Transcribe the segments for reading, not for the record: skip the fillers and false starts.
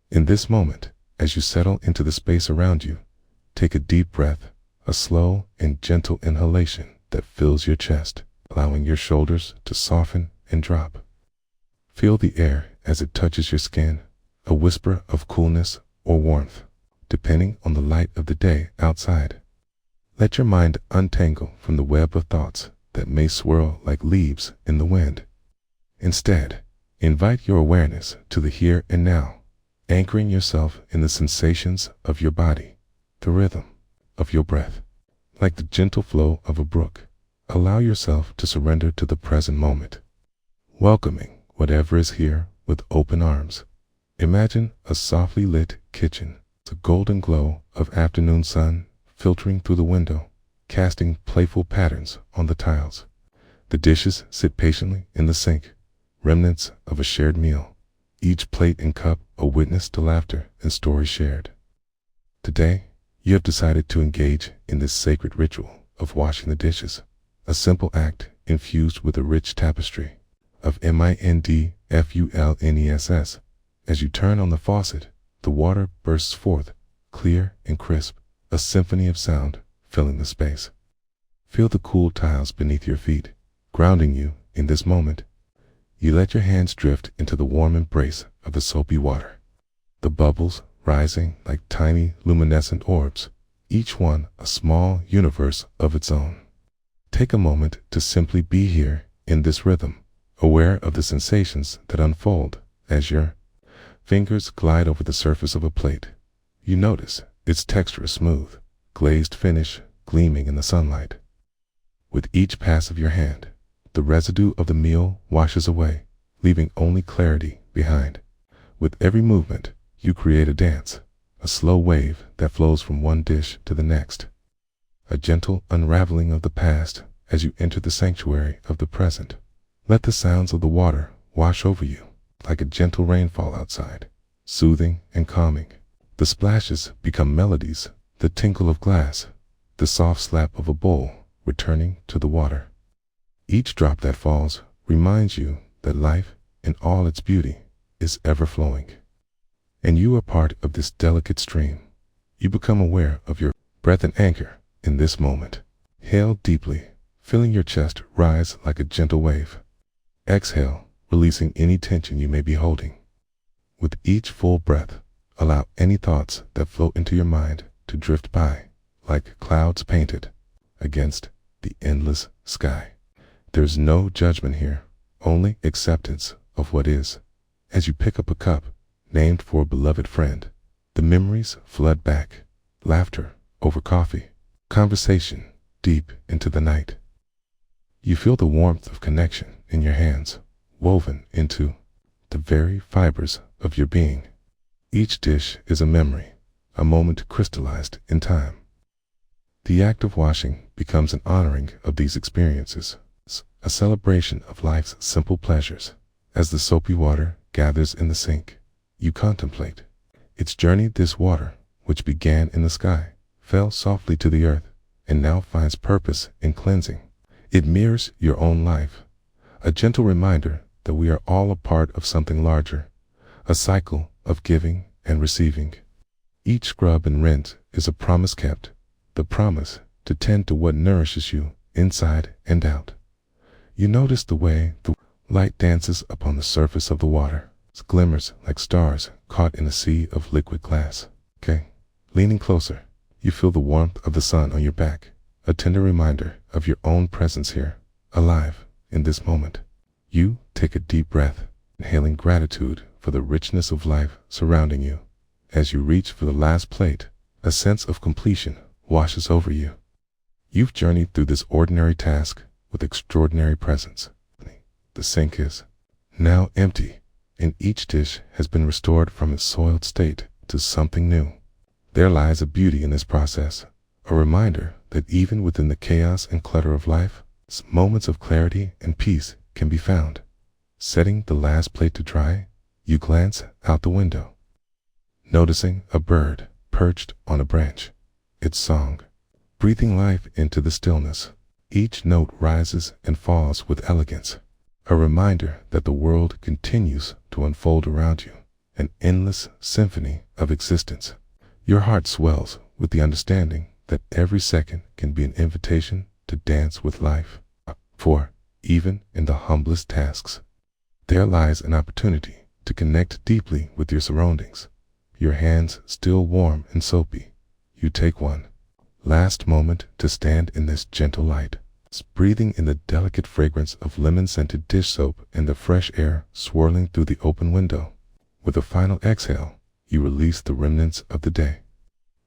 In this moment, as you settle into the space around you, take a deep breath, a slow and gentle inhalation that fills your chest, allowing your shoulders to soften and drop. Feel the air as it touches your skin, a whisper of coolness or warmth, depending on the light of the day outside. Let your mind untangle from the web of thoughts that may swirl like leaves in the wind. Instead, invite your awareness to the here and now, anchoring yourself in the sensations of your body, the rhythm of your breath. Like the gentle flow of a brook, allow yourself to surrender to the present moment, welcoming whatever is here with open arms. Imagine a softly lit kitchen, the golden glow of afternoon sun filtering through the window, casting playful patterns on the tiles. The dishes sit patiently in the sink, remnants of a shared meal, each plate and cup a witness to laughter and stories shared. Today, you have decided to engage in this sacred ritual of washing the dishes, a simple act infused with a rich tapestry of mindfulness. As you turn on the faucet, the water bursts forth, clear and crisp, a symphony of sound filling the space. Feel the cool tiles beneath your feet, grounding you in this moment. You let your hands drift into the warm embrace of the soapy water, the bubbles rising like tiny luminescent orbs, each one a small universe of its own. Take a moment to simply be here in this rhythm, aware of the sensations that unfold as your fingers glide over the surface of a plate. You notice its texture is smooth, glazed finish gleaming in the sunlight. With each pass of your hand, the residue of the meal washes away, leaving only clarity behind. With every movement, you create a dance, a slow wave that flows from one dish to the next, a gentle unraveling of the past as you enter the sanctuary of the present. Let the sounds of the water wash over you like a gentle rainfall outside, soothing and calming. The splashes become melodies, the tinkle of glass, the soft slap of a bowl returning to the water. Each drop that falls reminds you that life, in all its beauty, is ever flowing. And you are part of this delicate stream. You become aware of your breath and anchor in this moment. Inhale deeply, feeling your chest rise like a gentle wave. Exhale, releasing any tension you may be holding. With each full breath, allow any thoughts that float into your mind to drift by, like clouds painted against the endless sky. There's no judgment here, only acceptance of what is. As you pick up a cup named for a beloved friend, the memories flood back, laughter over coffee, conversation deep into the night. You feel the warmth of connection in your hands, woven into the very fibers of your being. Each dish is a memory, a moment crystallized in time. The act of washing becomes an honoring of these experiences, a celebration of life's simple pleasures. As the soapy water gathers in the sink, you contemplate its journey. This water, which began in the sky, fell softly to the earth, and now finds purpose in cleansing. It mirrors your own life, a gentle reminder that we are all a part of something larger, a cycle of giving and receiving. Each scrub and rinse is a promise kept, the promise to tend to what nourishes you inside and out. You notice the way the light dances upon the surface of the water. It glimmers like stars caught in a sea of liquid glass. Leaning closer, you feel the warmth of the sun on your back, a tender reminder of your own presence here, alive in this moment. You take a deep breath, inhaling gratitude for the richness of life surrounding you. As you reach for the last plate, a sense of completion washes over you. You've journeyed through this ordinary task with extraordinary presence. The sink is now empty, and each dish has been restored from its soiled state to something new. There lies a beauty in this process, a reminder that even within the chaos and clutter of life, moments of clarity and peace can be found. Setting the last plate to dry, you glance out the window, noticing a bird perched on a branch, its song breathing life into the stillness. Each note rises and falls with elegance, a reminder that the world continues to unfold around you an endless symphony of existence. Your heart swells with the understanding that every second can be an invitation to dance with life. For, even in the humblest tasks, there lies an opportunity to connect deeply with your surroundings. Your hands still warm and soapy, you take one last moment to stand in this gentle light, breathing in the delicate fragrance of lemon-scented dish soap and the fresh air swirling through the open window. With a final exhale, you release the remnants of the day,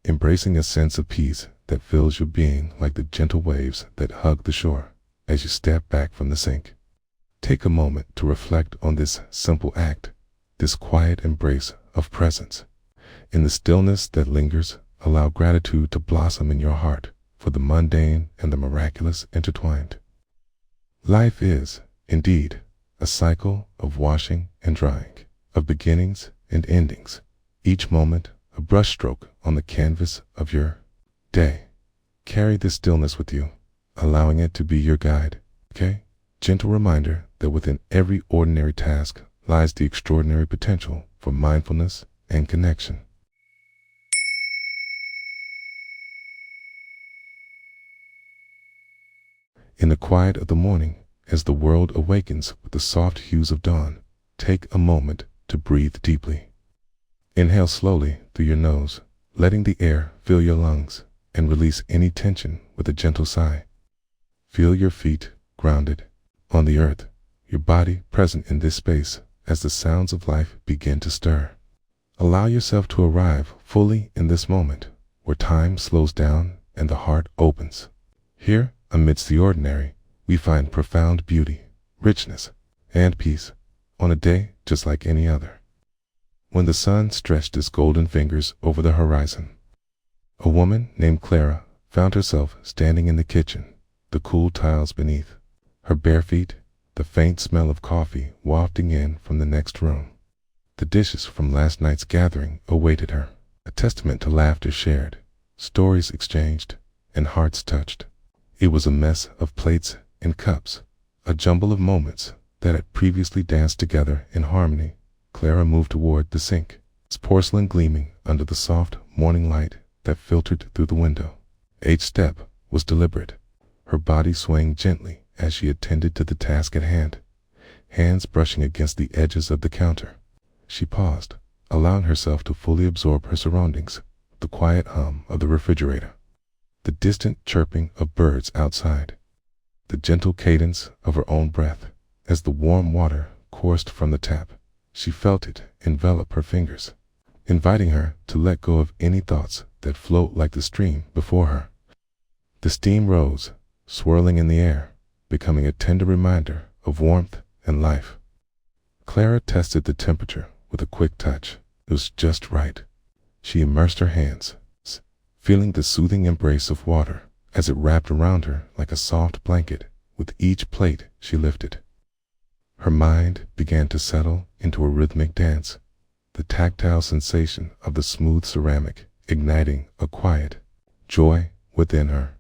embracing a sense of peace that fills your being like the gentle waves that hug the shore as you step back from the sink. Take a moment to reflect on this simple act, this quiet embrace of presence. In the stillness that lingers, allow gratitude to blossom in your heart for the mundane and the miraculous intertwined. Life is, indeed, a cycle of washing and drying, of beginnings and endings, each moment a brushstroke on the canvas of your day. Carry this stillness with you, allowing it to be your guide, okay? Gentle reminder that within every ordinary task lies the extraordinary potential for mindfulness and connection. In the quiet of the morning, as the world awakens with the soft hues of dawn, take a moment to breathe deeply. Inhale slowly through your nose, letting the air fill your lungs, and release any tension with a gentle sigh. Feel your feet grounded on the earth, your body present in this space as the sounds of life begin to stir. Allow yourself to arrive fully in this moment, where time slows down and the heart opens. Here, amidst the ordinary, we find profound beauty, richness, and peace on a day just like any other. When the sun stretched its golden fingers over the horizon, a woman named Clara found herself standing in the kitchen, the cool tiles beneath, her bare feet, the faint smell of coffee wafting in from the next room. The dishes from last night's gathering awaited her, a testament to laughter shared, stories exchanged, and hearts touched. It was a mess of plates and cups, a jumble of moments that had previously danced together in harmony. Clara moved toward the sink, its porcelain gleaming under the soft morning light that filtered through the window. Each step was deliberate, her body swaying gently as she attended to the task at hand, hands brushing against the edges of the counter. She paused, allowing herself to fully absorb her surroundings, the quiet hum of the refrigerator, the distant chirping of birds outside, the gentle cadence of her own breath as the warm water coursed from the tap. She felt it envelop her fingers, inviting her to let go of any thoughts that float like the stream before her. The steam rose, swirling in the air, becoming a tender reminder of warmth and life. Clara tested the temperature with a quick touch. It was just right. She immersed her hands, feeling the soothing embrace of water as it wrapped around her like a soft blanket with each plate she lifted. Her mind began to settle into a rhythmic dance, the tactile sensation of the smooth ceramic igniting a quiet joy within her.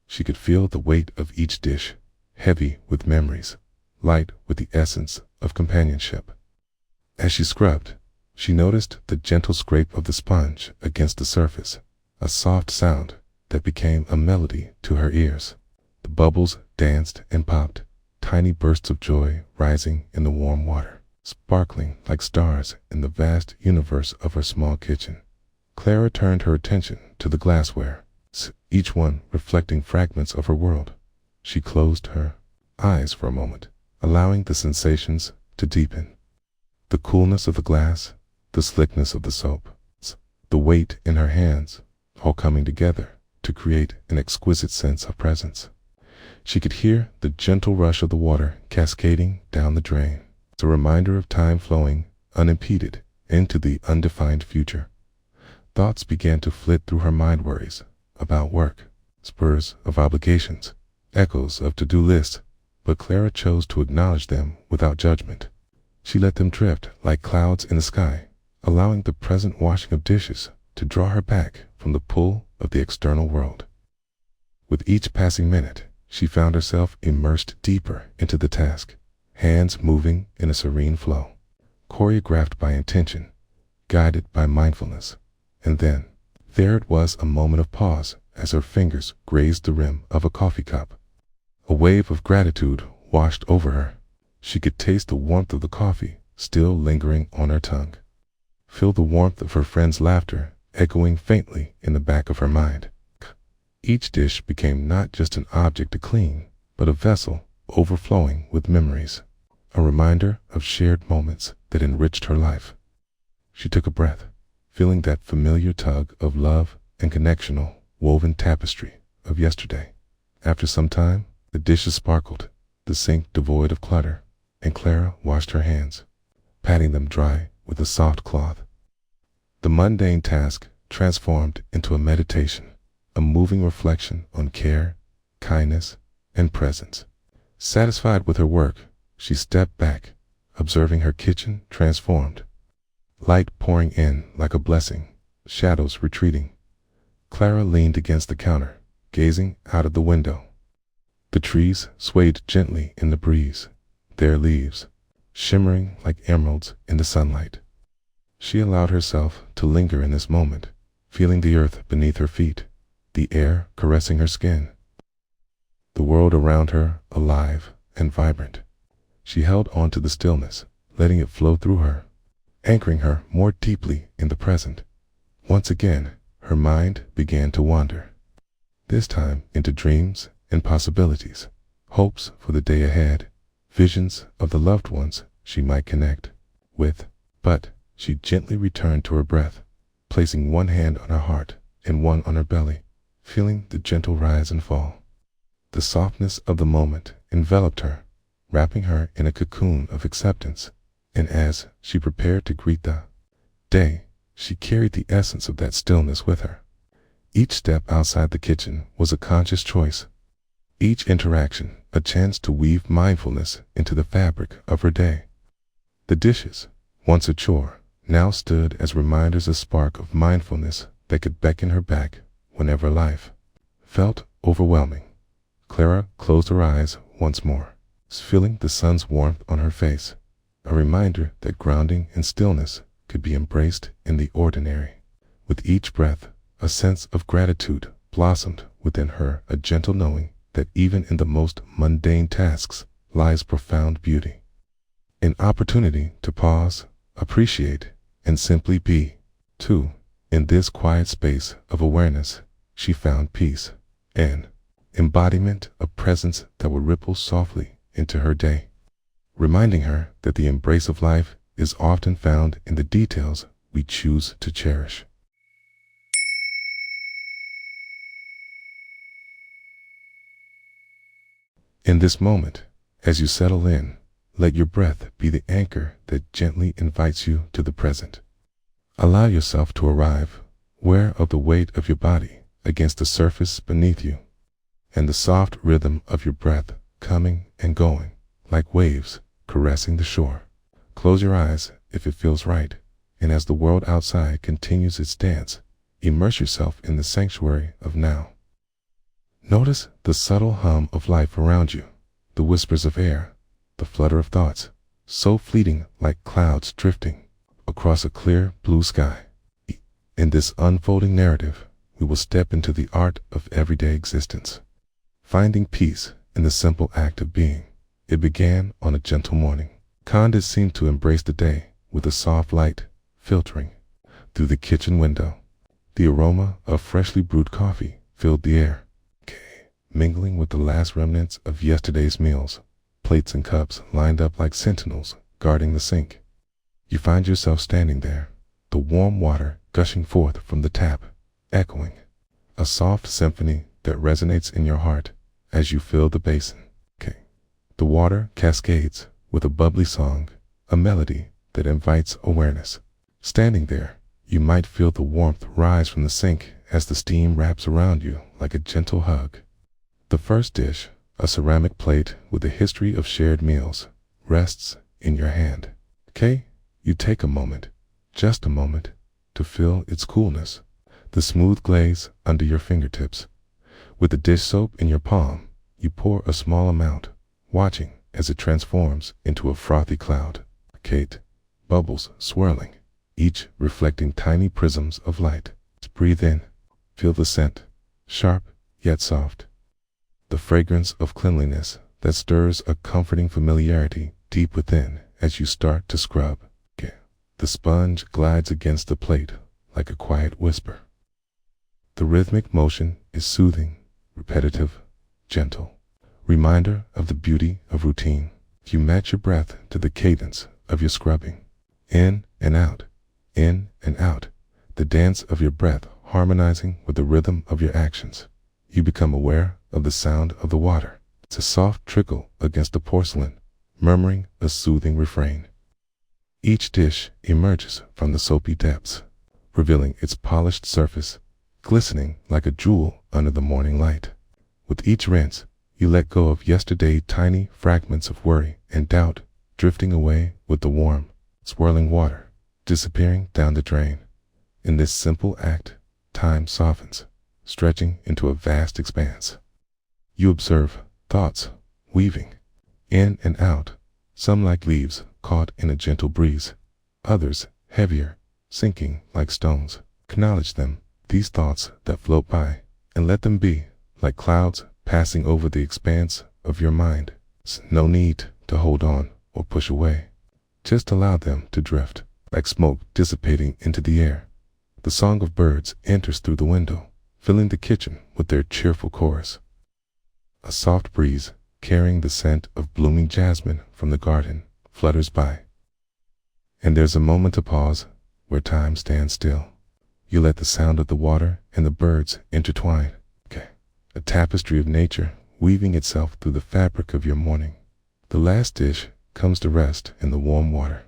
She could feel the weight of each dish, heavy with memories, light with the essence of companionship. As she scrubbed, she noticed the gentle scrape of the sponge against the surface, a soft sound that became a melody to her ears. The bubbles danced and popped, tiny bursts of joy rising in the warm water, sparkling like stars in the vast universe of her small kitchen. Clara turned her attention to the glassware, each one reflecting fragments of her world. She closed her eyes for a moment, allowing the sensations to deepen. The coolness of the glass, the slickness of the soap, the weight in her hands, all coming together to create an exquisite sense of presence. She could hear the gentle rush of the water cascading down the drain. It's a reminder of time flowing unimpeded into the undefined future. Thoughts began to flit through her mind, worries about work, spurs of obligations, echoes of to-do lists, but Clara chose to acknowledge them without judgment. She let them drift like clouds in the sky, allowing the present washing of dishes to draw her back from the pull of the external world. With each passing minute, she found herself immersed deeper into the task, hands moving in a serene flow, choreographed by intention, guided by mindfulness. And then, there it was, a moment of pause as her fingers grazed the rim of a coffee cup. A wave of gratitude washed over her. She could taste the warmth of the coffee still lingering on her tongue. Feel the warmth of her friend's laughter echoing faintly in the back of her mind. Each dish became not just an object to clean, but a vessel overflowing with memories, a reminder of shared moments that enriched her life. She took a breath, feeling that familiar tug of love and connectional woven tapestry of yesterday. After some time, the dishes sparkled, the sink devoid of clutter, and Clara washed her hands, patting them dry with a soft cloth. The mundane task transformed into a meditation, a moving reflection on care, kindness, and presence. Satisfied with her work, she stepped back, observing her kitchen transformed. Light pouring in like a blessing, shadows retreating. Clara leaned against the counter, gazing out of the window. The trees swayed gently in the breeze, their leaves shimmering like emeralds in the sunlight. She allowed herself to linger in this moment, feeling the earth beneath her feet, the air caressing her skin, the world around her alive and vibrant. She held on to the stillness, letting it flow through her, anchoring her more deeply in the present. Once again, her mind began to wander, this time into dreams and possibilities, hopes for the day ahead, visions of the loved ones she might connect with. But she gently returned to her breath, placing one hand on her heart and one on her belly, feeling the gentle rise and fall. The softness of the moment enveloped her, wrapping her in a cocoon of acceptance, and as she prepared to greet the day, she carried the essence of that stillness with her. Each step outside the kitchen was a conscious choice, each interaction a chance to weave mindfulness into the fabric of her day. The dishes, once a chore, now stood as reminders, a spark of mindfulness that could beckon her back whenever life felt overwhelming. Clara closed her eyes once more, feeling the sun's warmth on her face, a reminder that grounding and stillness could be embraced in the ordinary. With each breath, a sense of gratitude blossomed within her, a gentle knowing that even in the most mundane tasks lies profound beauty. An opportunity to pause, appreciate, and simply be. Too, in this quiet space of awareness, she found peace, an embodiment of presence that would ripple softly into her day, reminding her that the embrace of life is often found in the details we choose to cherish. In this moment, as you settle in, let your breath be the anchor that gently invites you to the present. Allow yourself to arrive, aware of the weight of your body against the surface beneath you, and the soft rhythm of your breath coming and going, like waves caressing the shore. Close your eyes if it feels right, and as the world outside continues its dance, immerse yourself in the sanctuary of now. Notice the subtle hum of life around you, the whispers of air, the flutter of thoughts, so fleeting like clouds drifting across a clear blue sky. In this unfolding narrative, we will step into the art of everyday existence, finding peace in the simple act of being. It began on a gentle morning. Candace seemed to embrace the day with a soft light filtering through the kitchen window. The aroma of freshly brewed coffee filled the air, mingling with the last remnants of yesterday's meals. Plates and cups lined up like sentinels guarding the sink. You find yourself standing there, the warm water gushing forth from the tap, echoing, a soft symphony that resonates in your heart as you fill the basin. The water cascades with a bubbly song, a melody that invites awareness. Standing there, you might feel the warmth rise from the sink as the steam wraps around you like a gentle hug. The first dish, a ceramic plate with a history of shared meals, rests in your hand. You take a moment, just a moment, to feel its coolness, the smooth glaze under your fingertips. With the dish soap in your palm, you pour a small amount, watching as it transforms into a frothy cloud. Bubbles swirling, each reflecting tiny prisms of light. Breathe in. Feel the scent, sharp yet soft. The fragrance of cleanliness that stirs a comforting familiarity deep within as you start to scrub. The sponge glides against the plate like a quiet whisper. The rhythmic motion is soothing, repetitive, gentle. Reminder of the beauty of routine. You match your breath to the cadence of your scrubbing. In and out, in and out. The dance of your breath harmonizing with the rhythm of your actions. You become aware of the sound of the water. It's a soft trickle against the porcelain, murmuring a soothing refrain. Each dish emerges from the soapy depths, revealing its polished surface, glistening like a jewel under the morning light. With each rinse, you let go of yesterday's tiny fragments of worry and doubt, drifting away with the warm, swirling water, disappearing down the drain. In this simple act, time softens, stretching into a vast expanse. You observe thoughts weaving in and out, some like leaves caught in a gentle breeze, others heavier, sinking like stones. Acknowledge them, these thoughts that float by, and let them be, like clouds passing over the expanse of your mind. No need to hold on or push away. Just allow them to drift, like smoke dissipating into the air. The song of birds enters through the window, filling the kitchen with their cheerful chorus. A soft breeze, carrying the scent of blooming jasmine from the garden, flutters by. And there's a moment to pause, where time stands still. You let the sound of the water and the birds intertwine. A tapestry of nature weaving itself through the fabric of your morning. The last dish comes to rest in the warm water.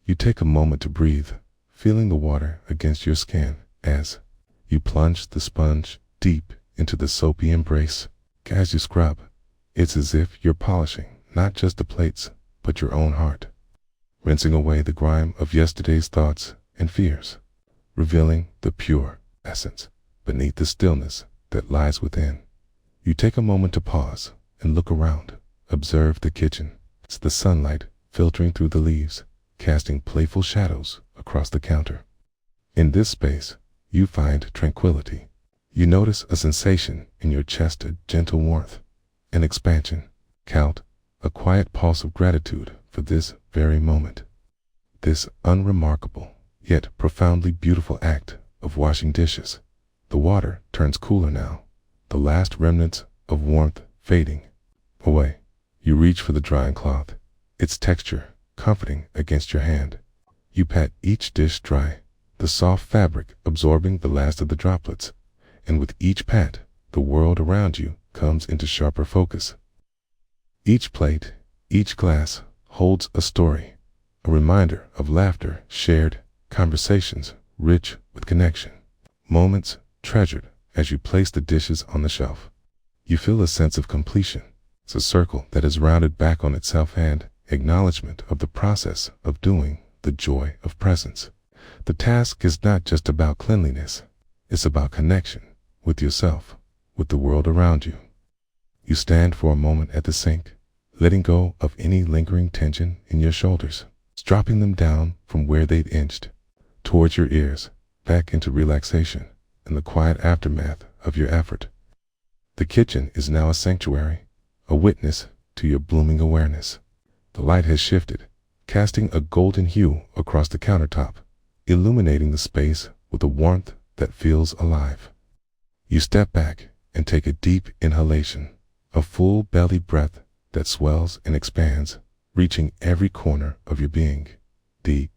You take a moment to breathe, feeling the water against your skin as you plunge the sponge deep into the soapy embrace. As you scrub, it's as if you're polishing not just the plates, but your own heart, rinsing away the grime of yesterday's thoughts and fears, revealing the pure essence beneath the stillness that lies within. You take a moment to pause and look around. Observe the kitchen. It's the sunlight filtering through the leaves, casting playful shadows across the counter. In this space, you find tranquility. You notice a sensation in your chest, a gentle warmth, an expansion, a quiet pulse of gratitude for this very moment. This unremarkable, yet profoundly beautiful act of washing dishes. The water turns cooler now, the last remnants of warmth fading away. You reach for the drying cloth, its texture comforting against your hand. You pat each dish dry, the soft fabric absorbing the last of the droplets, and with each pat, the world around you comes into sharper focus. Each plate, each glass holds a story, a reminder of laughter shared, conversations rich with connection, moments treasured as you place the dishes on the shelf. You feel a sense of completion. It's a circle that is rounded back on itself and acknowledgement of the process of doing, the joy of presence. The task is not just about cleanliness, it's about connection with yourself, with the world around you. You stand for a moment at the sink, letting go of any lingering tension in your shoulders, dropping them down from where they'd inched towards your ears, back into relaxation and the quiet aftermath of your effort. The kitchen is now a sanctuary, a witness to your blooming awareness. The light has shifted, casting a golden hue across the countertop, illuminating the space with a warmth that feels alive. You step back and take a deep inhalation, a full belly breath that swells and expands, reaching every corner of your being. The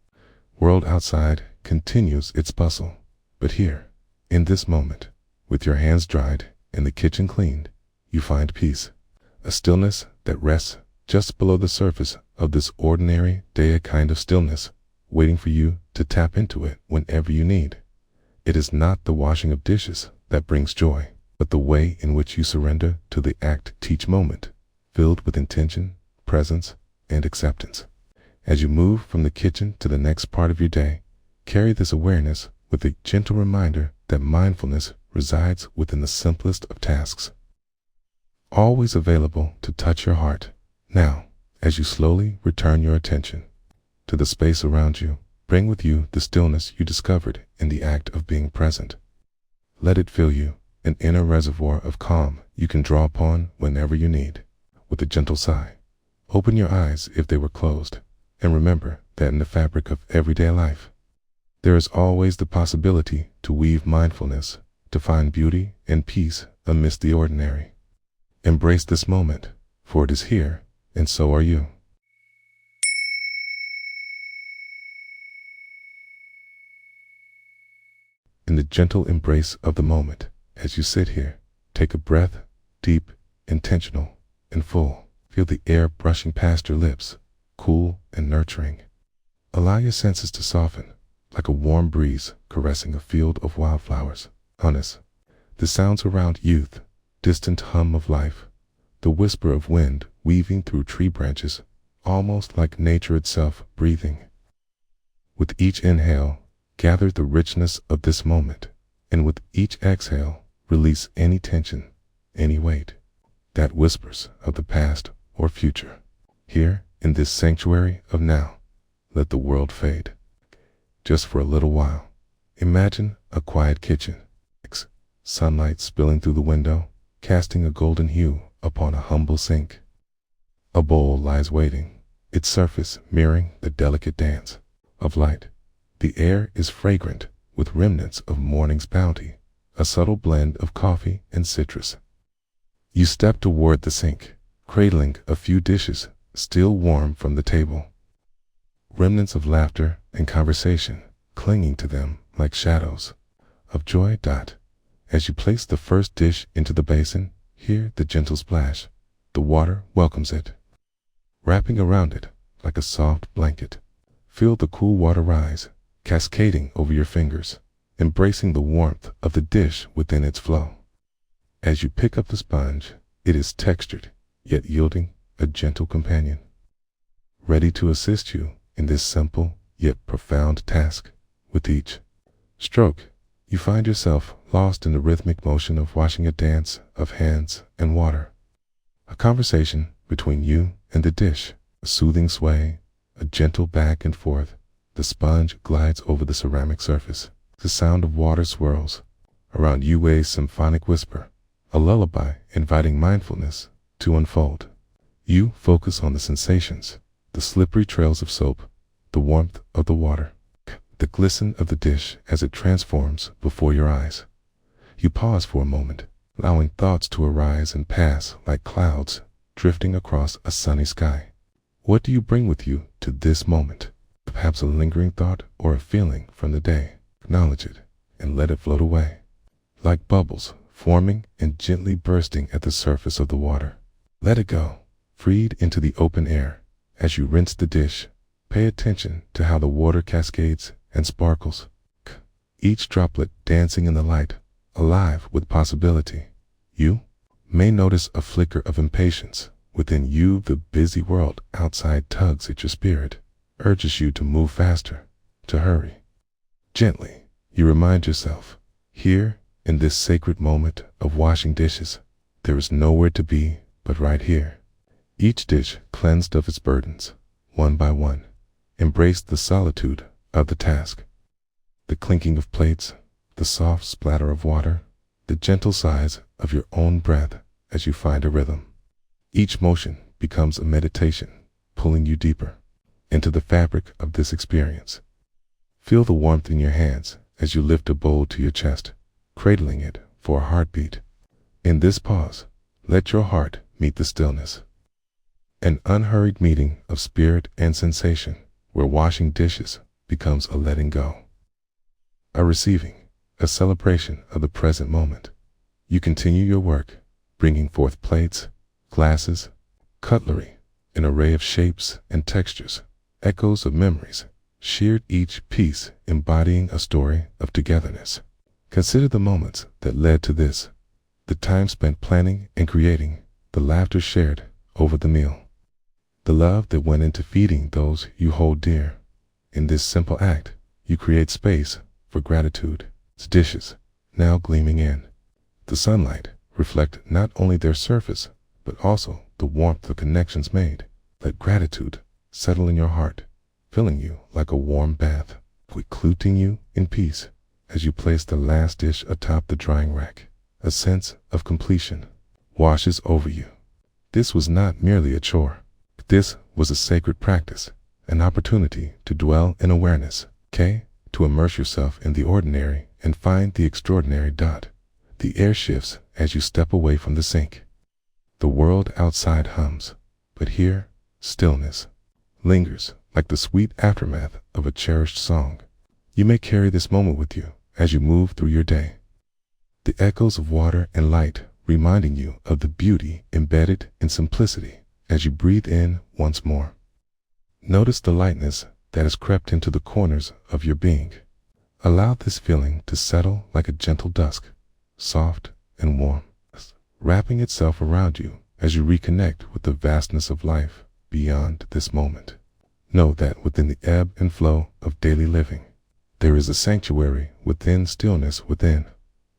world outside continues its bustle, but here, in this moment, with your hands dried and the kitchen cleaned, you find peace, a stillness that rests just below the surface of this ordinary day, a kind of stillness waiting for you to tap into it whenever you need. It is not the washing of dishes that brings joy, but the way in which you surrender to the act each moment, filled with intention, presence, and acceptance. As you move from the kitchen to the next part of your day, carry this awareness with a gentle reminder that mindfulness resides within the simplest of tasks, always available to touch your heart. Now, as you slowly return your attention to the space around you, Bring with you the stillness you discovered in the act of being present. Let it fill you, an inner reservoir of calm you can draw upon whenever you need. With a gentle sigh, open your eyes if they were closed, and remember that in the fabric of everyday life, there is always the possibility to weave mindfulness, to find beauty and peace amidst the ordinary. Embrace this moment, for it is here, and so are you. In the gentle embrace of the moment, as you sit here, take a breath, deep, intentional, and full. Feel the air brushing past your lips, cool and nurturing. Allow your senses to soften, like a warm breeze caressing a field of wildflowers. Honest, the sounds around youth, distant hum of life, the whisper of wind weaving through tree branches, almost like nature itself breathing. With each inhale, gather the richness of this moment, and with each exhale, release any tension, any weight that whispers of the past or future. Here, in this sanctuary of now, let the world fade. Just for a little while, imagine a quiet kitchen, sunlight spilling through the window, casting a golden hue upon a humble sink. A bowl lies waiting, its surface mirroring the delicate dance of light. The air is fragrant with remnants of morning's bounty, a subtle blend of coffee and citrus. You step toward the sink, cradling a few dishes still warm from the table. Remnants of laughter and conversation clinging to them like shadows of joy. As you place the first dish into the basin, hear the gentle splash. The water welcomes it, wrapping around it like a soft blanket. Feel the cool water rise, cascading over your fingers, embracing the warmth of the dish within its flow. As you pick up the sponge, it is textured, yet yielding a gentle companion, ready to assist you in this simple yet profound task. With each stroke, you find yourself lost in the rhythmic motion of watching a dance of hands and water. A conversation between you and the dish, a soothing sway, a gentle back and forth. The sponge glides over the ceramic surface. The sound of water swirls around you, a symphonic whisper, a lullaby inviting mindfulness to unfold. You focus on the sensations, the slippery trails of soap, the warmth of the water, the glisten of the dish as it transforms before your eyes. You pause for a moment, allowing thoughts to arise and pass like clouds drifting across a sunny sky. What do you bring with you to this moment? Perhaps a lingering thought or a feeling from the day. Acknowledge it and let it float away, like bubbles forming and gently bursting at the surface of the water. Let it go, freed into the open air. As you rinse the dish, pay attention to how the water cascades and sparkles, each droplet dancing in the light, alive with possibility. You may notice a flicker of impatience within you. The busy world outside tugs at your spirit, urges you to move faster, to hurry. Gently, you remind yourself, here, in this sacred moment of washing dishes, there is nowhere to be but right here. Each dish cleansed of its burdens, one by one. Embrace the solitude of the task. The clinking of plates, the soft splatter of water, the gentle sighs of your own breath as you find a rhythm. Each motion becomes a meditation, pulling you deeper into the fabric of this experience. Feel the warmth in your hands as you lift a bowl to your chest, cradling it for a heartbeat. In this pause, let your heart meet the stillness. An unhurried meeting of spirit and sensation, where washing dishes becomes a letting go, a receiving, a celebration of the present moment. You continue your work, bringing forth plates, glasses, cutlery, an array of shapes and textures, echoes of memories, shared, each piece embodying a story of togetherness. Consider the moments that led to this, the time spent planning and creating, the laughter shared over the meal, the love that went into feeding those you hold dear. In this simple act, you create space for gratitude. Its dishes, now gleaming in the sunlight, reflect not only their surface, but also the warmth of connections made. Let gratitude settle in your heart, filling you like a warm bath. including you in peace as you place the last dish atop the drying rack. A sense of completion washes over you. This was not merely a chore. This was a sacred practice, an opportunity to dwell in awareness, to immerse yourself in the ordinary and find the extraordinary. The air shifts as you step away from the sink. The world outside hums, but here, stillness lingers like the sweet aftermath of a cherished song. You may carry this moment with you as you move through your day. The echoes of water and light reminding you of the beauty embedded in simplicity as you breathe in once more. Notice the lightness that has crept into the corners of your being. Allow this feeling to settle like a gentle dusk, soft and warm, wrapping itself around you as you reconnect with the vastness of life beyond this moment. Know that within the ebb and flow of daily living, there is a sanctuary within, stillness within,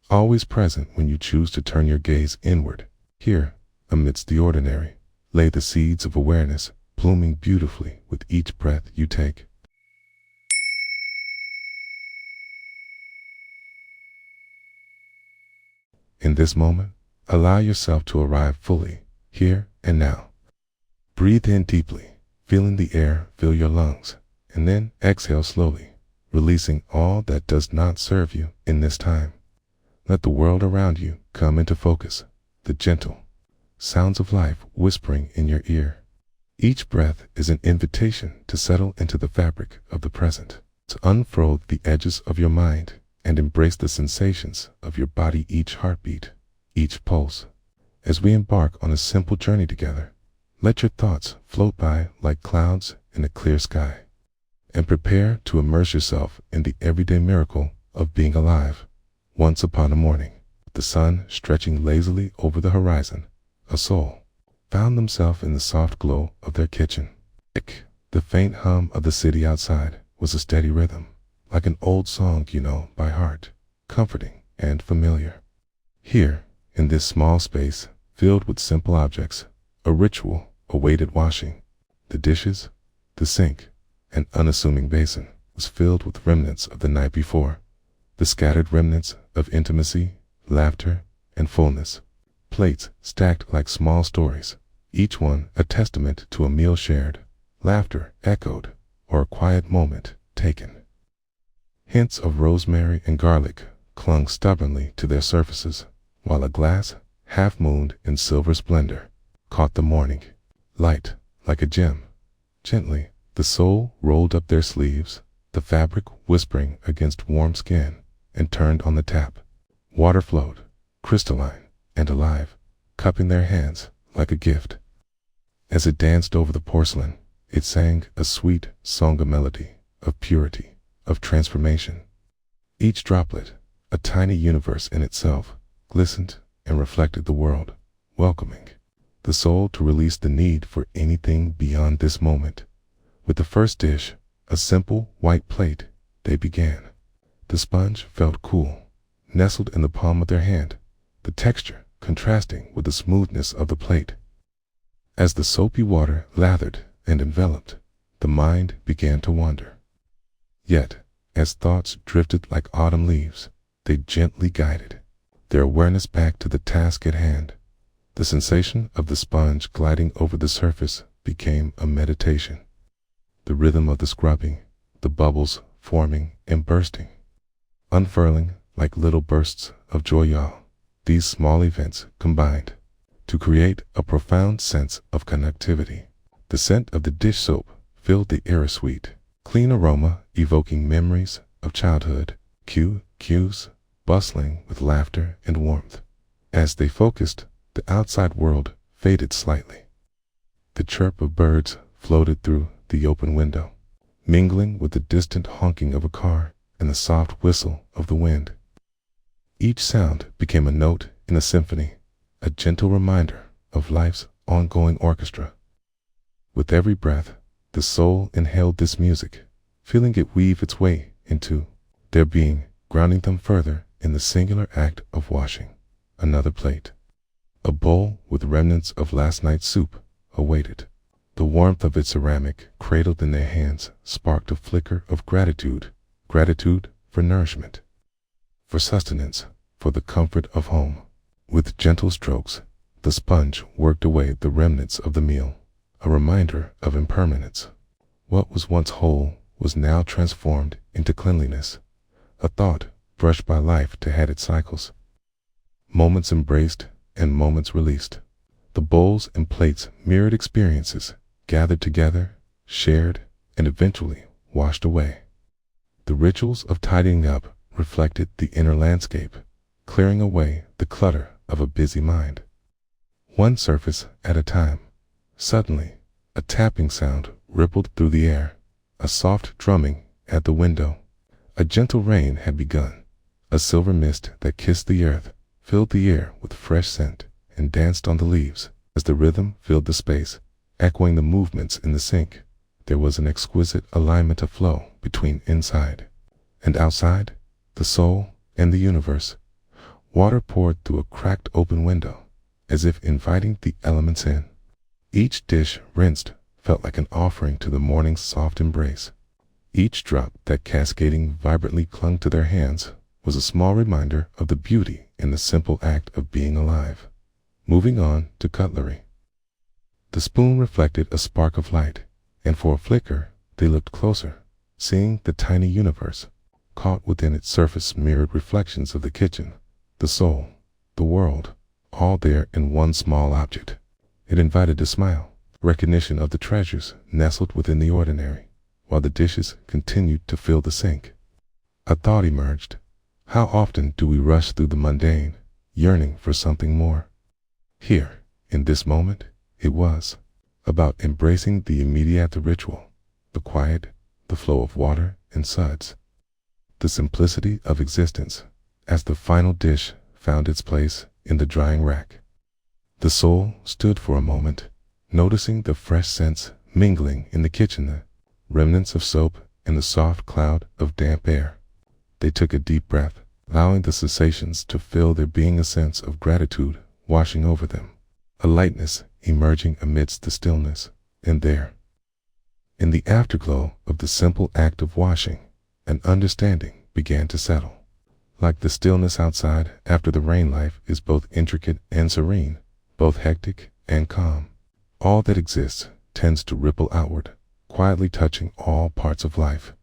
always present when you choose to turn your gaze inward. Here, amidst the ordinary, lay the seeds of awareness, blooming beautifully with each breath you take. In this moment, allow yourself to arrive fully, here and now. Breathe in deeply, feeling the air fill your lungs, and then exhale slowly, releasing all that does not serve you in this time. Let the world around you come into focus, the gentle sounds of life whispering in your ear. Each breath is an invitation to settle into the fabric of the present, to unfurl the edges of your mind and embrace the sensations of your body, each heartbeat, each pulse. As we embark on a simple journey together, let your thoughts float by like clouds in a clear sky, and prepare to immerse yourself in the everyday miracle of being alive. Once upon a morning, the sun stretching lazily over the horizon, a soul found themselves in the soft glow of their kitchen. The faint hum of the city outside was a steady rhythm, like an old song you know by heart, comforting and familiar. Here, in this small space, filled with simple objects, a ritual awaited washing. The dishes, the sink, an unassuming basin was filled with remnants of the night before, the scattered remnants of intimacy, laughter, and fullness. Plates stacked like small stories, each one a testament to a meal shared, laughter echoed, or a quiet moment taken. Hints of rosemary and garlic clung stubbornly to their surfaces, while a glass, half-mooned in silver splendor, caught the morning light like a gem. Gently, the soul rolled up their sleeves, the fabric whispering against warm skin, and turned on the tap. Water flowed, crystalline and alive, cupping their hands like a gift. As it danced over the porcelain, it sang a sweet song, a melody of purity, of transformation. Each droplet, a tiny universe in itself, glistened and reflected the world, welcoming the soul to release the need for anything beyond this moment. With the first dish, a simple white plate, they began. The sponge felt cool, nestled in the palm of their hand, the texture contrasting with the smoothness of the plate. As the soapy water lathered and enveloped, the mind began to wander. Yet, as thoughts drifted like autumn leaves, they gently guided their awareness back to the task at hand. The sensation of the sponge gliding over the surface became a meditation. The rhythm of the scrubbing, the bubbles forming and bursting, unfurling like little bursts of joy. These small events combined to create a profound sense of connectivity. The scent of the dish soap filled the air, a sweet, clean aroma evoking memories of childhood, cues bustling with laughter and warmth. As they focused, the outside world faded slightly. The chirp of birds floated through the open window, mingling with the distant honking of a car and the soft whistle of the wind. Each sound became a note in a symphony, a gentle reminder of life's ongoing orchestra. With every breath, the soul inhaled this music, feeling it weave its way into their being, grounding them further in the singular act of washing. Another plate, a bowl with remnants of last night's soup, awaited. The warmth of its ceramic, cradled in their hands, sparked a flicker of gratitude, Gratitude for nourishment, for sustenance, for the comfort of home. With gentle strokes, the sponge worked away the remnants of the meal, a reminder of impermanence. What was once whole was now transformed into cleanliness, a thought brushed by life to head its cycles. Moments embraced and moments released. The bowls and plates mirrored experiences, gathered together, shared, and eventually washed away. The rituals of tidying up reflected the inner landscape, clearing away the clutter of a busy mind. One surface at a time. Suddenly, a tapping sound rippled through the air, a soft drumming at the window. A gentle rain had begun. A silver mist that kissed the earth filled the air with fresh scent and danced on the leaves as the rhythm filled the space, echoing the movements in the sink. There was an exquisite alignment of flow between inside and outside, the soul and the universe. Water poured through a cracked open window, as if inviting the elements in. Each dish rinsed felt like an offering to the morning's soft embrace. Each drop that cascading vibrantly clung to their hands was a small reminder of the beauty in the simple act of being alive. Moving on to cutlery. The spoon reflected a spark of light, and for a flicker they looked closer, seeing the tiny universe. Caught within its surface mirrored reflections of the kitchen, the soul, the world, all there in one small object. It invited a smile, recognition of the treasures nestled within the ordinary, while the dishes continued to fill the sink. A thought emerged. How often do we rush through the mundane, yearning for something more? Here, in this moment, it was about embracing the immediate ritual, the quiet, the flow of water and suds, the simplicity of existence, as the final dish found its place in the drying rack. The soul stood for a moment, noticing the fresh scents mingling in the kitchen, the remnants of soap and the soft cloud of damp air. They took a deep breath, allowing the sensations to fill their being, a sense of gratitude washing over them, a lightness emerging amidst the stillness. And there, in the afterglow of the simple act of washing, an understanding began to settle. Like the stillness outside after the rain, life is both intricate and serene, both hectic and calm. All that exists tends to ripple outward, quietly touching all parts of life,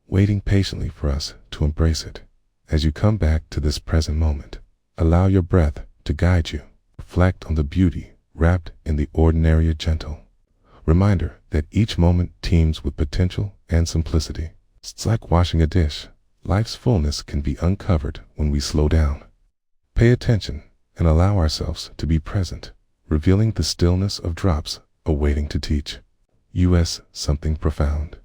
waiting patiently for us to embrace it. As you come back to this present moment, allow your breath to guide you. Reflect on the beauty wrapped in the ordinary, a gentle reminder that each moment teems with potential and simplicity. It's like washing a dish. Life's fullness can be uncovered when we slow down, pay attention, and allow ourselves to be present, revealing the stillness of drops awaiting to teach us something profound.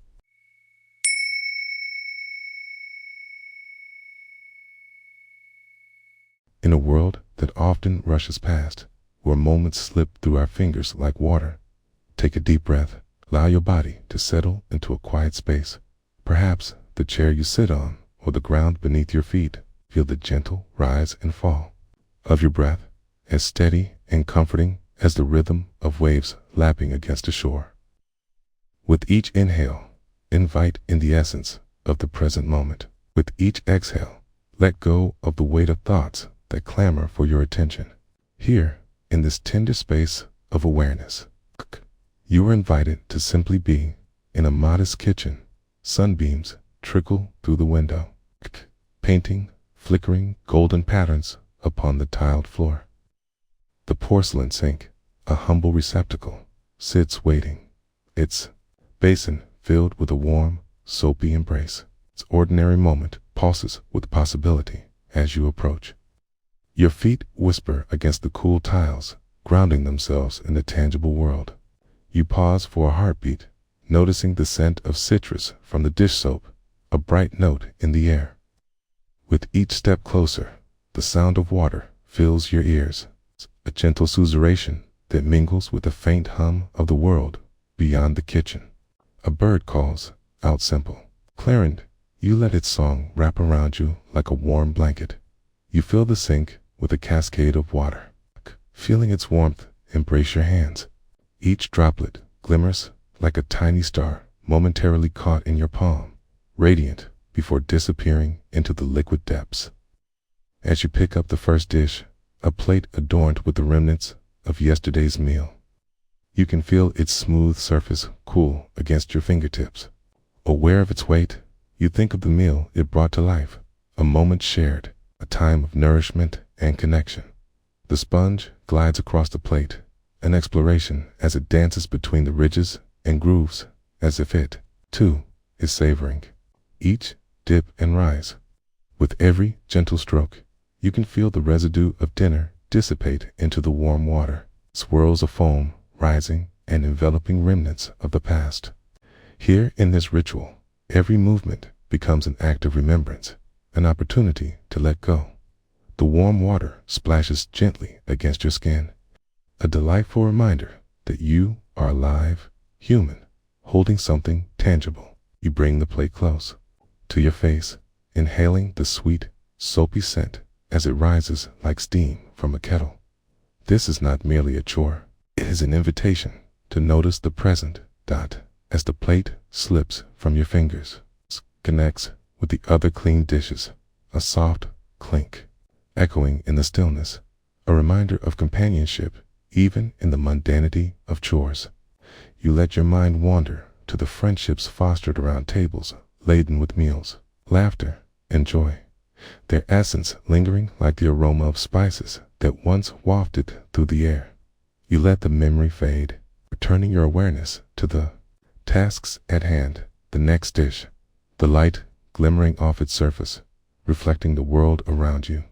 In a world that often rushes past, where moments slip through our fingers like water, take a deep breath. Allow your body to settle into a quiet space. Perhaps the chair you sit on or the ground beneath your feet. Feel the gentle rise and fall of your breath, as steady and comforting as the rhythm of waves lapping against a shore. With each inhale, invite in the essence of the present moment. With each exhale, let go of the weight of thoughts that clamor for your attention. Here, in this tender space of awareness, you are invited to simply be. In a modest kitchen, sunbeams trickle through the window, painting flickering golden patterns upon the tiled floor. The porcelain sink, a humble receptacle, sits waiting, its basin filled with a warm, soapy embrace. Its ordinary moment pulses with possibility as you approach. Your feet whisper against the cool tiles, grounding themselves in the tangible world. You pause for a heartbeat, noticing the scent of citrus from the dish soap, a bright note in the air. With each step closer, the sound of water fills your ears, a gentle susurration that mingles with the faint hum of the world beyond the kitchen. A bird calls out simple, clarion. You let its song wrap around you like a warm blanket. You fill the sink with a cascade of water. Feeling its warmth, embrace your hands. Each droplet glimmers like a tiny star momentarily caught in your palm, radiant before disappearing into the liquid depths. As you pick up the first dish, a plate adorned with the remnants of yesterday's meal, you can feel its smooth surface cool against your fingertips. Aware of its weight, you think of the meal it brought to life, a moment shared, a time of nourishment and connection. The sponge glides across the plate, an exploration as it dances between the ridges and grooves, as if it, too, is savoring each dip and rise. With every gentle stroke, you can feel the residue of dinner dissipate into the warm water, swirls of foam rising and enveloping remnants of the past. Here in this ritual, every movement becomes an act of remembrance, an opportunity to let go. The warm water splashes gently against your skin, a delightful reminder that you are alive, human, holding something tangible. You bring the plate close to your face, inhaling the sweet, soapy scent as it rises like steam from a kettle. This is not merely a chore. It is an invitation to notice the present as the plate slips from your fingers, connects with the other clean dishes, a soft clink echoing in the stillness, a reminder of companionship even in the mundanity of chores. You let your mind wander to the friendships fostered around tables laden with meals, laughter, and joy, their essence lingering like the aroma of spices that once wafted through the air. You let the memory fade, returning your awareness to the tasks at hand, the next dish, the light glimmering off its surface, reflecting the world around you.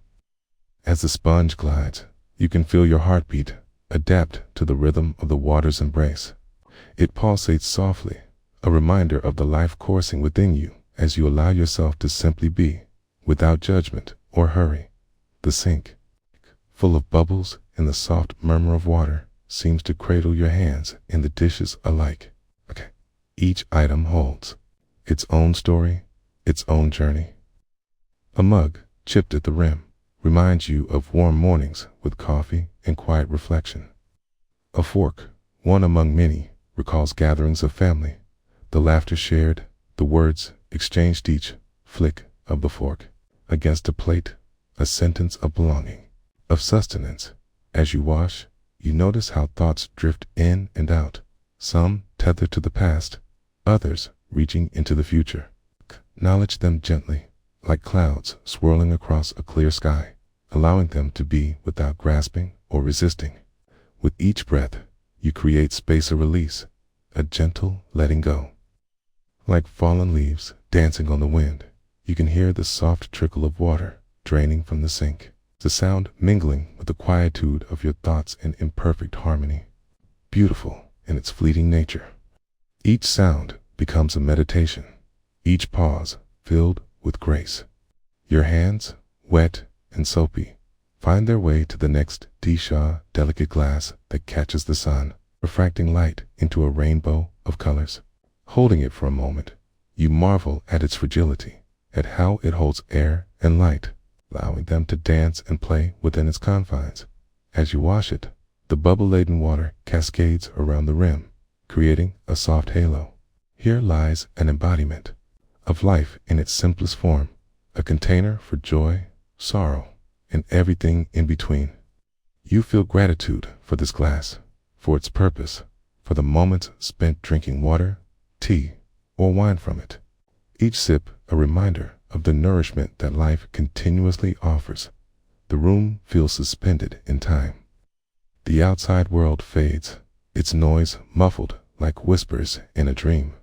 As the sponge glides, you can feel your heartbeat adapt to the rhythm of the water's embrace. It pulsates softly, a reminder of the life coursing within you as you allow yourself to simply be, without judgment or hurry. The sink, full of bubbles and the soft murmur of water, seems to cradle your hands in the dishes alike. Each item holds its own story, its own journey. A mug, chipped at the rim, reminds you of warm mornings with coffee and quiet reflection. A fork, one among many, recalls gatherings of family, the laughter shared, the words exchanged each flick of the fork against a plate, a sentence of belonging, of sustenance. As you wash, you notice how thoughts drift in and out, some tethered to the past, others reaching into the future. Acknowledge them gently, like clouds swirling across a clear sky, allowing them to be without grasping or resisting. With each breath, you create space of release, a gentle letting go. Like fallen leaves dancing on the wind, you can hear the soft trickle of water draining from the sink, the sound mingling with the quietude of your thoughts in imperfect harmony, beautiful in its fleeting nature. Each sound becomes a meditation, each pause filled with grace. Your hands, wet and soapy, find their way to the next dish, a delicate glass that catches the sun, refracting light into a rainbow of colors. Holding it for a moment, you marvel at its fragility, at how it holds air and light, allowing them to dance and play within its confines. As you wash it, the bubble-laden water cascades around the rim, creating a soft halo. Here lies an embodiment of life in its simplest form, a container for joy, sorrow, and everything in between. You feel gratitude for this glass, for its purpose, for the moments spent drinking water, tea, or wine from it. Each sip a reminder of the nourishment that life continuously offers. The room feels suspended in time. The outside world fades, its noise muffled like whispers in a dream.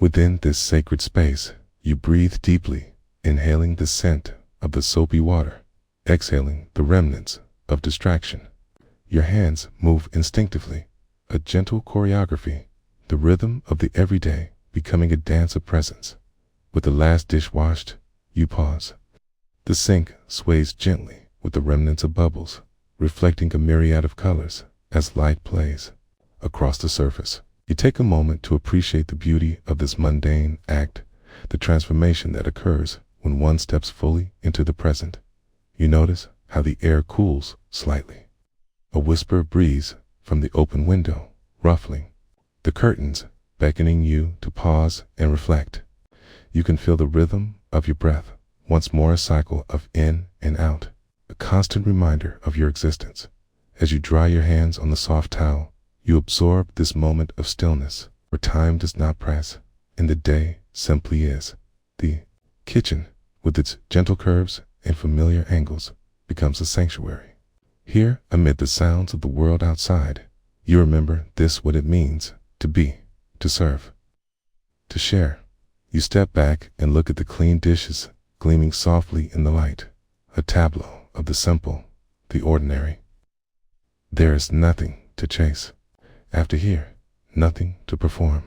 Within this sacred space, you breathe deeply, inhaling the scent of the soapy water, exhaling the remnants of distraction. Your hands move instinctively, a gentle choreography, the rhythm of the everyday becoming a dance of presence. With the last dish washed, you pause. The sink sways gently with the remnants of bubbles, reflecting a myriad of colors as light plays across the surface. You take a moment to appreciate the beauty of this mundane act, the transformation that occurs when one steps fully into the present. You notice how the air cools slightly, a whisper of breeze from the open window ruffling the curtains, beckoning you to pause and reflect. You can feel the rhythm of your breath, once more a cycle of in and out, a constant reminder of your existence. As you dry your hands on the soft towel, you absorb this moment of stillness, where time does not press, and the day simply is. The kitchen, with its gentle curves and familiar angles, becomes a sanctuary. Here, amid the sounds of the world outside, you remember what it means to be, to serve, to share. You step back and look at the clean dishes gleaming softly in the light, a tableau of the simple, the ordinary. There is nothing to chase. After here, nothing to perform.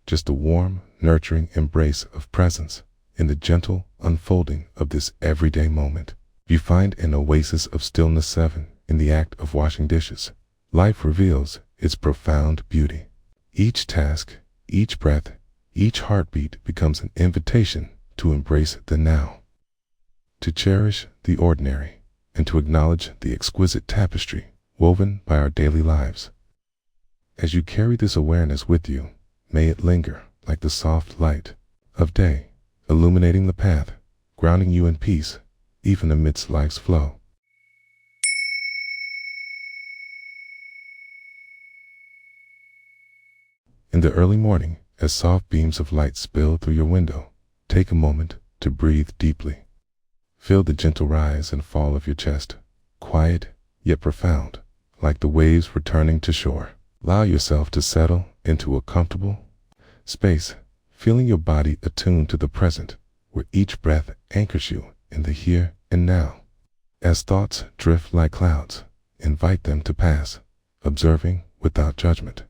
Just a warm, nurturing embrace of presence in the gentle unfolding of this everyday moment. You find an oasis of stillness 7 in the act of washing dishes. Life reveals its profound beauty. Each task, each breath, each heartbeat becomes an invitation to embrace the now, to cherish the ordinary, and to acknowledge the exquisite tapestry woven by our daily lives. As you carry this awareness with you, may it linger like the soft light of day, illuminating the path, grounding you in peace, even amidst life's flow. In the early morning, as soft beams of light spill through your window, take a moment to breathe deeply. Feel the gentle rise and fall of your chest, quiet yet profound, like the waves returning to shore. Allow yourself to settle into a comfortable space, feeling your body attuned to the present, where each breath anchors you in the here and now. As thoughts drift like clouds, invite them to pass, observing without judgment.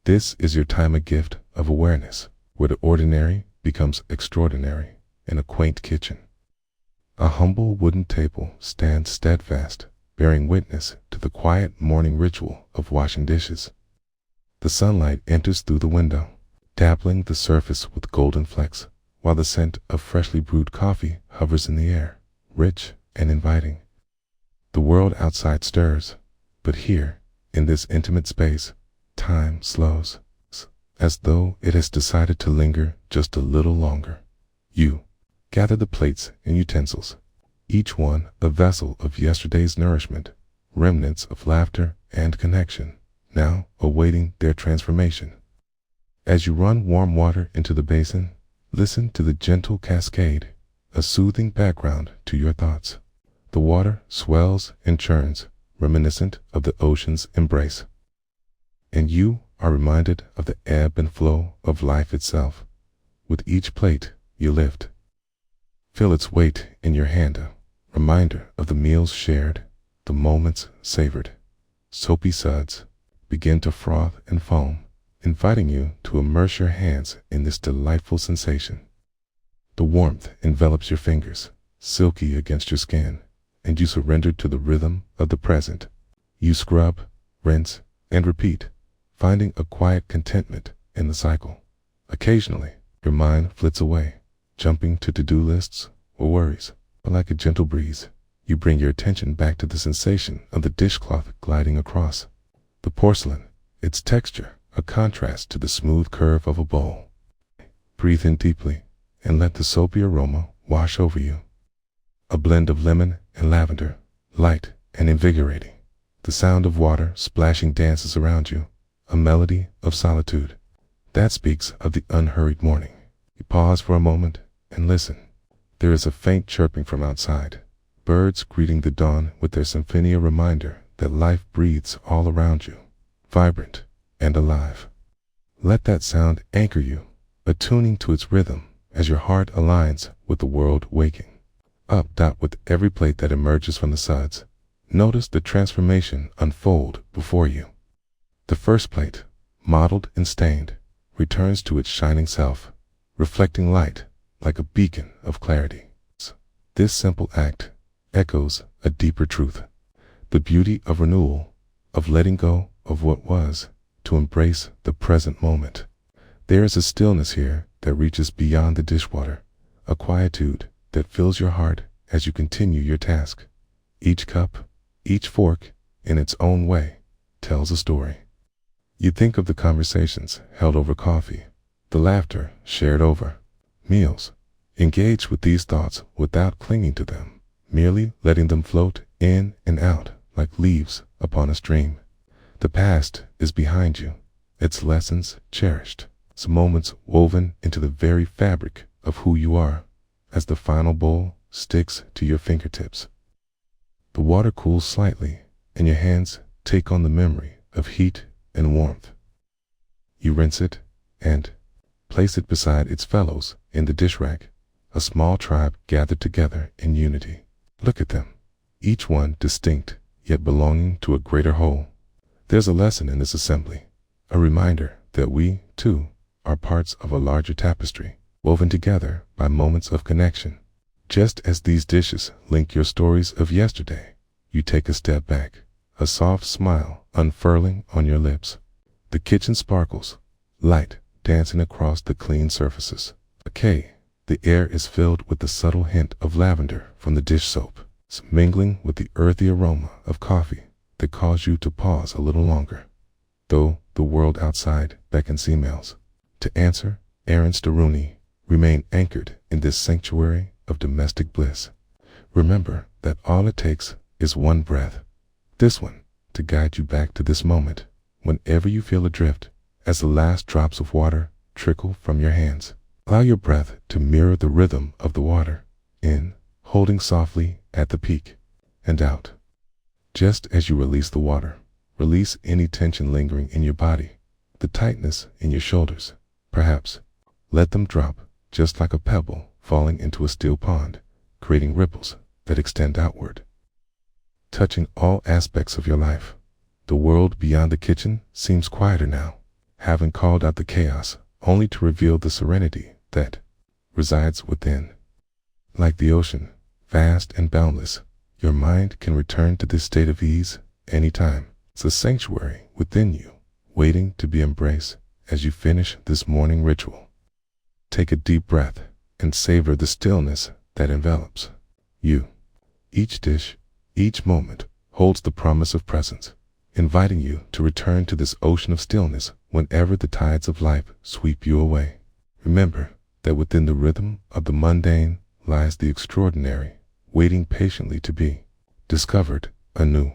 This is your time, a gift of awareness, where the ordinary becomes extraordinary in a quaint kitchen. A humble wooden table stands steadfast, bearing witness to the quiet morning ritual of washing dishes. The sunlight enters through the window, dappling the surface with golden flecks, while the scent of freshly brewed coffee hovers in the air, rich and inviting. The world outside stirs, but here, in this intimate space, time slows, as though it has decided to linger just a little longer. You gather the plates and utensils, each one a vessel of yesterday's nourishment, remnants of laughter and connection, now awaiting their transformation. As you run warm water into the basin, listen to the gentle cascade, a soothing background to your thoughts. The water swells and churns, reminiscent of the ocean's embrace. And you are reminded of the ebb and flow of life itself. With each plate you lift, feel its weight in your hand, a reminder of the meals shared, the moments savored. Soapy suds begin to froth and foam, inviting you to immerse your hands in this delightful sensation. The warmth envelops your fingers, silky against your skin, and you surrender to the rhythm of the present. You scrub, rinse, and repeat, finding a quiet contentment in the cycle. Occasionally, your mind flits away, jumping to to-do lists or worries, but like a gentle breeze, you bring your attention back to the sensation of the dishcloth gliding across the porcelain, its texture a contrast to the smooth curve of a bowl. Breathe in deeply and let the soapy aroma wash over you. A blend of lemon and lavender, light and invigorating. The sound of water splashing dances around you, a melody of solitude that speaks of the unhurried morning. You pause for a moment and listen. There is a faint chirping from outside, birds greeting the dawn with their symphony, a reminder that life breathes all around you, vibrant and alive. Let that sound anchor you, attuning to its rhythm as your heart aligns with the world waking. With every plate that emerges from the suds, notice the transformation unfold before you. The first plate, mottled and stained, returns to its shining self, reflecting light like a beacon of clarity. This simple act echoes a deeper truth, the beauty of renewal, of letting go of what was to embrace the present moment. There is a stillness here that reaches beyond the dishwater, a quietude that fills your heart as you continue your task. Each cup, each fork, in its own way, tells a story. You think of the conversations held over coffee, the laughter shared over meals. Engage with these thoughts without clinging to them, merely letting them float in and out like leaves upon a stream. The past is behind you, its lessons cherished, its moments woven into the very fabric of who you are, as the final bowl sticks to your fingertips. The water cools slightly, and your hands take on the memory of heat and warmth. You rinse it and place it beside its fellows in the dish rack, a small tribe gathered together in unity. Look at them, each one distinct, yet belonging to a greater whole. There's a lesson in this assembly, a reminder that we, too, are parts of a larger tapestry, woven together by moments of connection. Just as these dishes link your stories of yesterday, you take a step back, a soft smile unfurling on your lips. The kitchen sparkles, light dancing across the clean surfaces. Okay, the air is filled with the subtle hint of lavender from the dish soap, mingling with the earthy aroma of coffee that calls you to pause a little longer, though the world outside beckons emails. To answer errands to Rooney, remain anchored in this sanctuary of domestic bliss. Remember that all it takes is one breath, this one, to guide you back to this moment, whenever you feel adrift, as the last drops of water trickle from your hands. Allow your breath to mirror the rhythm of the water, in, holding softly at the peak, and out. Just as you release the water, release any tension lingering in your body, the tightness in your shoulders, perhaps. Let them drop, just like a pebble falling into a still pond, creating ripples that extend outward, touching all aspects of your life. The world beyond the kitchen seems quieter now, having called out the chaos only to reveal the serenity that resides within. Like the ocean, vast and boundless, your mind can return to this state of ease anytime. It's a sanctuary within you, waiting to be embraced as you finish this morning ritual. Take a deep breath and savor the stillness that envelops you. Each dish, each moment holds the promise of presence, inviting you to return to this ocean of stillness whenever the tides of life sweep you away. Remember that within the rhythm of the mundane lies the extraordinary, waiting patiently to be discovered anew.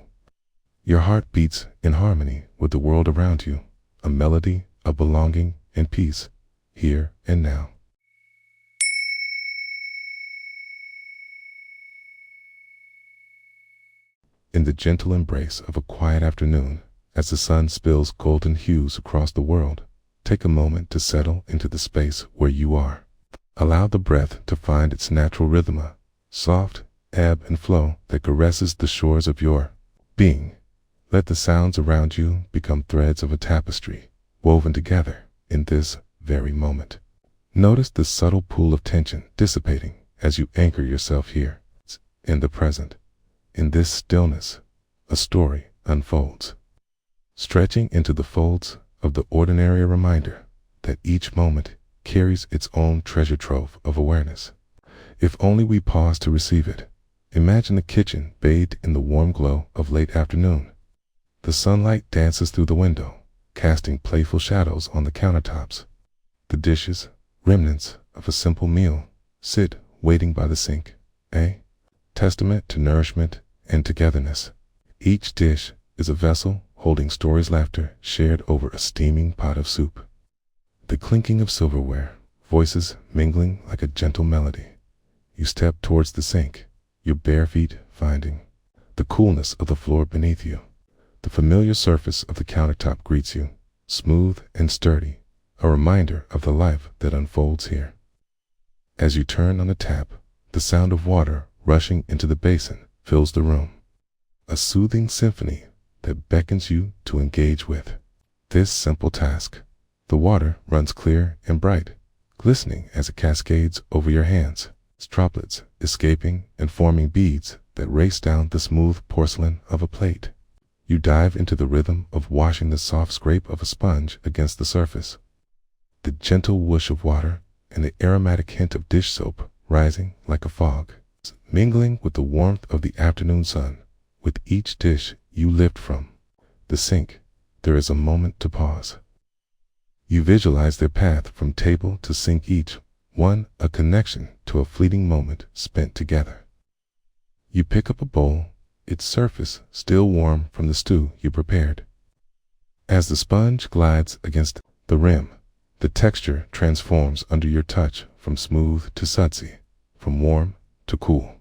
Your heart beats in harmony with the world around you, a melody of belonging and peace, here and now. In the gentle embrace of a quiet afternoon, as the sun spills golden hues across the world, take a moment to settle into the space where you are. Allow the breath to find its natural rhythm, a soft ebb and flow that caresses the shores of your being. Let the sounds around you become threads of a tapestry, woven together in this very moment. Notice the subtle pool of tension dissipating as you anchor yourself here, in the present. In this stillness, a story unfolds, stretching into the folds of the ordinary, a reminder that each moment carries its own treasure trove of awareness, if only we pause to receive it. Imagine the kitchen bathed in the warm glow of late afternoon. The sunlight dances through the window, casting playful shadows on the countertops. The dishes, remnants of a simple meal, sit waiting by the sink, a testament to nourishment and togetherness. Each dish is a vessel holding stories, laughter shared over a steaming pot of soup. The clinking of silverware, voices mingling like a gentle melody. You step towards the sink, your bare feet finding the coolness of the floor beneath you. The familiar surface of the countertop greets you, smooth and sturdy, a reminder of the life that unfolds here. As you turn on the tap, the sound of water rushing into the basin fills the room, a soothing symphony that beckons you to engage with this simple task. The water runs clear and bright, glistening as it cascades over your hands, its droplets escaping and forming beads that race down the smooth porcelain of a plate. You dive into the rhythm of washing, the soft scrape of a sponge against the surface, the gentle whoosh of water, and the aromatic hint of dish soap rising like a fog, mingling with the warmth of the afternoon sun. With each dish you lift from the sink, there is a moment to pause. You visualize their path from table to sink, each One, a connection to a fleeting moment spent together. You pick up a bowl, its surface still warm from the stew you prepared. As the sponge glides against the rim, the texture transforms under your touch from smooth to sudsy, from warm to cool.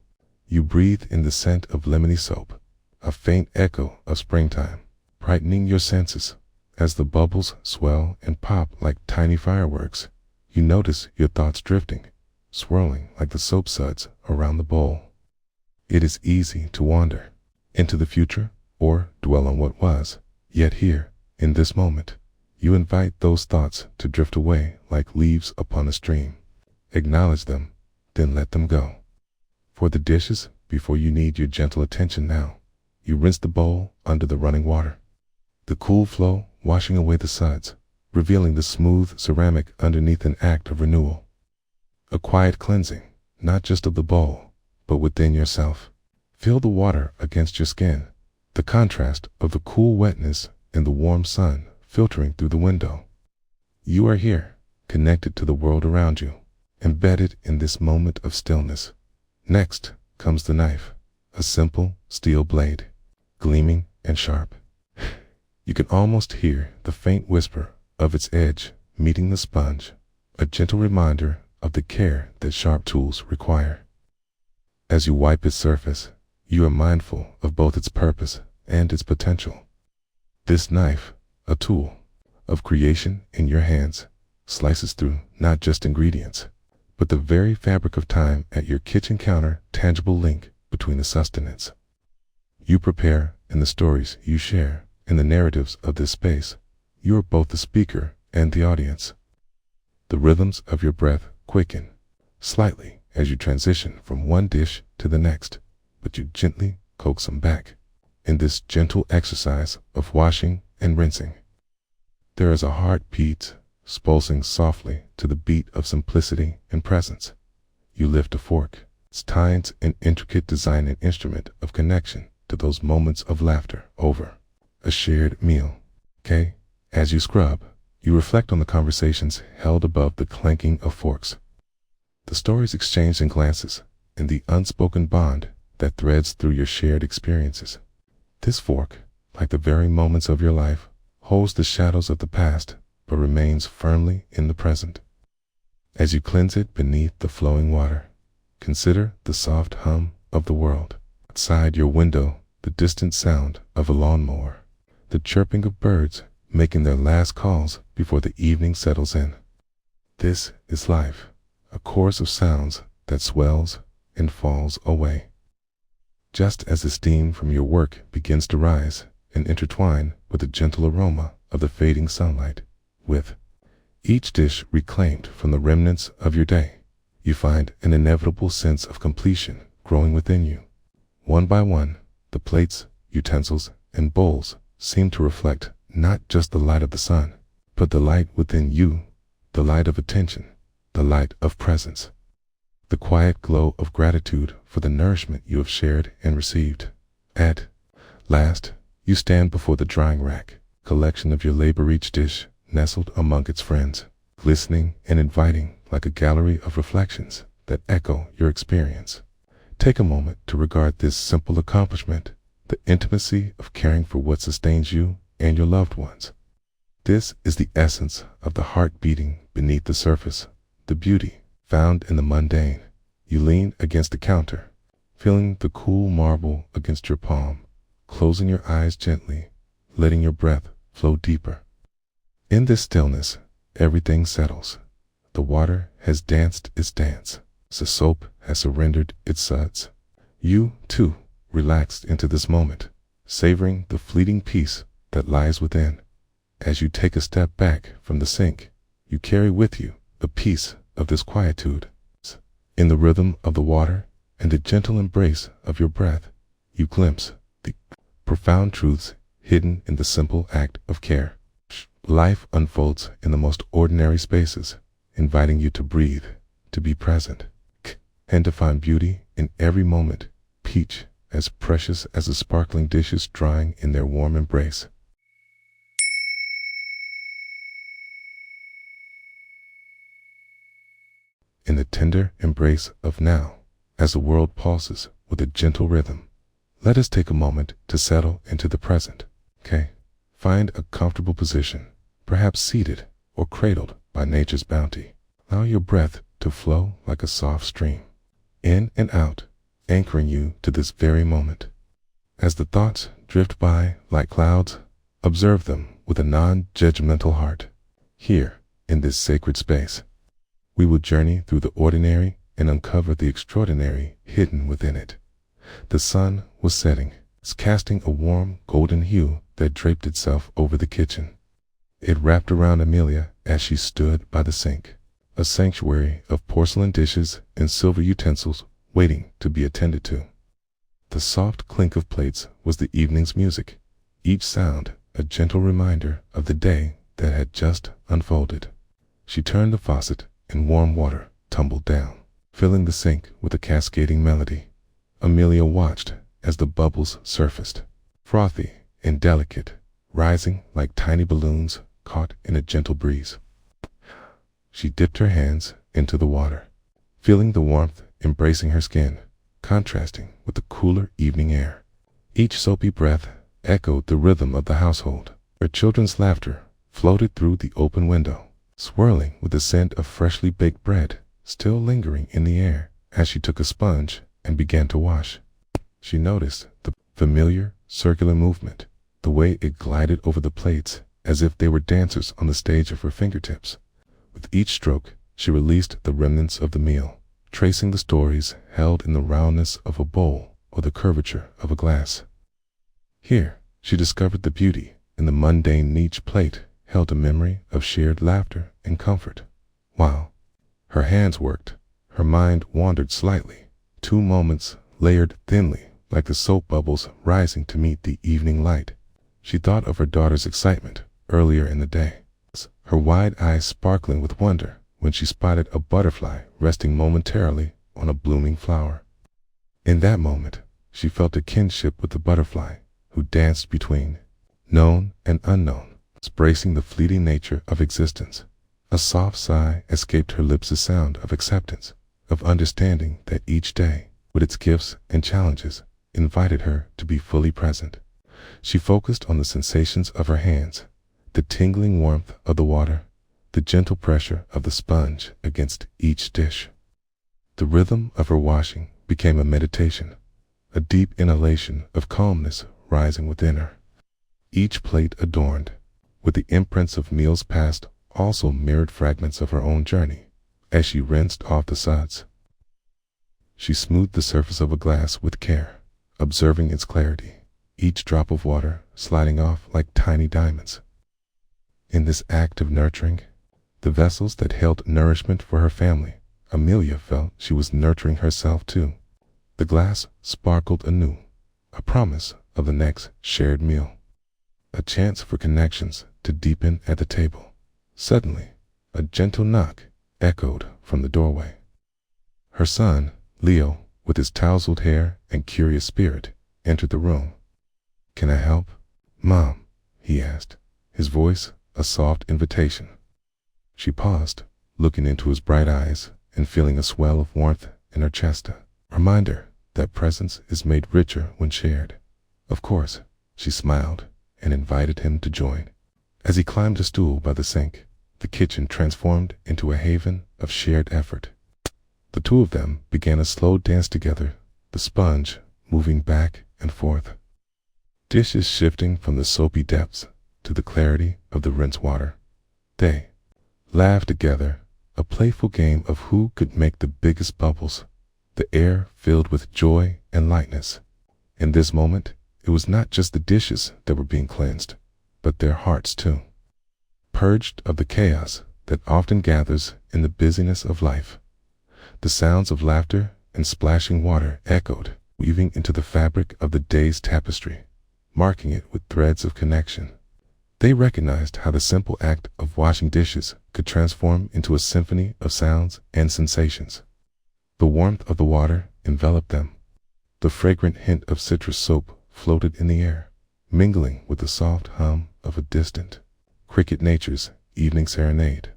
You breathe in the scent of lemony soap, a faint echo of springtime, brightening your senses. As the bubbles swell and pop like tiny fireworks, you notice your thoughts drifting, swirling like the soap suds around the bowl. It is easy to wander into the future or dwell on what was, yet here, in this moment, you invite those thoughts to drift away like leaves upon a stream. Acknowledge them, then let them go. For the dishes, before you need your gentle attention now, you rinse the bowl under the running water. The cool flow washing away the suds, revealing the smooth ceramic underneath an act of renewal. A quiet cleansing, not just of the bowl, but within yourself. Feel the water against your skin, the contrast of the cool wetness and the warm sun filtering through the window. You are here, connected to the world around you, embedded in this moment of stillness. Next comes the knife, a simple steel blade, gleaming and sharp. You can almost hear the faint whisper of its edge meeting the sponge, a gentle reminder of the care that sharp tools require. As you wipe its surface, you are mindful of both its purpose and its potential. This knife, a tool of creation in your hands, slices through not just ingredients, but the very fabric of time at your kitchen counter, tangible link between the sustenance you prepare and the stories you share. In the narratives of this space, you are both the speaker and the audience. The rhythms of your breath quicken slightly as you transition from one dish to the next, but you gently coax them back in this gentle exercise of washing and rinsing. There is a heartbeat pulsing softly to the beat of simplicity and presence. You lift a fork, its tines an intricate design and instrument of connection to those moments of laughter over a shared meal. As you scrub, you reflect on the conversations held above the clanking of forks, the stories exchanged in glances, and the unspoken bond that threads through your shared experiences. This fork, like the very moments of your life, holds the shadows of the past, but remains firmly in the present. As you cleanse it beneath the flowing water, consider the soft hum of the world. Outside your window, the distant sound of a lawnmower, the chirping of birds making their last calls before the evening settles in. This is life, a chorus of sounds that swells and falls away. Just as the steam from your work begins to rise and intertwine with the gentle aroma of the fading sunlight, with each dish reclaimed from the remnants of your day, you find an inevitable sense of completion growing within you. One by one, the plates, utensils, and bowls seem to reflect not just the light of the sun, but the light within you, the light of attention, the light of presence, the quiet glow of gratitude for the nourishment you have shared and received. At last, you stand before the drying rack, collection of your labor, each dish nestled among its friends, glistening and inviting like a gallery of reflections that echo your experience. Take a moment to regard this simple accomplishment, the intimacy of caring for what sustains you and your loved ones. This is the essence of the heart beating beneath the surface, the beauty found in the mundane. You lean against the counter, feeling the cool marble against your palm, closing your eyes gently, letting your breath flow deeper. In this stillness, everything settles. The water has danced its dance. The soap has surrendered its suds. You, too, relaxed into this moment, savoring the fleeting peace that lies within. As you take a step back from the sink, you carry with you a piece of this quietude. In the rhythm of the water and the gentle embrace of your breath, you glimpse the profound truths hidden in the simple act of care. Life unfolds in the most ordinary spaces, inviting you to breathe, to be present, and to find beauty in every moment, each as precious as the sparkling dishes drying in their warm embrace. in the tender embrace of now, as the world pulses with a gentle rhythm. Let us take a moment to settle into the present. Okay? Find a comfortable position, perhaps seated or cradled by nature's bounty. Allow your breath to flow like a soft stream, in and out, anchoring you to this very moment. As the thoughts drift by like clouds, observe them with a non-judgmental heart. Here, in this sacred space, we will journey through the ordinary and uncover the extraordinary hidden within it. The sun was setting, casting a warm golden hue that draped itself over the kitchen. It wrapped around Amelia as she stood by the sink, a sanctuary of porcelain dishes and silver utensils waiting to be attended to. The soft clink of plates was the evening's music, each sound a gentle reminder of the day that had just unfolded. She turned the faucet and warm water tumbled down, filling the sink with a cascading melody. Amelia watched as the bubbles surfaced, frothy and delicate, rising like tiny balloons caught in a gentle breeze. She dipped her hands into the water, feeling the warmth embracing her skin, contrasting with the cooler evening air. Each soapy breath echoed the rhythm of the household. Her children's laughter floated through the open window, swirling with the scent of freshly baked bread still lingering in the air. As she took a sponge and began to wash, she noticed the familiar circular movement, the way it glided over the plates as if they were dancers on the stage of her fingertips. With each stroke, she released the remnants of the meal, tracing the stories held in the roundness of a bowl or the curvature of a glass. Here, she discovered the beauty in the mundane each plate held a memory of shared laughter and comfort. While her hands worked, her mind wandered slightly. 2 moments layered thinly like the soap bubbles rising to meet the evening light. She thought of her daughter's excitement earlier in the day, her wide eyes sparkling with wonder when she spotted a butterfly resting momentarily on a blooming flower. In that moment, she felt a kinship with the butterfly, who danced between known and unknown, embracing the fleeting nature of existence. A soft sigh escaped her lips, a sound of acceptance, of understanding that each day, with its gifts and challenges, invited her to be fully present. She focused on the sensations of her hands, the tingling warmth of the water, the gentle pressure of the sponge against each dish. The rhythm of her washing became a meditation, a deep inhalation of calmness rising within her. Each plate adorned with the imprints of meals past also mirrored fragments of her own journey. As she rinsed off the suds, she smoothed the surface of a glass with care, observing its clarity, each drop of water sliding off like tiny diamonds. In this act of nurturing the vessels that held nourishment for her family, Amelia felt she was nurturing herself too. The glass sparkled anew, a promise of the next shared meal, a chance for connections to deepen at the table. Suddenly, a gentle knock echoed from the doorway. Her son, Leo, with his tousled hair and curious spirit, entered the room. "Can I help, Mom?" he asked, his voice a soft invitation. She paused, looking into his bright eyes and feeling a swell of warmth in her chest, a reminder that presence is made richer when shared. Of course, she smiled and invited him to join. As he climbed a stool by the sink, the kitchen transformed into a haven of shared effort. The two of them began a slow dance together, the sponge moving back and forth, dishes shifting from the soapy depths to the clarity of the rinse water. They laughed together, a playful game of who could make the biggest bubbles, the air filled with joy and lightness. In this moment, it was not just the dishes that were being cleansed, but their hearts too, purged of the chaos that often gathers in the busyness of life. The sounds of laughter and splashing water echoed, weaving into the fabric of the day's tapestry, marking it with threads of connection. They recognized how the simple act of washing dishes could transform into a symphony of sounds and sensations. The warmth of the water enveloped them. The fragrant hint of citrus soap floated in the air, mingling with the soft hum of a distant cricket nature's evening serenade.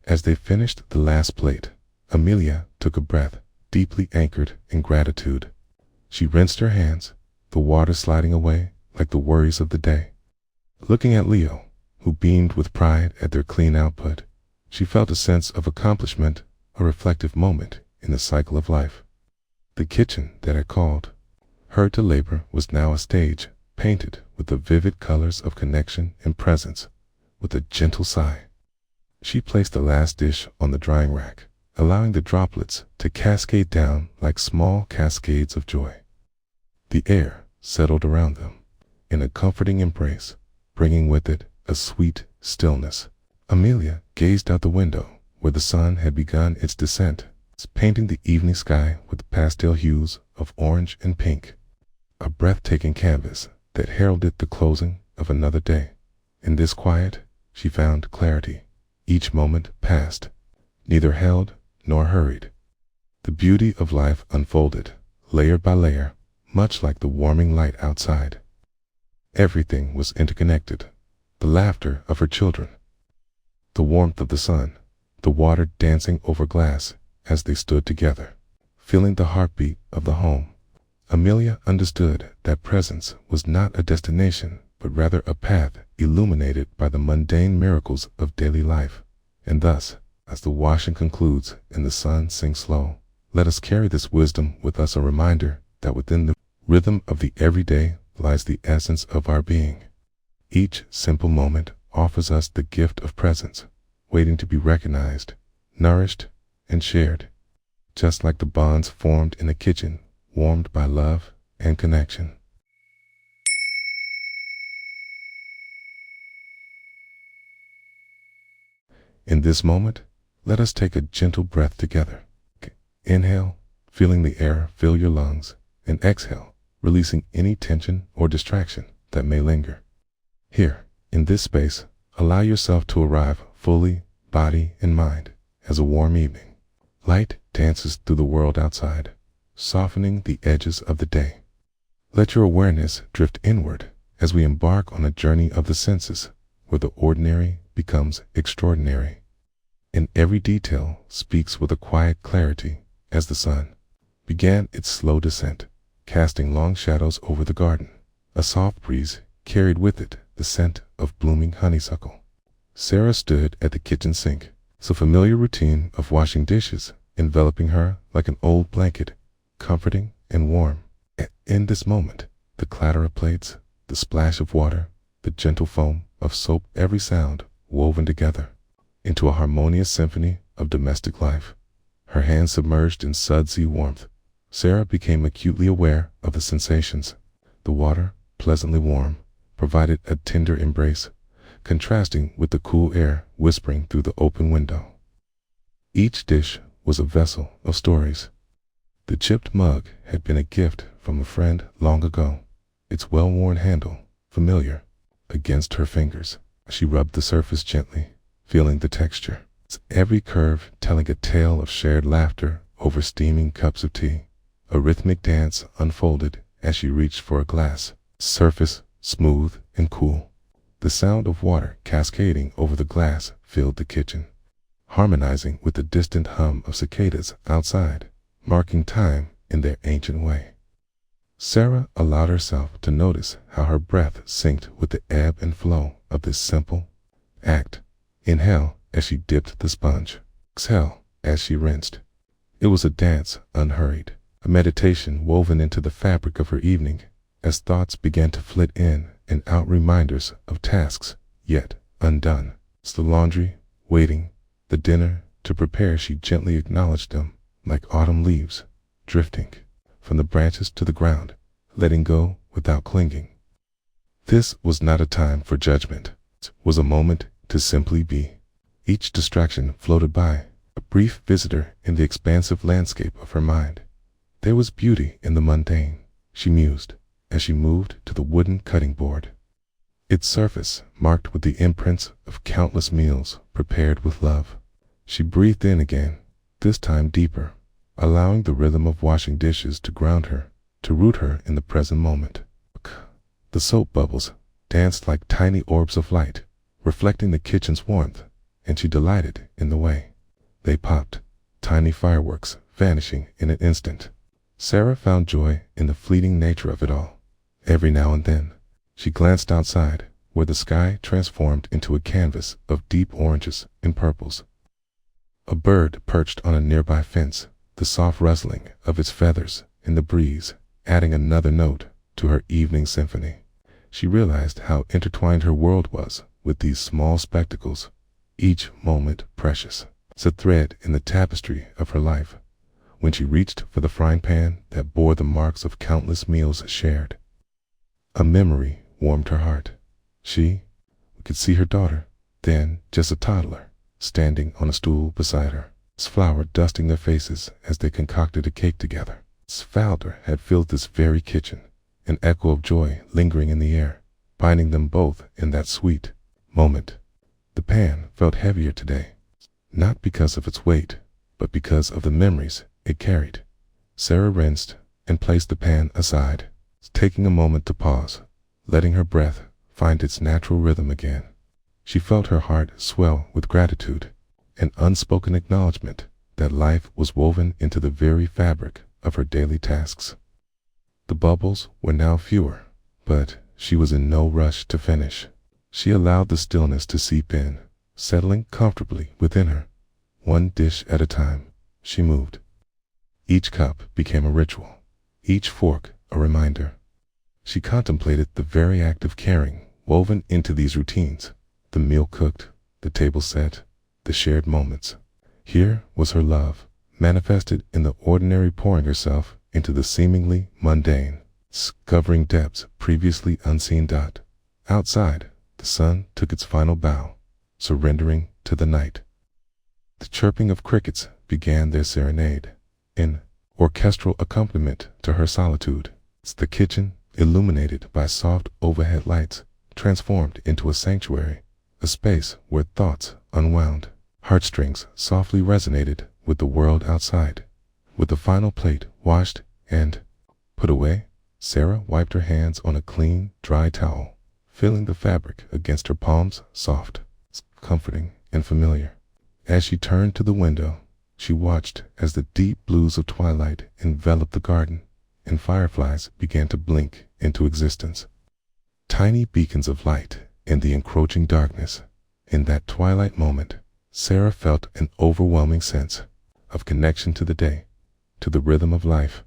As they finished the last plate, Amelia took a breath, deeply anchored in gratitude. She rinsed her hands, the water sliding away like the worries of the day. Looking at Leo, who beamed with pride at their clean output, she felt a sense of accomplishment, a reflective moment in the cycle of life. The kitchen that had called her to labor was now a stage, painted with the vivid colors of connection and presence. With a gentle sigh, she placed the last dish on the drying rack, allowing the droplets to cascade down like small cascades of joy. The air settled around them in a comforting embrace, bringing with it a sweet stillness. Amelia gazed out the window where the sun had begun its descent, painting the evening sky with pastel hues of orange and pink, a breathtaking canvas that heralded the closing of another day. In this quiet, she found clarity. Each moment passed, neither held nor hurried. The beauty of life unfolded, layer by layer, much like the warming light outside. Everything was interconnected. The laughter of her children, the warmth of the sun, the water dancing over glass as they stood together, feeling the heartbeat of the home. Amelia understood that presence was not a destination, but rather a path illuminated by the mundane miracles of daily life. And thus, as the washing concludes and the sun sinks low, let us carry this wisdom with us, a reminder that within the rhythm of the everyday lies the essence of our being. Each simple moment offers us the gift of presence, waiting to be recognized, nourished, and shared, just like the bonds formed in a kitchen, warmed by love and connection. In this moment, let us take a gentle breath together. Inhale, feeling the air fill your lungs, and exhale, releasing any tension or distraction that may linger. Here, in this space, allow yourself to arrive fully, body and mind, as a warm evening light dances through the world outside, softening the edges of the day. Let your awareness drift inward as we embark on a journey of the senses, where the ordinary becomes extraordinary. And every detail speaks with a quiet clarity as the sun began its slow descent, casting long shadows over the garden. A soft breeze carried with it the scent of blooming honeysuckle. Sarah stood at the kitchen sink, the familiar routine of washing dishes enveloping her like an old blanket, comforting and warm. In this moment, the clatter of plates, the splash of water, the gentle foam of soap, every sound woven together into a harmonious symphony of domestic life. Her hands submerged in sudsy warmth, Sarah became acutely aware of the sensations. The water, pleasantly warm, provided a tender embrace, contrasting with the cool air whispering through the open window. Each dish was a vessel of stories. The chipped mug had been a gift from a friend long ago, its well-worn handle familiar against her fingers. She rubbed the surface gently, feeling the texture, every curve telling a tale of shared laughter over steaming cups of tea. A rhythmic dance unfolded as she reached for a glass, surface smooth and cool. The sound of water cascading over the glass filled the kitchen, harmonizing with the distant hum of cicadas outside, marking time in their ancient way. Sarah allowed herself to notice how her breath synced with the ebb and flow of this simple act. Inhale as she dipped the sponge, exhale as she rinsed. It was a dance unhurried, a meditation woven into the fabric of her evening, as thoughts began to flit in and out, reminders of tasks yet undone. It's the laundry waiting, the dinner to prepare. She gently acknowledged them like autumn leaves drifting from the branches to the ground, letting go without clinging. This was not a time for judgment. It was a moment to simply be. Each distraction floated by, a brief visitor in the expansive landscape of her mind. There was beauty in the mundane, she mused, as she moved to the wooden cutting board, its surface marked with the imprints of countless meals prepared with love. She breathed in again, this time deeper, allowing the rhythm of washing dishes to ground her, to root her in the present moment. The soap bubbles danced like tiny orbs of light, reflecting the kitchen's warmth, and she delighted in the way they popped, tiny fireworks vanishing in an instant. Sarah found joy in the fleeting nature of it all. Every now and then, she glanced outside, where the sky transformed into a canvas of deep oranges and purples. A bird perched on a nearby fence, the soft rustling of its feathers in the breeze adding another note to her evening symphony. She realized how intertwined her world was with these small spectacles, each moment precious, as a thread in the tapestry of her life. When she reached for the frying pan that bore the marks of countless meals shared, a memory warmed her heart. She could see her daughter, then just a toddler, standing on a stool beside her, flour dusting their faces as they concocted a cake together. Falder had filled this very kitchen, an echo of joy lingering in the air, binding them both in that sweet moment. The pan felt heavier today, not because of its weight, but because of the memories it carried. Sarah rinsed and placed the pan aside, taking a moment to pause, letting her breath find its natural rhythm again. She felt her heart swell with gratitude, an unspoken acknowledgement that life was woven into the very fabric of her daily tasks. The bubbles were now fewer, but she was in no rush to finish. She allowed the stillness to seep in, settling comfortably within her. One dish at a time, she moved. Each cup became a ritual, each fork a reminder. She contemplated the very act of caring woven into these routines, the meal cooked, the table set, the shared moments. Here was her love, manifested in the ordinary, pouring herself into the seemingly mundane, covering depths previously unseen. Outside, the sun took its final bow, surrendering to the night. The chirping of crickets began their serenade, in orchestral accompaniment to her solitude. The kitchen, illuminated by soft overhead lights, transformed into a sanctuary, a space where thoughts unwound. Heartstrings softly resonated with the world outside. With the final plate washed and put away, Sarah wiped her hands on a clean, dry towel, feeling the fabric against her palms soft, comforting, and familiar. As she turned to the window, she watched as the deep blues of twilight enveloped the garden, and fireflies began to blink into existence. Tiny beacons of light in the encroaching darkness. In that twilight moment, Sarah felt an overwhelming sense of connection to the day, to the rhythm of life,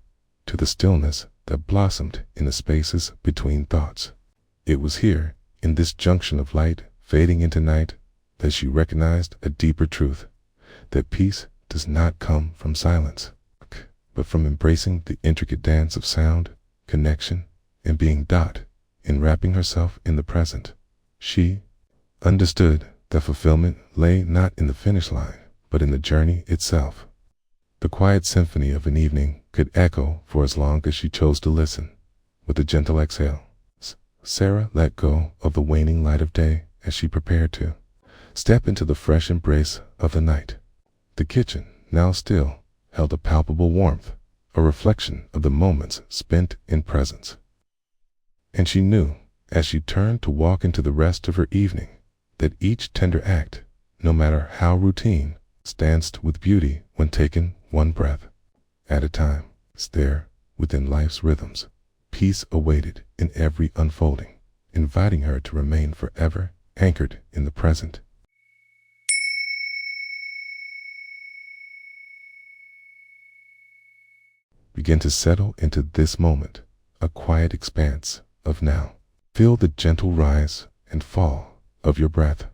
to the stillness that blossomed in the spaces between thoughts. It was here, in this junction of light fading into night, that she recognized a deeper truth, that peace does not come from silence, but from embracing the intricate dance of sound, connection, and being. In wrapping herself in the present, she understood that fulfillment lay not in the finish line, but in the journey itself. The quiet symphony of an evening could echo for as long as she chose to listen. With a gentle exhale, Sarah let go of the waning light of day as she prepared to step into the fresh embrace of the night. The kitchen, now still, held a palpable warmth, a reflection of the moments spent in presence. And she knew, as she turned to walk into the rest of her evening, that each tender act, no matter how routine, stands with beauty when taken one breath at a time. There, within life's rhythms, peace awaited in every unfolding, inviting her to remain forever anchored in the present. Begin to settle into this moment, a quiet expanse of now. Feel the gentle rise and fall of your breath.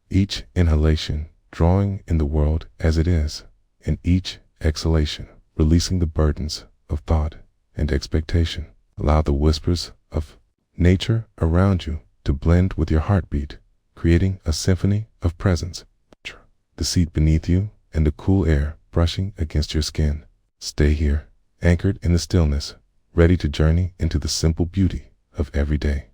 Each inhalation drawing in the world as it is, and each exhalation releasing the burdens of thought and expectation. Allow the whispers of nature around you to blend with your heartbeat, creating a symphony of presence. The seat beneath you and the cool air brushing against your skin. Stay here, anchored in the stillness, ready to journey into the simple beauty of everyday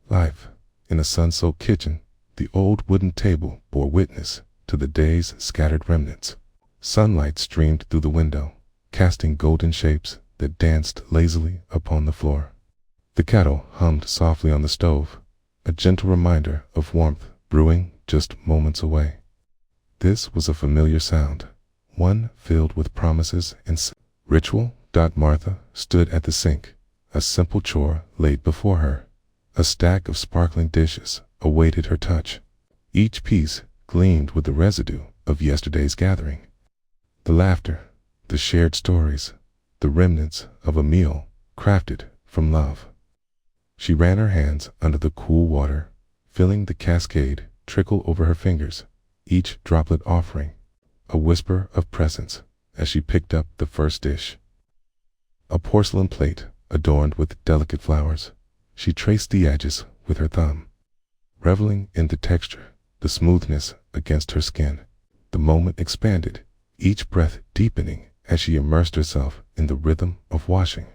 life. In a sun-soaked kitchen, the old wooden table bore witness to the day's scattered remnants. Sunlight streamed through the window, casting golden shapes that danced lazily upon the floor. The kettle hummed softly on the stove, a gentle reminder of warmth brewing just moments away. This was a familiar sound, one filled with promises and ritual. Martha stood at the sink, a simple chore laid before her. A stack of sparkling dishes awaited her touch. Each piece gleamed with the residue of yesterday's gathering. The laughter, the shared stories, the remnants of a meal crafted from love. She ran her hands under the cool water, feeling the cascade trickle over her fingers, each droplet offering a whisper of presence as she picked up the first dish. A porcelain plate adorned with delicate flowers. She traced the edges with her thumb, reveling in the texture, the smoothness against her skin. The moment expanded, each breath deepening as she immersed herself in the rhythm of washing.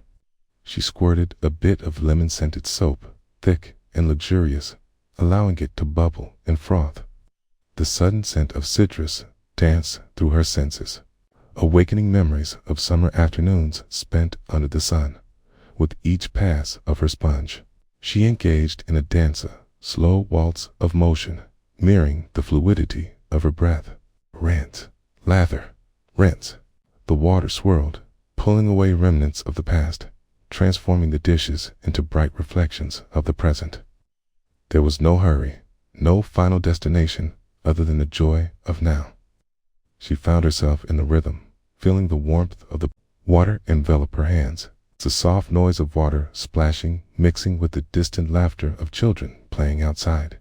She squirted a bit of lemon-scented soap, thick and luxurious, allowing it to bubble and froth. The sudden scent of citrus danced through her senses, awakening memories of summer afternoons spent under the sun. With each pass of her sponge, she engaged in a dancer, slow waltz of motion, mirroring the fluidity of her breath. Rinse, lather, rinse. The water swirled, pulling away remnants of the past, transforming the dishes into bright reflections of the present. There was no hurry, no final destination other than the joy of now. She found herself in the rhythm, feeling the warmth of the water envelop her hands. The soft noise of water splashing, mixing with the distant laughter of children playing outside.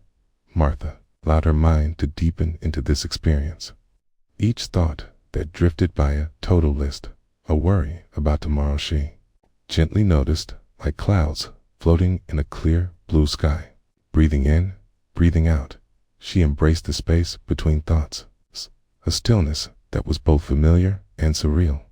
Martha allowed her mind to deepen into this experience. Each thought that drifted by a total list, a worry about tomorrow she gently noticed like clouds floating in a clear blue sky. Breathing in, breathing out, she embraced the space between thoughts, a stillness that was both familiar and surreal.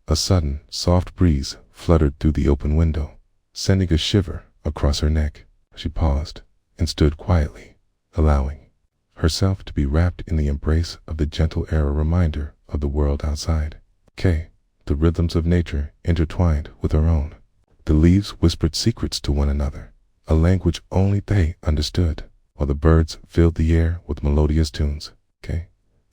A sudden, soft breeze fluttered through the open window, sending a shiver across her neck. She paused and stood quietly, allowing herself to be wrapped in the embrace of the gentle air, a reminder of the world outside. The rhythms of nature intertwined with her own. The leaves whispered secrets to one another, a language only they understood, while the birds filled the air with melodious tunes.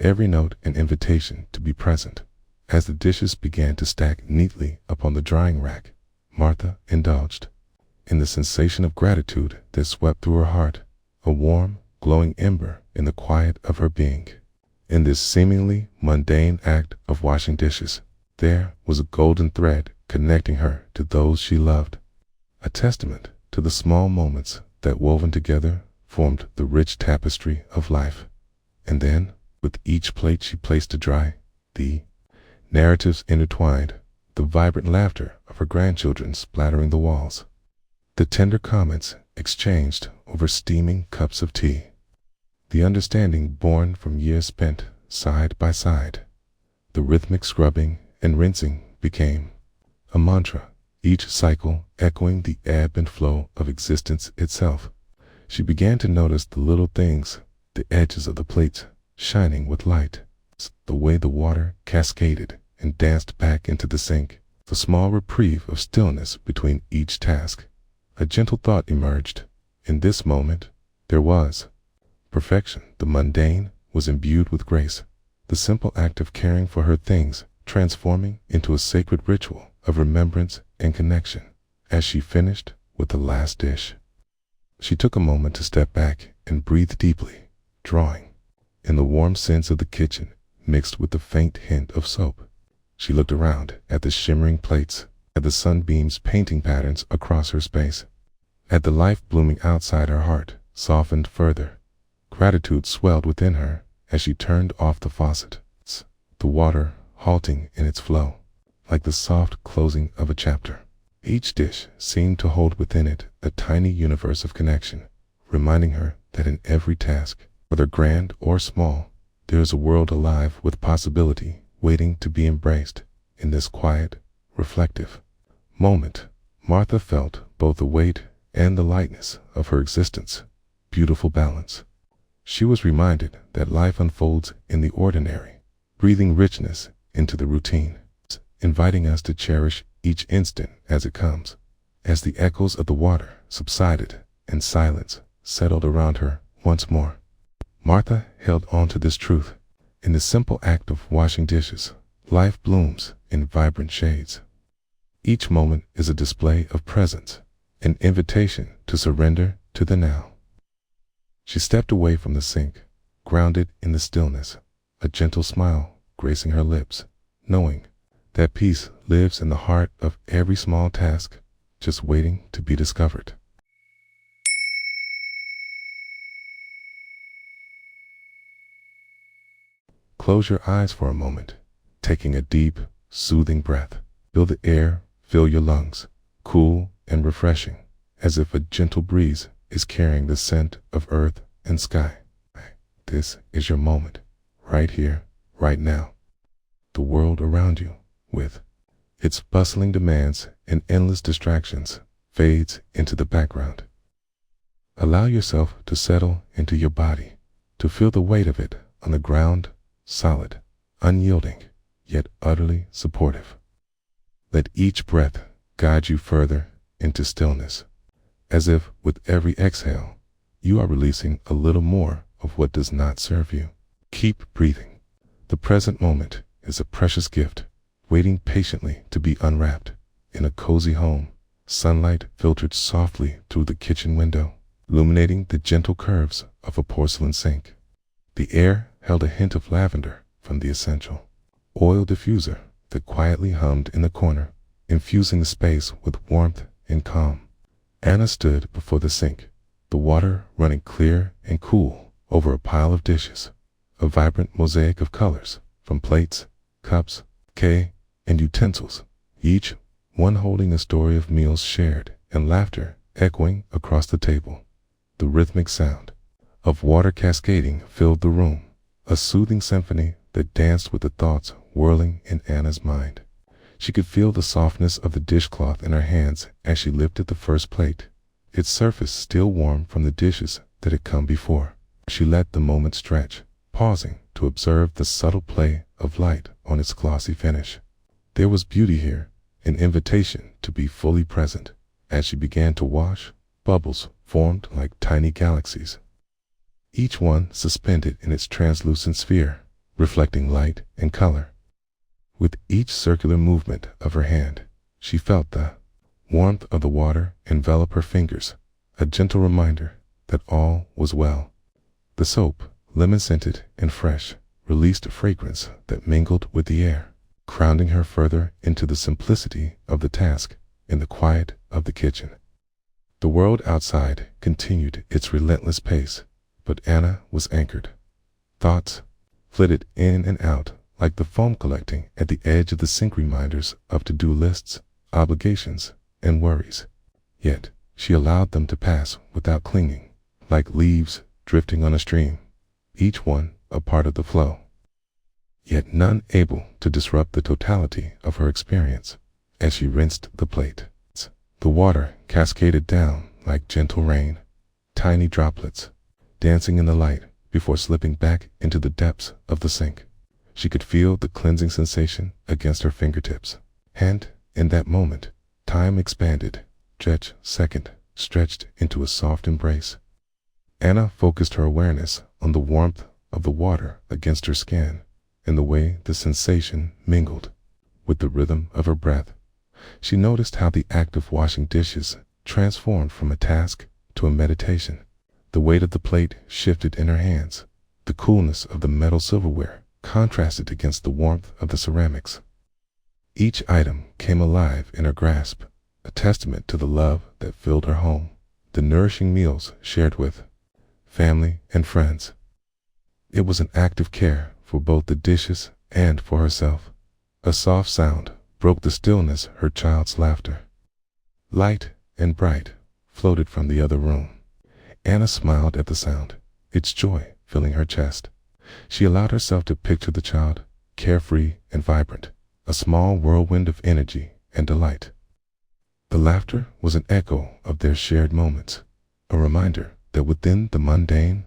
Every note an invitation to be present. As the dishes began to stack neatly upon the drying rack, Martha indulged in the sensation of gratitude that swept through her heart, a warm, glowing ember in the quiet of her being. In this seemingly mundane act of washing dishes, there was a golden thread connecting her to those she loved, a testament to the small moments that, woven together, formed the rich tapestry of life. And then, with each plate she placed to dry, the narratives intertwined, the vibrant laughter of her grandchildren splattering the walls, the tender comments exchanged over steaming cups of tea, the understanding born from years spent side by side. The rhythmic scrubbing and rinsing became a mantra, each cycle echoing the ebb and flow of existence itself. She began to notice the little things, the edges of the plates shining with light, the way the water cascaded and danced back into the sink, the small reprieve of stillness between each task. A gentle thought emerged. In this moment, there was perfection. The mundane was imbued with grace, the simple act of caring for her things transforming into a sacred ritual of remembrance and connection. As she finished with the last dish, she took a moment to step back and breathe deeply, drawing in the warm scents of the kitchen mixed with the faint hint of soap. She looked around at the shimmering plates, at the sunbeams painting patterns across her space, at the life blooming outside her heart. Softened further, gratitude swelled within her as she turned off the faucet, the water halting in its flow, like the soft closing of a chapter. Each dish seemed to hold within it a tiny universe of connection, reminding her that in every task, whether grand or small, there is a world alive with possibility waiting to be embraced. In this quiet, reflective moment, Martha felt both the weight and the lightness of her existence. Beautiful balance. She was reminded that life unfolds in the ordinary, breathing richness into the routine, inviting us to cherish each instant as it comes. As the echoes of the water subsided and silence settled around her once more, Martha held on to this truth. In the simple act of washing dishes, Life blooms in vibrant shades. Each moment is a display of presence, an invitation to surrender to the now. She stepped away from the sink, grounded in the stillness, a gentle smile gracing her lips, knowing that peace lives in the heart of every small task, just waiting to be discovered. Close your eyes for a moment, taking a deep, soothing breath. Feel the air fill your lungs, cool and refreshing, as if a gentle breeze is carrying the scent of earth and sky. This is your moment, right here, right now. The world around you, with its bustling demands and endless distractions, fades into the background. Allow yourself to settle into your body, to feel the weight of it on the ground, solid, unyielding, yet utterly supportive. Let each breath guide you further into stillness, as if with every exhale, you are releasing a little more of what does not serve you. Keep breathing. The present moment is a precious gift, waiting patiently to be unwrapped. In a cozy home, sunlight filtered softly through the kitchen window, illuminating the gentle curves of a porcelain sink. The air held a hint of lavender from the essential oil diffuser that quietly hummed in the corner, infusing the space with warmth and calm. Anna stood before the sink, the water running clear and cool over a pile of dishes, a vibrant mosaic of colors from plates, cups, and utensils, each one holding a story of meals shared and laughter echoing across the table. The rhythmic sound of water cascading filled the room, a soothing symphony that danced with the thoughts whirling in Anna's mind. She could feel the softness of the dishcloth in her hands as she lifted the first plate, its surface still warm from the dishes that had come before. She let the moment stretch, pausing to observe the subtle play of light on its glossy finish. There was beauty here, an invitation to be fully present. As she began to wash, bubbles formed like tiny galaxies, each one suspended in its translucent sphere, reflecting light and color. With each circular movement of her hand, she felt the warmth of the water envelop her fingers, a gentle reminder that all was well. The soap, lemon-scented and fresh, released a fragrance that mingled with the air, grounding her further into the simplicity of the task and the quiet of the kitchen. The world outside continued its relentless pace, but Anna was anchored. Thoughts flitted in and out like the foam collecting at the edge of the sink, reminders of to-do lists, obligations, and worries. Yet she allowed them to pass without clinging, like leaves drifting on a stream, each one a part of the flow, yet none able to disrupt the totality of her experience. As she rinsed the plate, the water cascaded down like gentle rain, tiny droplets dancing in the light before slipping back into the depths of the sink. She could feel the cleansing sensation against her fingertips, and in that moment, time expanded, each second stretched into a soft embrace. Anna focused her awareness on the warmth of the water against her skin and the way the sensation mingled with the rhythm of her breath. She noticed how the act of washing dishes transformed from a task to a meditation. The weight of the plate shifted in her hands. The coolness of the metal silverware contrasted against the warmth of the ceramics. Each item came alive in her grasp, a testament to the love that filled her home, the nourishing meals shared with family and friends. It was an act of care for both the dishes and for herself. A soft sound broke the stillness, her child's laughter. Light and bright floated from the other room. Anna smiled at the sound, its joy filling her chest. She allowed herself to picture the child, carefree and vibrant, a small whirlwind of energy and delight. The laughter was an echo of their shared moments, a reminder that within the mundane,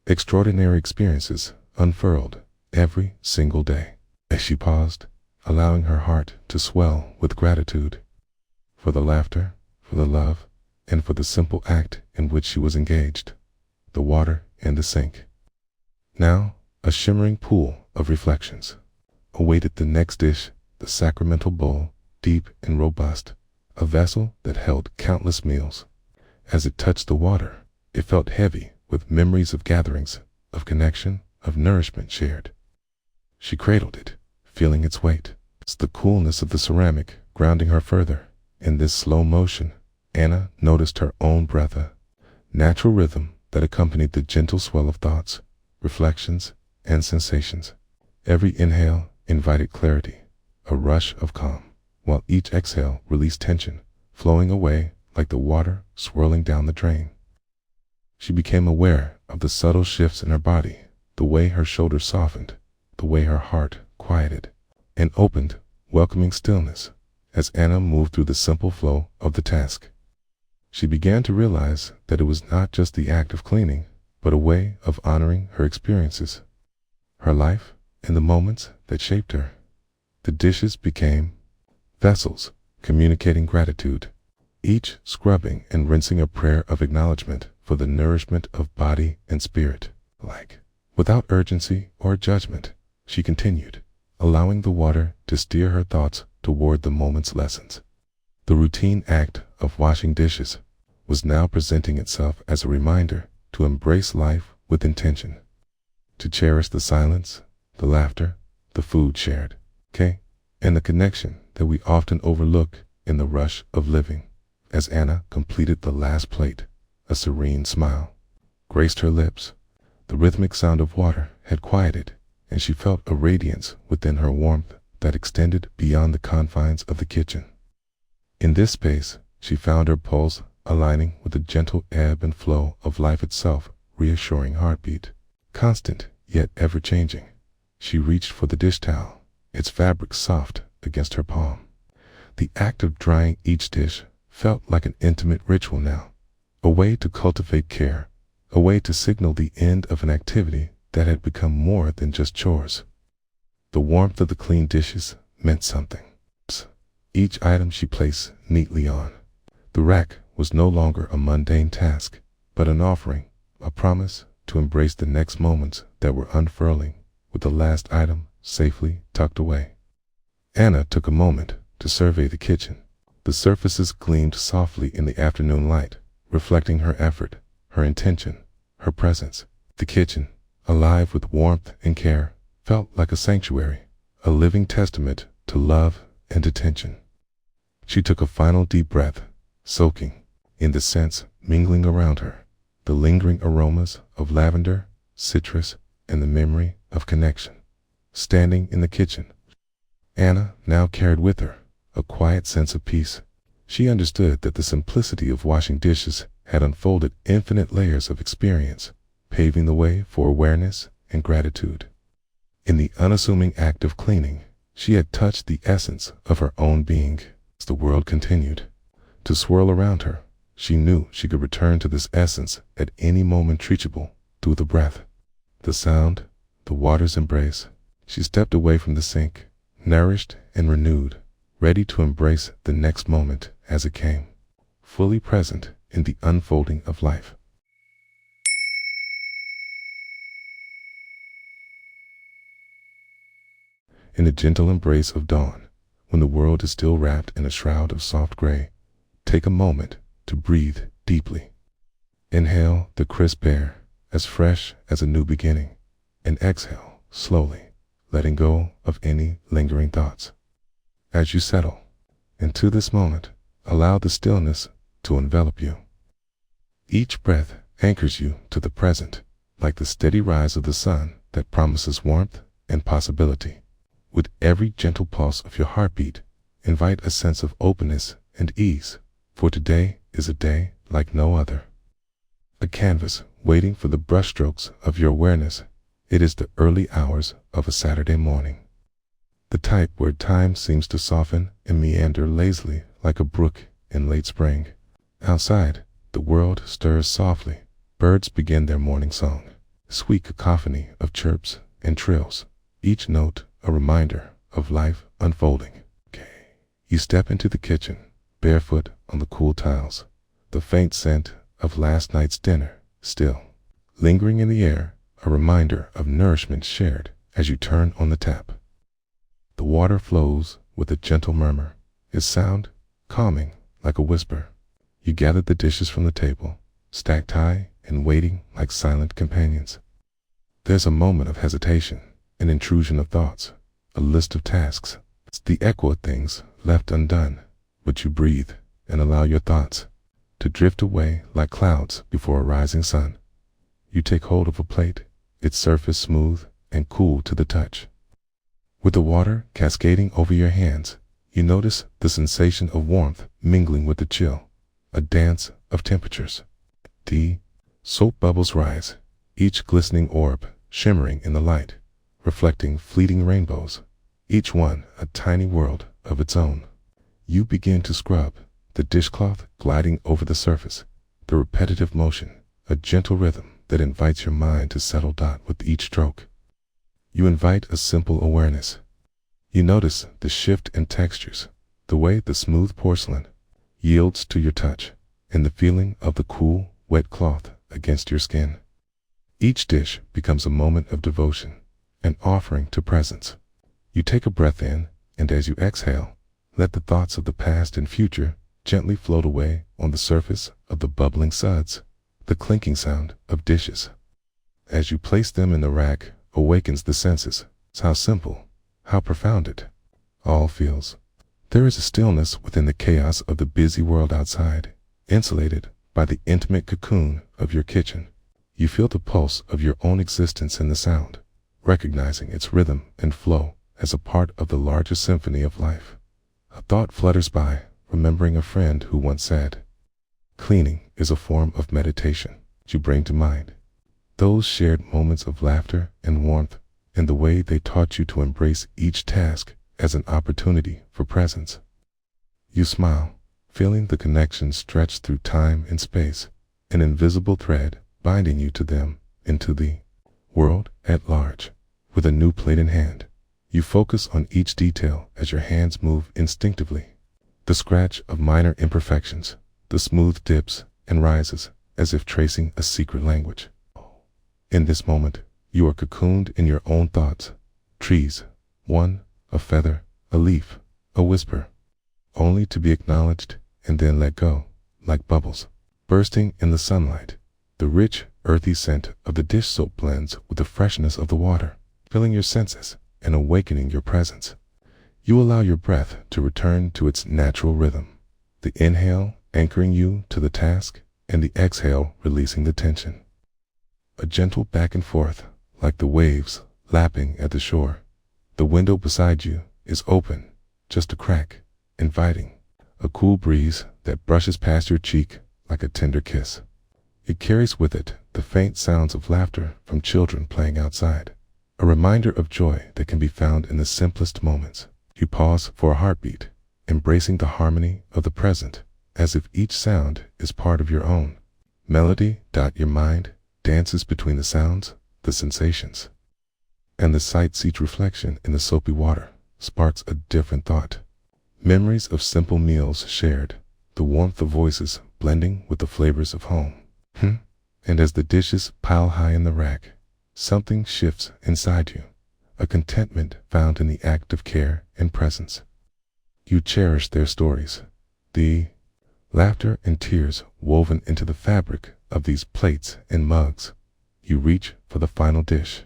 extraordinary experiences unfurled every single day. As she paused, allowing her heart to swell with gratitude for the laughter, for the love, and for the simple act in which she was engaged, the water in the sink. Now, a shimmering pool of reflections, awaited the next dish, the sacramental bowl, deep and robust, a vessel that held countless meals. As it touched the water, it felt heavy with memories of gatherings, of connection, of nourishment shared. She cradled it, feeling its weight. It's the coolness of the ceramic grounding her further. In this slow motion, Anna noticed her own breath, a natural rhythm that accompanied the gentle swell of thoughts, reflections, and sensations. Every inhale invited clarity, a rush of calm, while each exhale released tension, flowing away like the water swirling down the drain. She became aware of the subtle shifts in her body, the way her shoulders softened, the way her heart quieted and opened, welcoming stillness. As Anna moved through the simple flow of the task, she began to realize that it was not just the act of cleaning, but a way of honoring her experiences, her life, and the moments that shaped her. The dishes became vessels communicating gratitude, each scrubbing and rinsing a prayer of acknowledgement for the nourishment of body and spirit. Without urgency or judgment, she continued, allowing the water to steer her thoughts toward the moment's lessons. The routine act of washing dishes was now presenting itself as a reminder to embrace life with intention, to cherish the silence, the laughter, the food shared, and the connection that we often overlook in the rush of living. As Anna completed the last plate, a serene smile graced her lips. The rhythmic sound of water had quieted, and she felt a radiance within her warmth that extended beyond the confines of the kitchen. In this space, she found her pulse aligning with the gentle ebb and flow of life itself, reassuring heartbeat, constant yet ever-changing. She reached for the dish towel, its fabric soft against her palm. The act of drying each dish felt like an intimate ritual now, a way to cultivate care, a way to signal the end of an activity that had become more than just chores. The warmth of the clean dishes meant something. Each item she placed neatly on the rack was no longer a mundane task, but an offering, a promise to embrace the next moments that were unfurling with the last item safely tucked away. Anna took a moment to survey the kitchen. The surfaces gleamed softly in the afternoon light, reflecting her effort, her intention, her presence. The kitchen, alive with warmth and care, felt like a sanctuary, a living testament to love and attention. She took a final deep breath, soaking in the scents mingling around her, the lingering aromas of lavender, citrus, and the memory of connection. Standing in the kitchen, Anna now carried with her a quiet sense of peace. She understood that the simplicity of washing dishes had unfolded infinite layers of experience, paving the way for awareness and gratitude. In the unassuming act of cleaning, she had touched the essence of her own being. As the world continued to swirl around her, she knew she could return to this essence at any moment reachable through the breath, the sound, the water's embrace. She stepped away from the sink, nourished and renewed, ready to embrace the next moment as it came, fully present in the unfolding of life. In the gentle embrace of dawn, when the world is still wrapped in a shroud of soft gray, take a moment to breathe deeply. Inhale the crisp air, as fresh as a new beginning, and exhale slowly, letting go of any lingering thoughts. As you settle into this moment, allow the stillness to envelop you. Each breath anchors you to the present, like the steady rise of the sun that promises warmth and possibility. With every gentle pulse of your heartbeat, invite a sense of openness and ease, for today is a day like no other. A canvas waiting for the brushstrokes of your awareness. It is the early hours of a Saturday morning, the type where time seems to soften and meander lazily like a brook in late spring. Outside, the world stirs softly. Birds begin their morning song, sweet cacophony of chirps and trills, each note a reminder of life unfolding. You step into the kitchen, barefoot on the cool tiles, the faint scent of last night's dinner still lingering in the air, a reminder of nourishment shared as you turn on the tap. The water flows with a gentle murmur, its sound calming like a whisper. You gather the dishes from the table, stacked high and waiting like silent companions. There's a moment of hesitation, an intrusion of thoughts, a list of tasks. It's the echo of things left undone, but you breathe and allow your thoughts to drift away like clouds before a rising sun. You take hold of a plate, its surface smooth and cool to the touch. With the water cascading over your hands, you notice the sensation of warmth mingling with the chill, a dance of temperatures. The soap bubbles rise, each glistening orb shimmering in the light, reflecting fleeting rainbows, each one a tiny world of its own. You begin to scrub, the dishcloth gliding over the surface, the repetitive motion, a gentle rhythm that invites your mind to settle with each stroke. You invite a simple awareness. You notice the shift in textures, the way the smooth porcelain yields to your touch, and the feeling of the cool, wet cloth against your skin. Each dish becomes a moment of devotion, an offering to presence. You take a breath in, and as you exhale, let the thoughts of the past and future gently float away on the surface of the bubbling suds. The clinking sound of dishes as you place them in the rack awakens the senses. It's how simple, how profound it all feels. There is a stillness within the chaos of the busy world outside, insulated by the intimate cocoon of your kitchen. You feel the pulse of your own existence in the sound, recognizing its rhythm and flow as a part of the larger symphony of life. A thought flutters by, remembering a friend who once said, "Cleaning is a form of meditation." You bring to mind those shared moments of laughter and warmth, and the way they taught you to embrace each task as an opportunity for presence. You smile, feeling the connection stretch through time and space, an invisible thread binding you to them, into the world at large. With a new plate in hand, you focus on each detail as your hands move instinctively. The scratch of minor imperfections, the smooth dips and rises as if tracing a secret language. In this moment, you are cocooned in your own thoughts. Trees, one, a feather, a leaf, a whisper, only to be acknowledged and then let go, like bubbles bursting in the sunlight. The rich, earthy scent of the dish soap blends with the freshness of the water, filling your senses and awakening your presence. You allow your breath to return to its natural rhythm, the inhale anchoring you to the task, and the exhale releasing the tension. A gentle back and forth, like the waves lapping at the shore. The window beside you is open, just a crack, inviting a cool breeze that brushes past your cheek like a tender kiss. It carries with it the faint sounds of laughter from children playing outside, a reminder of joy that can be found in the simplest moments. You pause for a heartbeat, embracing the harmony of the present, as if each sound is part of your own melody. Your mind dances between the sounds, the sensations, and the sights. Each reflection in the soapy water sparks a different thought. Memories of simple meals shared, the warmth of voices blending with the flavors of home. And as the dishes pile high in the rack, something shifts inside you, a contentment found in the act of care and presence. You cherish their stories, the laughter and tears woven into the fabric of these plates and mugs. You reach for the final dish,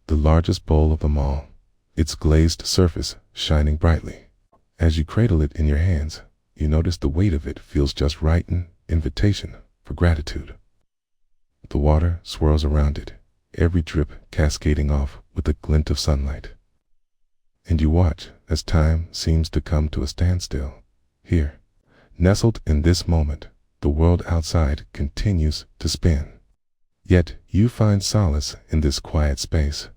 the largest bowl of them all, its glazed surface shining brightly. As you cradle it in your hands, you notice the weight of it feels just right, an invitation for gratitude. The water swirls around it, every drip cascading off with a glint of sunlight. And you watch as time seems to come to a standstill. Here, nestled in this moment, the world outside continues to spin. Yet you find solace in this quiet space.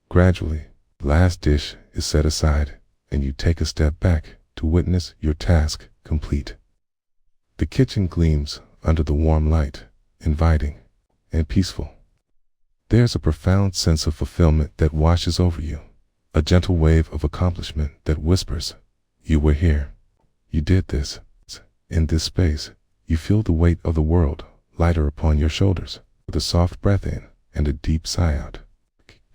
Gradually, the last dish is set aside, and you take a step back to witness your task complete. The kitchen gleams under the warm light, inviting and peaceful. There's a profound sense of fulfillment that washes over you, a gentle wave of accomplishment that whispers, "You were here. You did this." In this space, you feel the weight of the world lighter upon your shoulders. With a soft breath in and a deep sigh out,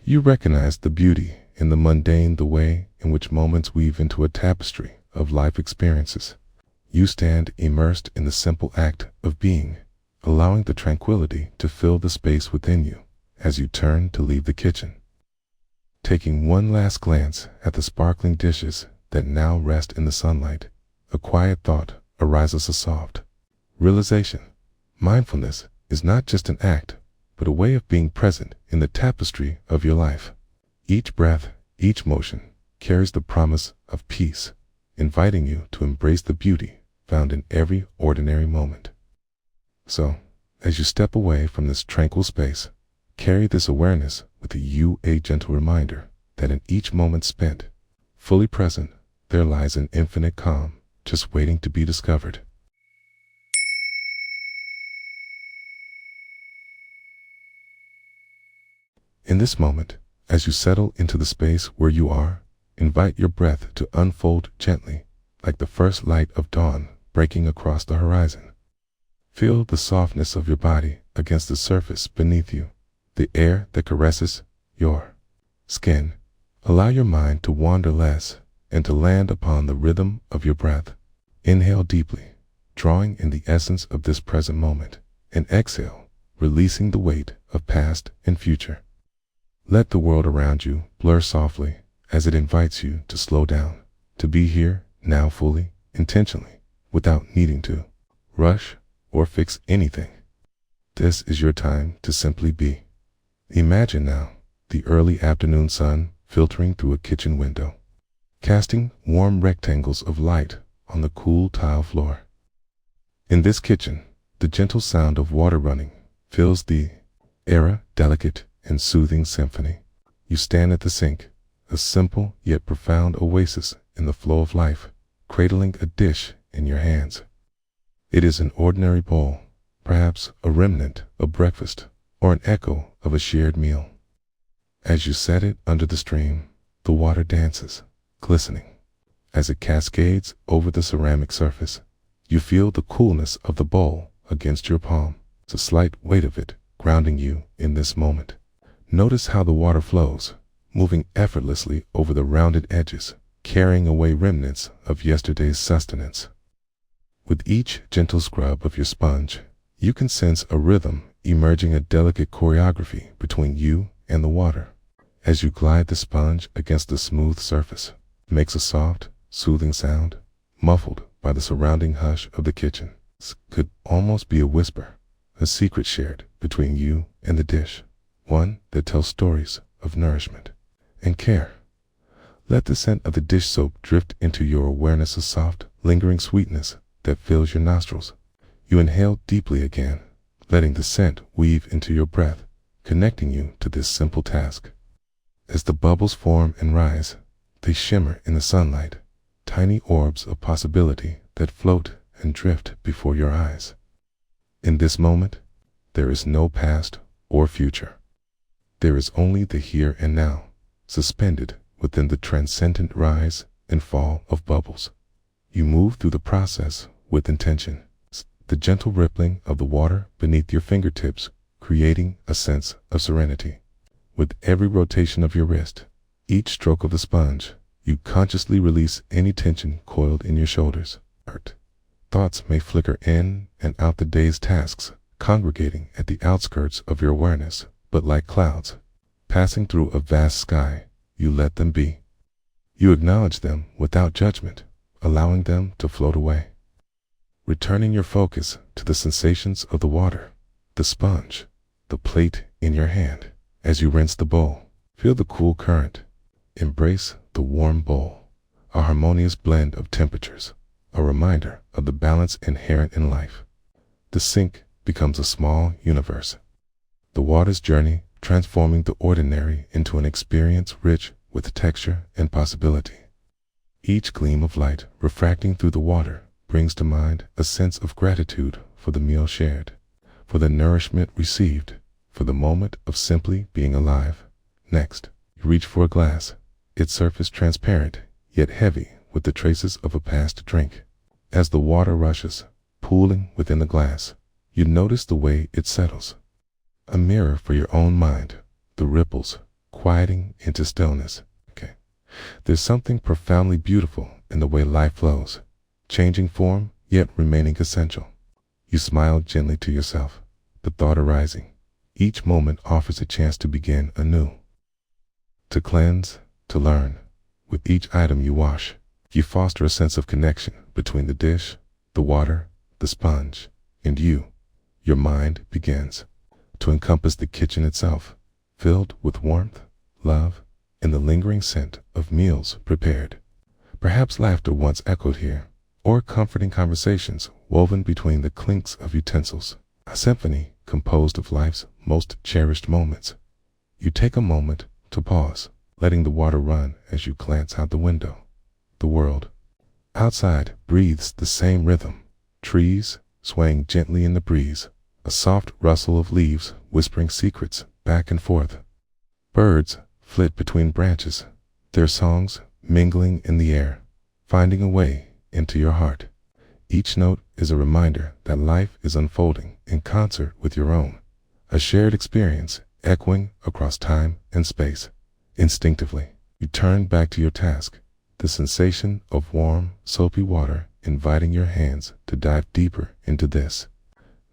you recognize the beauty in the mundane, the way in which moments weave into a tapestry of life experiences. You stand immersed in the simple act of being, allowing the tranquility to fill the space within you as you turn to leave the kitchen. Taking one last glance at the sparkling dishes that now rest in the sunlight, a quiet thought arises, a soft realization. Mindfulness is not just an act, but a way of being present in the tapestry of your life. Each breath, each motion carries the promise of peace, inviting you to embrace the beauty found in every ordinary moment. So, as you step away from this tranquil space, carry this awareness with you, a gentle reminder that in each moment spent, fully present, there lies an infinite calm, just waiting to be discovered. In this moment, as you settle into the space where you are, invite your breath to unfold gently, like the first light of dawn breaking across the horizon. Feel the softness of your body against the surface beneath you, the air that caresses your skin. Allow your mind to wander less and to land upon the rhythm of your breath. Inhale deeply, drawing in the essence of this present moment, and exhale, releasing the weight of past and future. Let the world around you blur softly as it invites you to slow down, to be here now fully, intentionally, without needing to rush or fix anything. This is your time to simply be. Imagine now the early afternoon sun filtering through a kitchen window, casting warm rectangles of light on the cool tile floor. In this kitchen, the gentle sound of water running fills the air, delicate and soothing symphony. You stand at the sink, a simple yet profound oasis in the flow of life, cradling a dish in your hands. It is an ordinary bowl, perhaps a remnant of breakfast or an echo of a shared meal. As you set it under the stream, the water dances, glistening. As it cascades over the ceramic surface, you feel the coolness of the bowl against your palm, the slight weight of it grounding you in this moment. Notice how the water flows, moving effortlessly over the rounded edges, carrying away remnants of yesterday's sustenance. With each gentle scrub of your sponge, you can sense a rhythm emerging, a delicate choreography between you and the water. As you glide the sponge against the smooth surface, it makes a soft, soothing sound, muffled by the surrounding hush of the kitchen. This could almost be a whisper, a secret shared between you and the dish, one that tells stories of nourishment and care. Let the scent of the dish soap drift into your awareness, a soft, lingering sweetness that fills your nostrils. You inhale deeply again, letting the scent weave into your breath, connecting you to this simple task. As the bubbles form and rise, they shimmer in the sunlight, tiny orbs of possibility that float and drift before your eyes. In this moment, there is no past or future. There is only the here and now, suspended within the transcendent rise and fall of bubbles. You move through the process with intention, the gentle rippling of the water beneath your fingertips, creating a sense of serenity. With every rotation of your wrist, each stroke of the sponge, you consciously release any tension coiled in your shoulders. Thoughts may flicker in and out, the day's tasks congregating at the outskirts of your awareness, but like clouds passing through a vast sky, you let them be. You acknowledge them without judgment, allowing them to float away. Returning your focus to the sensations of the water, the sponge, the plate in your hand. As you rinse the bowl, feel the cool current. Embrace the warm bowl, a harmonious blend of temperatures, a reminder of the balance inherent in life. The sink becomes a small universe, the water's journey transforming the ordinary into an experience rich with texture and possibility. Each gleam of light refracting through the water brings to mind a sense of gratitude for the meal shared, for the nourishment received, for the moment of simply being alive. Next, you reach for a glass, its surface transparent, yet heavy with the traces of a past drink. As the water rushes, pooling within the glass, you notice the way it settles. A mirror for your own mind, the ripples quieting into stillness. There's something profoundly beautiful in the way life flows, changing form yet remaining essential. You smile gently to yourself, the thought arising. Each moment offers a chance to begin anew, to cleanse, to learn. With each item you wash, you foster a sense of connection between the dish, the water, the sponge, and you. Your mind begins to encompass the kitchen itself, filled with warmth, love, and the lingering scent of meals prepared. Perhaps laughter once echoed here, or comforting conversations woven between the clinks of utensils, a symphony composed of life's most cherished moments. You take a moment to pause, letting the water run as you glance out the window. The world outside breathes the same rhythm, trees swaying gently in the breeze, a soft rustle of leaves whispering secrets back and forth. Birds flit between branches, their songs mingling in the air, finding a way into your heart. Each note is a reminder that life is unfolding in concert with your own, a shared experience echoing across time and space. Instinctively, you turn back to your task, the sensation of warm, soapy water inviting your hands to dive deeper into this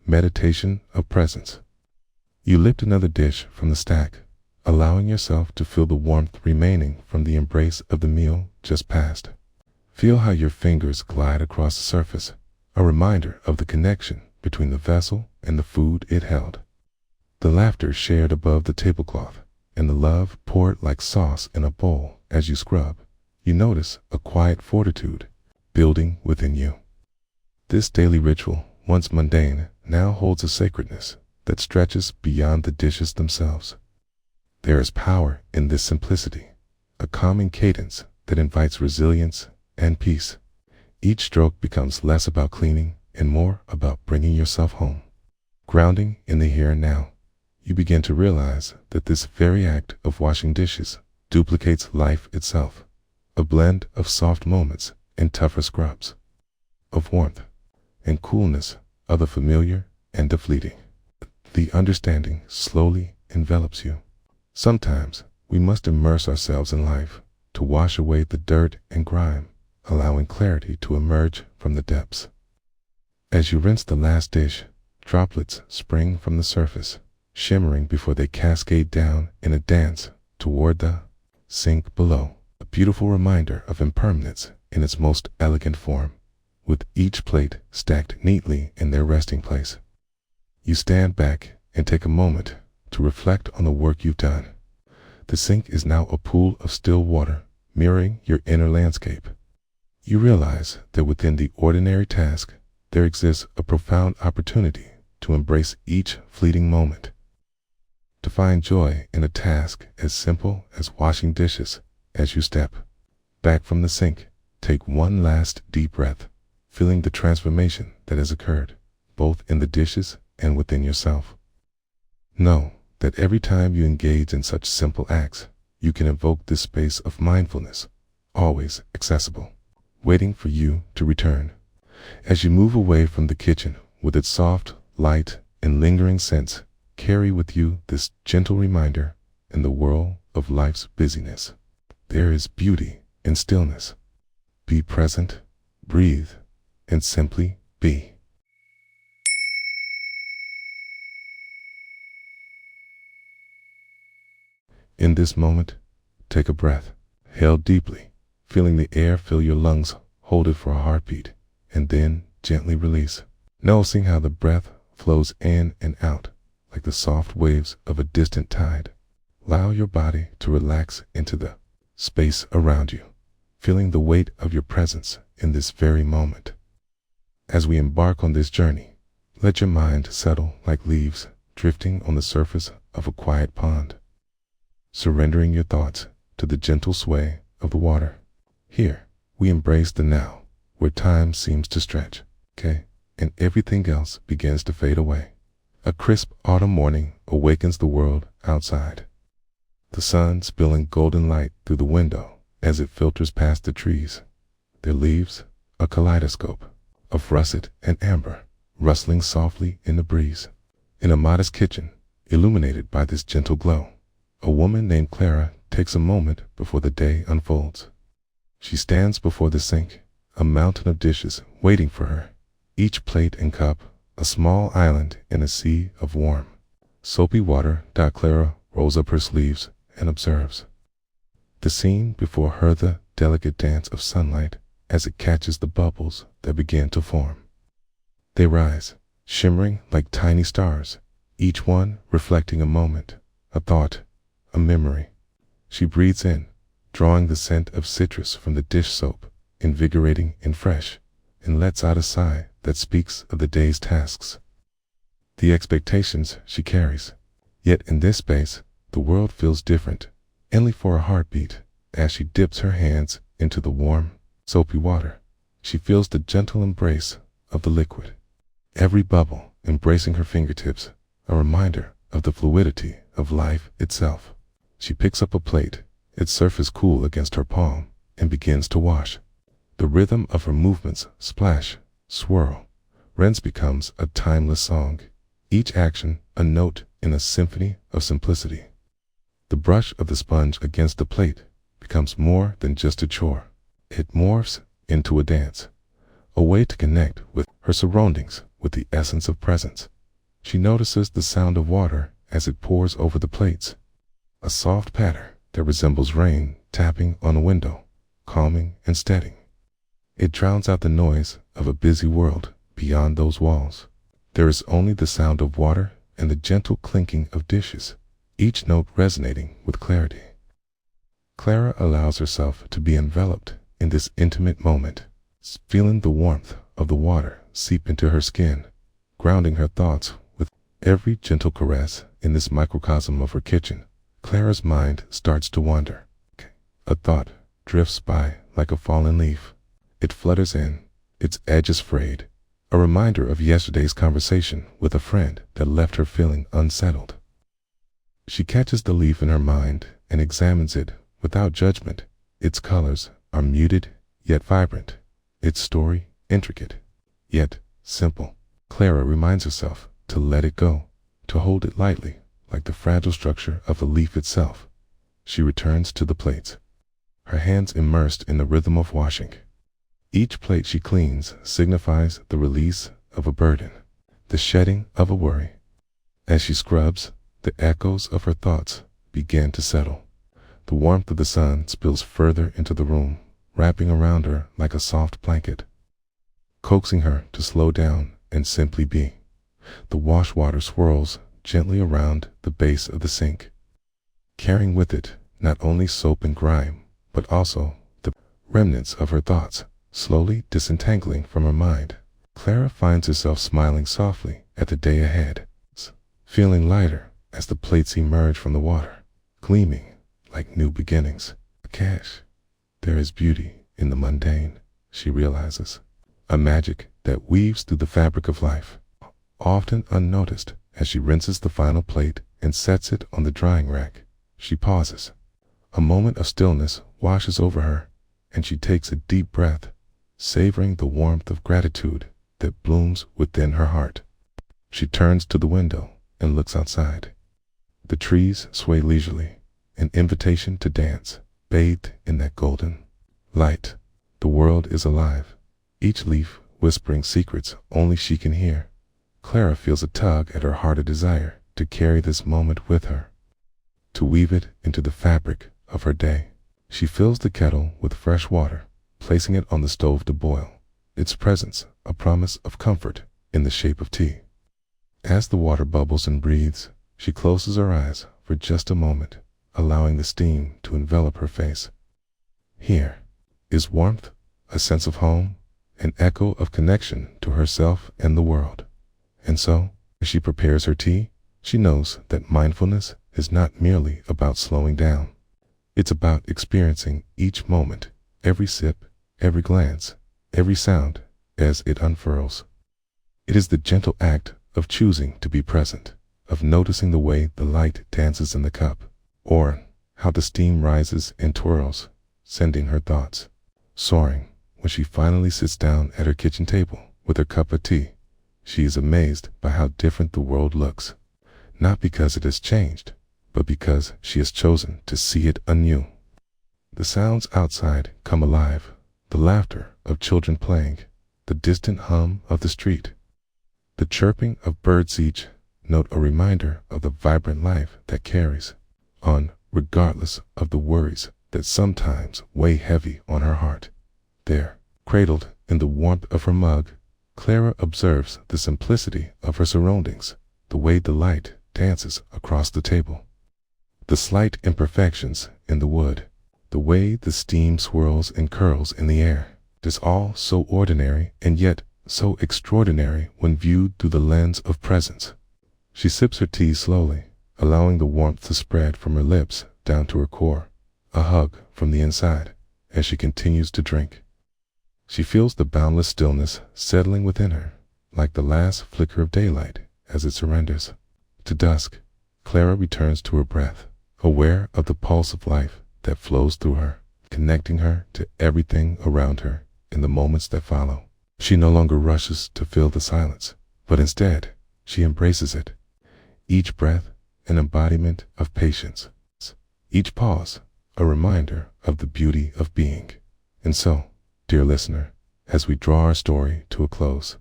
meditation of presence. You lift another dish from the stack, allowing yourself to feel the warmth remaining from the embrace of the meal just passed. Feel how your fingers glide across the surface, a reminder of the connection between the vessel and the food it held. The laughter shared above the tablecloth, and the love poured like sauce in a bowl as you scrub. You notice a quiet fortitude building within you. This daily ritual, once mundane, now holds a sacredness that stretches beyond the dishes themselves. There is power in this simplicity, a calming cadence that invites resilience and peace. Each stroke becomes less about cleaning and more about bringing yourself home. Grounding in the here and now, you begin to realize that this very act of washing dishes duplicates life itself, a blend of soft moments and tougher scrubs, of warmth and coolness, of the familiar and the fleeting. The understanding slowly envelops you. Sometimes we must immerse ourselves in life to wash away the dirt and grime, allowing clarity to emerge from the depths. As you rinse the last dish, droplets spring from the surface, shimmering before they cascade down in a dance toward the sink below, a beautiful reminder of impermanence in its most elegant form, with each plate stacked neatly in their resting place. You stand back and take a moment to reflect on the work you've done. The sink is now a pool of still water, mirroring your inner landscape. You realize that within the ordinary task, there exists a profound opportunity to embrace each fleeting moment, to find joy in a task as simple as washing dishes. As you step back from the sink, take one last deep breath, feeling the transformation that has occurred, both in the dishes and within yourself. Know that every time you engage in such simple acts, you can invoke this space of mindfulness, always accessible, waiting for you to return. As you move away from the kitchen with its soft, light, and lingering scents, carry with you this gentle reminder: in the whirl of life's busyness, there is beauty in stillness. Be present, breathe, and simply be. In this moment, take a breath. Hail deeply, feeling the air fill your lungs. Hold it for a heartbeat, and then gently release, noticing how the breath flows in and out like the soft waves of a distant tide. Allow your body to relax into the space around you, feeling the weight of your presence in this very moment. As we embark on this journey, let your mind settle like leaves drifting on the surface of a quiet pond, surrendering your thoughts to the gentle sway of the water. Here, we embrace the now, where time seems to stretch, and everything else begins to fade away. A crisp autumn morning awakens the world outside, the sun spilling golden light through the window as it filters past the trees, their leaves a kaleidoscope of russet and amber, rustling softly in the breeze. In a modest kitchen, illuminated by this gentle glow, a woman named Clara takes a moment before the day unfolds. She stands before the sink, a mountain of dishes waiting for her, each plate and cup a small island in a sea of warm, soapy water. Clara rolls up her sleeves and observes the scene before her, the delicate dance of sunlight as it catches the bubbles that begin to form. They rise, shimmering like tiny stars, each one reflecting a moment, a thought, a memory. She breathes in, drawing the scent of citrus from the dish soap, invigorating and fresh, and lets out a sigh that speaks of the day's tasks, the expectations she carries. Yet in this space, the world feels different, only for a heartbeat. As she dips her hands into the warm, soapy water, she feels the gentle embrace of the liquid, every bubble embracing her fingertips, a reminder of the fluidity of life itself. She picks up a plate, its surface cool against her palm, and begins to wash. The rhythm of her movements splash, swirl, rinse becomes a timeless song, each action a note in a symphony of simplicity. The brush of the sponge against the plate becomes more than just a chore. It morphs into a dance, a way to connect with her surroundings with the essence of presence. She notices the sound of water as it pours over the plates, a soft patter that resembles rain tapping on a window, calming and steadying. It drowns out the noise of a busy world beyond those walls. There is only the sound of water and the gentle clinking of dishes, each note resonating with clarity. Clara allows herself to be enveloped in this intimate moment, feeling the warmth of the water seep into her skin, grounding her thoughts with every gentle caress. In this microcosm of her kitchen, Clara's mind starts to wander. A thought drifts by like a fallen leaf. It flutters in, its edges frayed, a reminder of yesterday's conversation with a friend that left her feeling unsettled. She catches the leaf in her mind and examines it without judgment. Its colors are muted yet vibrant, its story intricate yet simple. Clara reminds herself to let it go, to hold it lightly like the fragile structure of the leaf itself. She returns to the plates, her hands immersed in the rhythm of washing. Each plate she cleans signifies the release of a burden, the shedding of a worry. As she scrubs, the echoes of her thoughts begin to settle. The warmth of the sun spills further into the room, wrapping around her like a soft blanket, coaxing her to slow down and simply be. The wash water swirls gently around the base of the sink, carrying with it not only soap and grime, but also the remnants of her thoughts, slowly disentangling from her mind. Clara finds herself smiling softly at the day ahead, feeling lighter as the plates emerge from the water, gleaming like new beginnings. There is beauty in the mundane, she realizes, a magic that weaves through the fabric of life, often unnoticed. As she rinses the final plate and sets it on the drying rack, she pauses. A moment of stillness washes over her, and she takes a deep breath, savoring the warmth of gratitude that blooms within her heart. She turns to the window and looks outside. The trees sway leisurely, an invitation to dance, bathed in that golden light. The world is alive, each leaf whispering secrets only she can hear. Clara feels a tug at her heart, a desire to carry this moment with her, to weave it into the fabric of her day. She fills the kettle with fresh water, placing it on the stove to boil, its presence a promise of comfort in the shape of tea. As the water bubbles and breathes, she closes her eyes for just a moment, allowing the steam to envelop her face. Here is warmth, a sense of home, an echo of connection to herself and the world. And so, as she prepares her tea, she knows that mindfulness is not merely about slowing down. It's about experiencing each moment, every sip, every glance, every sound as it unfurls. It is the gentle act of choosing to be present, of noticing the way the light dances in the cup, or how the steam rises and twirls, sending her thoughts soaring. When she finally sits down at her kitchen table with her cup of tea, she is amazed by how different the world looks, not because it has changed, but but because she has chosen to see it anew. The sounds outside come alive, the laughter of children playing, the distant hum of the street, the chirping of birds, each note a reminder of the vibrant life that carries on regardless of the worries that sometimes weigh heavy on her heart. There, cradled in the warmth of her mug, Clara observes the simplicity of her surroundings, the way the light dances across the table, the slight imperfections in the wood, the way the steam swirls and curls in the air. It is all so ordinary and yet so extraordinary when viewed through the lens of presence. She sips her tea slowly, allowing the warmth to spread from her lips down to her core, a hug from the inside as she continues to drink. She feels the boundless stillness settling within her, like the last flicker of daylight as it surrenders. To dusk, Clara returns to her breath, aware of the pulse of life that flows through her, connecting her to everything around her in the moments that follow. She no longer rushes to fill the silence, but instead, she embraces it. Each breath, an embodiment of patience. Each pause, a reminder of the beauty of being. And so, dear listener, as we draw our story to a close,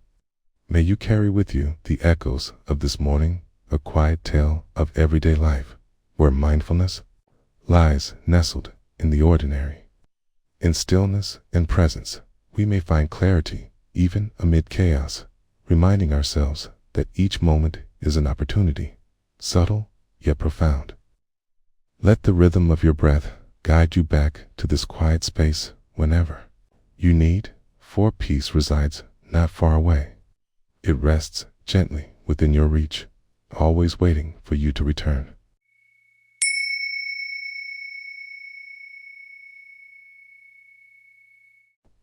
may you carry with you the echoes of this morning, a quiet tale of everyday life, where mindfulness lies nestled in the ordinary. In stillness and presence, we may find clarity even amid chaos, reminding ourselves that each moment is an opportunity, subtle yet profound. Let the rhythm of your breath guide you back to this quiet space whenever you need, for peace resides not far away. It rests gently within your reach, always waiting for you to return.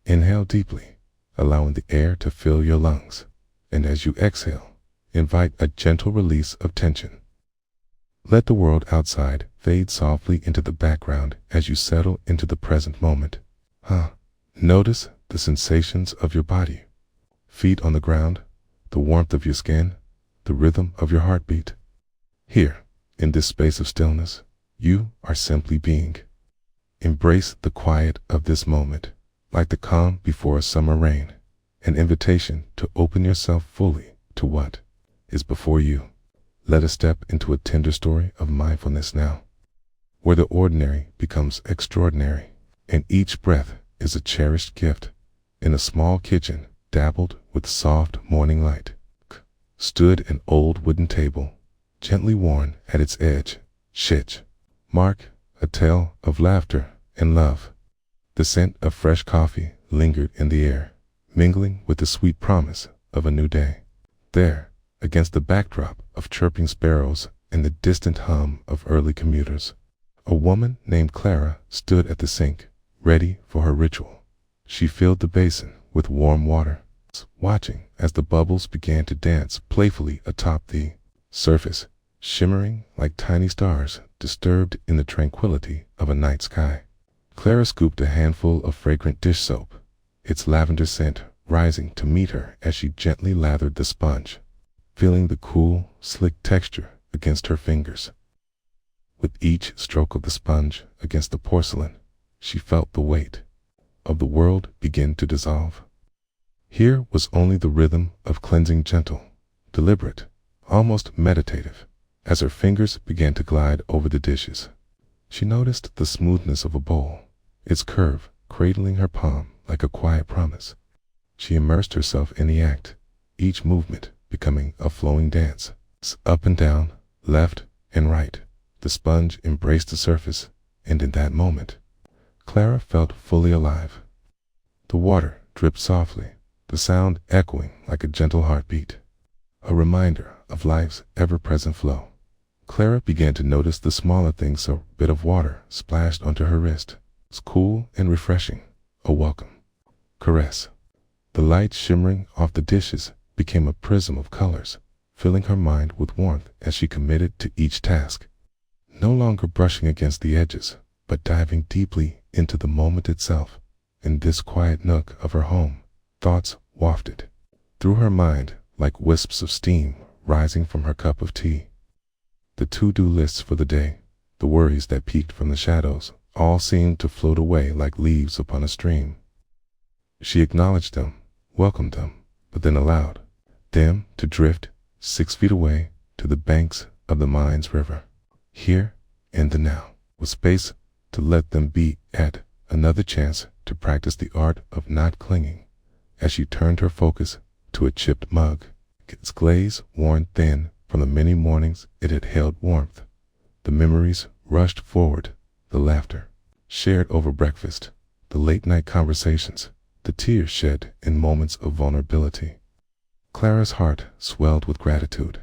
Inhale deeply, allowing the air to fill your lungs, and as you exhale, invite a gentle release of tension. Let the world outside fade softly into the background as you settle into the present moment. Notice the sensations of your body, feet on the ground, the warmth of your skin, the rhythm of your heartbeat. Here, in this space of stillness, you are simply being. Embrace the quiet of this moment, like the calm before a summer rain, an invitation to open yourself fully to what is before you. Let us step into a tender story of mindfulness now, where the ordinary becomes extraordinary, and each breath is a cherished gift. In a small kitchen, dabbled with soft morning light, stood an old wooden table, gently worn at its edge. Mark, a tale of laughter and love. The scent of fresh coffee lingered in the air, mingling with the sweet promise of a new day. There, against the backdrop of chirping sparrows and the distant hum of early commuters, a woman named Clara stood at the sink, ready for her ritual. She filled the basin with warm water, watching as the bubbles began to dance playfully atop the surface, shimmering like tiny stars disturbed in the tranquility of a night sky. Clara scooped a handful of fragrant dish soap, its lavender scent rising to meet her as she gently lathered the sponge, feeling the cool, slick texture against her fingers. With each stroke of the sponge against the porcelain, she felt the weight of the world begin to dissolve. Here was only the rhythm of cleansing, gentle, deliberate, almost meditative. As her fingers began to glide over the dishes, she noticed the smoothness of a bowl, its curve cradling her palm like a quiet promise. She immersed herself in the act, each movement becoming a flowing dance. Up and down, left and right, the sponge embraced the surface, and in that moment, Clara felt fully alive. The water dripped softly, the sound echoing like a gentle heartbeat, a reminder of life's ever-present flow. Clara began to notice the smaller things. A bit of water splashed onto her wrist. It was cool and refreshing, a welcome caress. The light shimmering off the dishes became a prism of colors, filling her mind with warmth as she committed to each task, no longer brushing against the edges, but diving deeply into the moment itself. In this quiet nook of her home, thoughts wafted through her mind like wisps of steam rising from her cup of tea. The to-do lists for the day, The worries that peeked from the shadows all seemed to float away like leaves upon a stream. She acknowledged them, welcomed them, but then allowed them to drift 6 feet away to the banks of the mind's river. Here, in the now, was space to let them be at another chance to practice the art of not clinging. As she turned her focus to a chipped mug, its glaze worn thin from the many mornings it had held warmth, the memories rushed forward, the laughter shared over breakfast, the late-night conversations, the tears shed in moments of vulnerability. Clara's heart swelled with gratitude.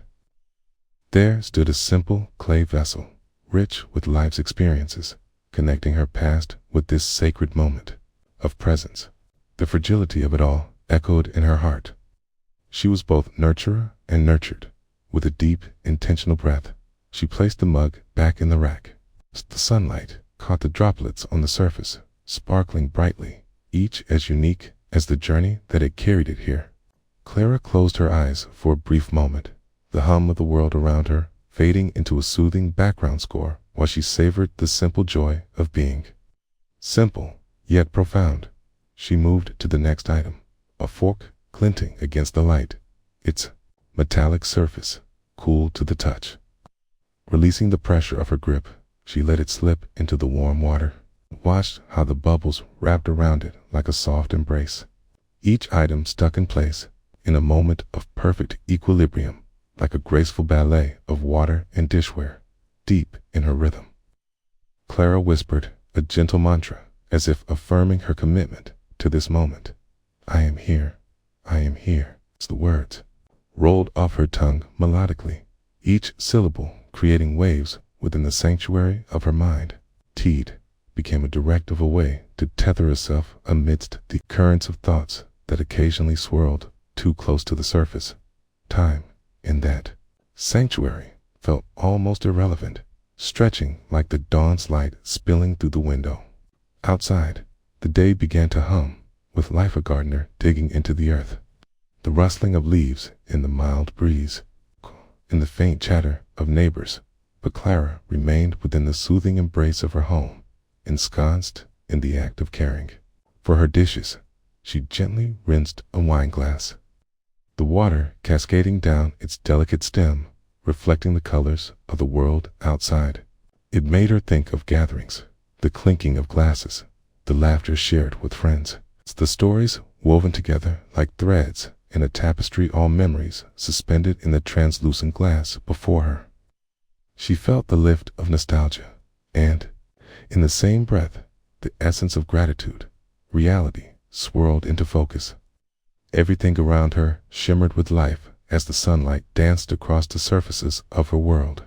There stood a simple clay vessel, rich with life's experiences, connecting her past with this sacred moment of presence. The fragility of it all echoed in her heart. She was both nurturer and nurtured. With a deep, intentional breath, she placed the mug back in the rack. The sunlight caught the droplets on the surface, sparkling brightly, each as unique as the journey that had carried it here. Clara closed her eyes for a brief moment, the hum of the world around her fading into a soothing background score while she savored the simple joy of being. Simple, yet profound. She moved to the next item, a fork glinting against the light, its metallic surface cool to the touch. Releasing the pressure of her grip, she let it slip into the warm water, watched how the bubbles wrapped around it like a soft embrace. Each item stuck in place in a moment of perfect equilibrium, like a graceful ballet of water and dishware, deep in her rhythm. Clara whispered a gentle mantra, as if affirming her commitment to this moment. I am here. I am here. The words rolled off her tongue melodically, each syllable creating waves within the sanctuary of her mind. Teed became a directive, a way to tether herself amidst the currents of thoughts that occasionally swirled too close to the surface. Time, in that sanctuary, felt almost irrelevant, stretching like the dawn's light spilling through the window. Outside, the day began to hum, with life, a gardener digging into the earth. The rustling of leaves in the mild breeze, in the faint chatter of neighbors, but Clara remained within the soothing embrace of her home, ensconced in the act of caring. For her dishes, she gently rinsed a wine glass, the water cascading down its delicate stem, reflecting the colors of the world outside. It made her think of gatherings, the clinking of glasses, the laughter shared with friends, the stories woven together like threads in a tapestry, all memories suspended in the translucent glass before her. She felt the lift of nostalgia, and, in the same breath, the essence of gratitude. Reality swirled into focus. Everything around her shimmered with life as the sunlight danced across the surfaces of her world.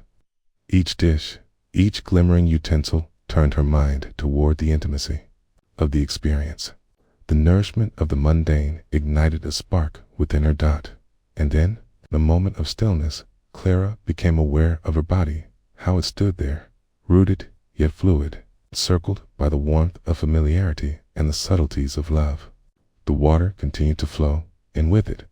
Each dish, each glimmering utensil turned her mind toward the intimacy of the experience. The nourishment of the mundane ignited a spark within her dot, and then, in a moment of stillness, Clara became aware of her body, how it stood there, rooted yet fluid, encircled by the warmth of familiarity and the subtleties of love. The water continued to flow, and with it,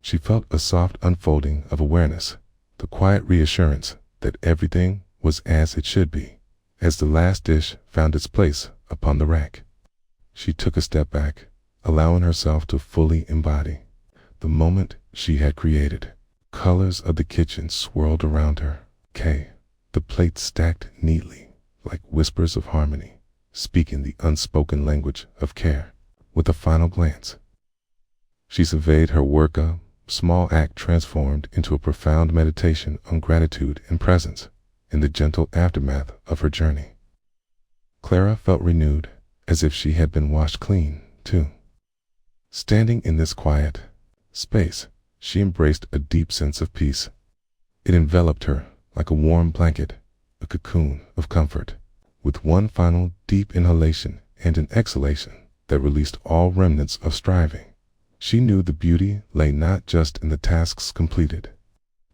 she felt a soft unfolding of awareness, the quiet reassurance that everything was as it should be. As the last dish found its place upon the rack, she took a step back, allowing herself to fully embody the moment she had created. Colors of the kitchen swirled around her. The plates stacked neatly, like whispers of harmony, speaking the unspoken language of care. With a final glance, she surveyed her work, a small act transformed into a profound meditation on gratitude and presence in the gentle aftermath of her journey. Clara felt renewed, as if she had been washed clean, too. Standing in this quiet space, she embraced a deep sense of peace. It enveloped her like a warm blanket, a cocoon of comfort. With one final deep inhalation and an exhalation that released all remnants of striving, she knew the beauty lay not just in the tasks completed,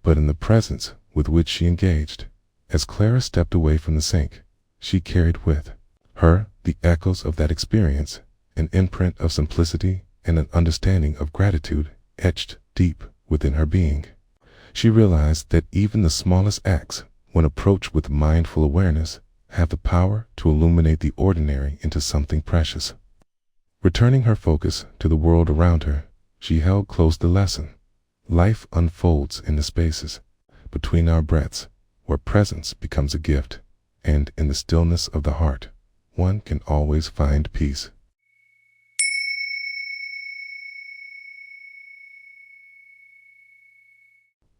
but in the presence with which she engaged. As Clara stepped away from the sink, she carried with her the echoes of that experience, an imprint of simplicity and an understanding of gratitude etched deep within her being. She realized that even the smallest acts, when approached with mindful awareness, have the power to illuminate the ordinary into something precious. Returning her focus to the world around her, she held close the lesson. Life unfolds in the spaces between our breaths, where presence becomes a gift, and in the stillness of the heart, one can always find peace.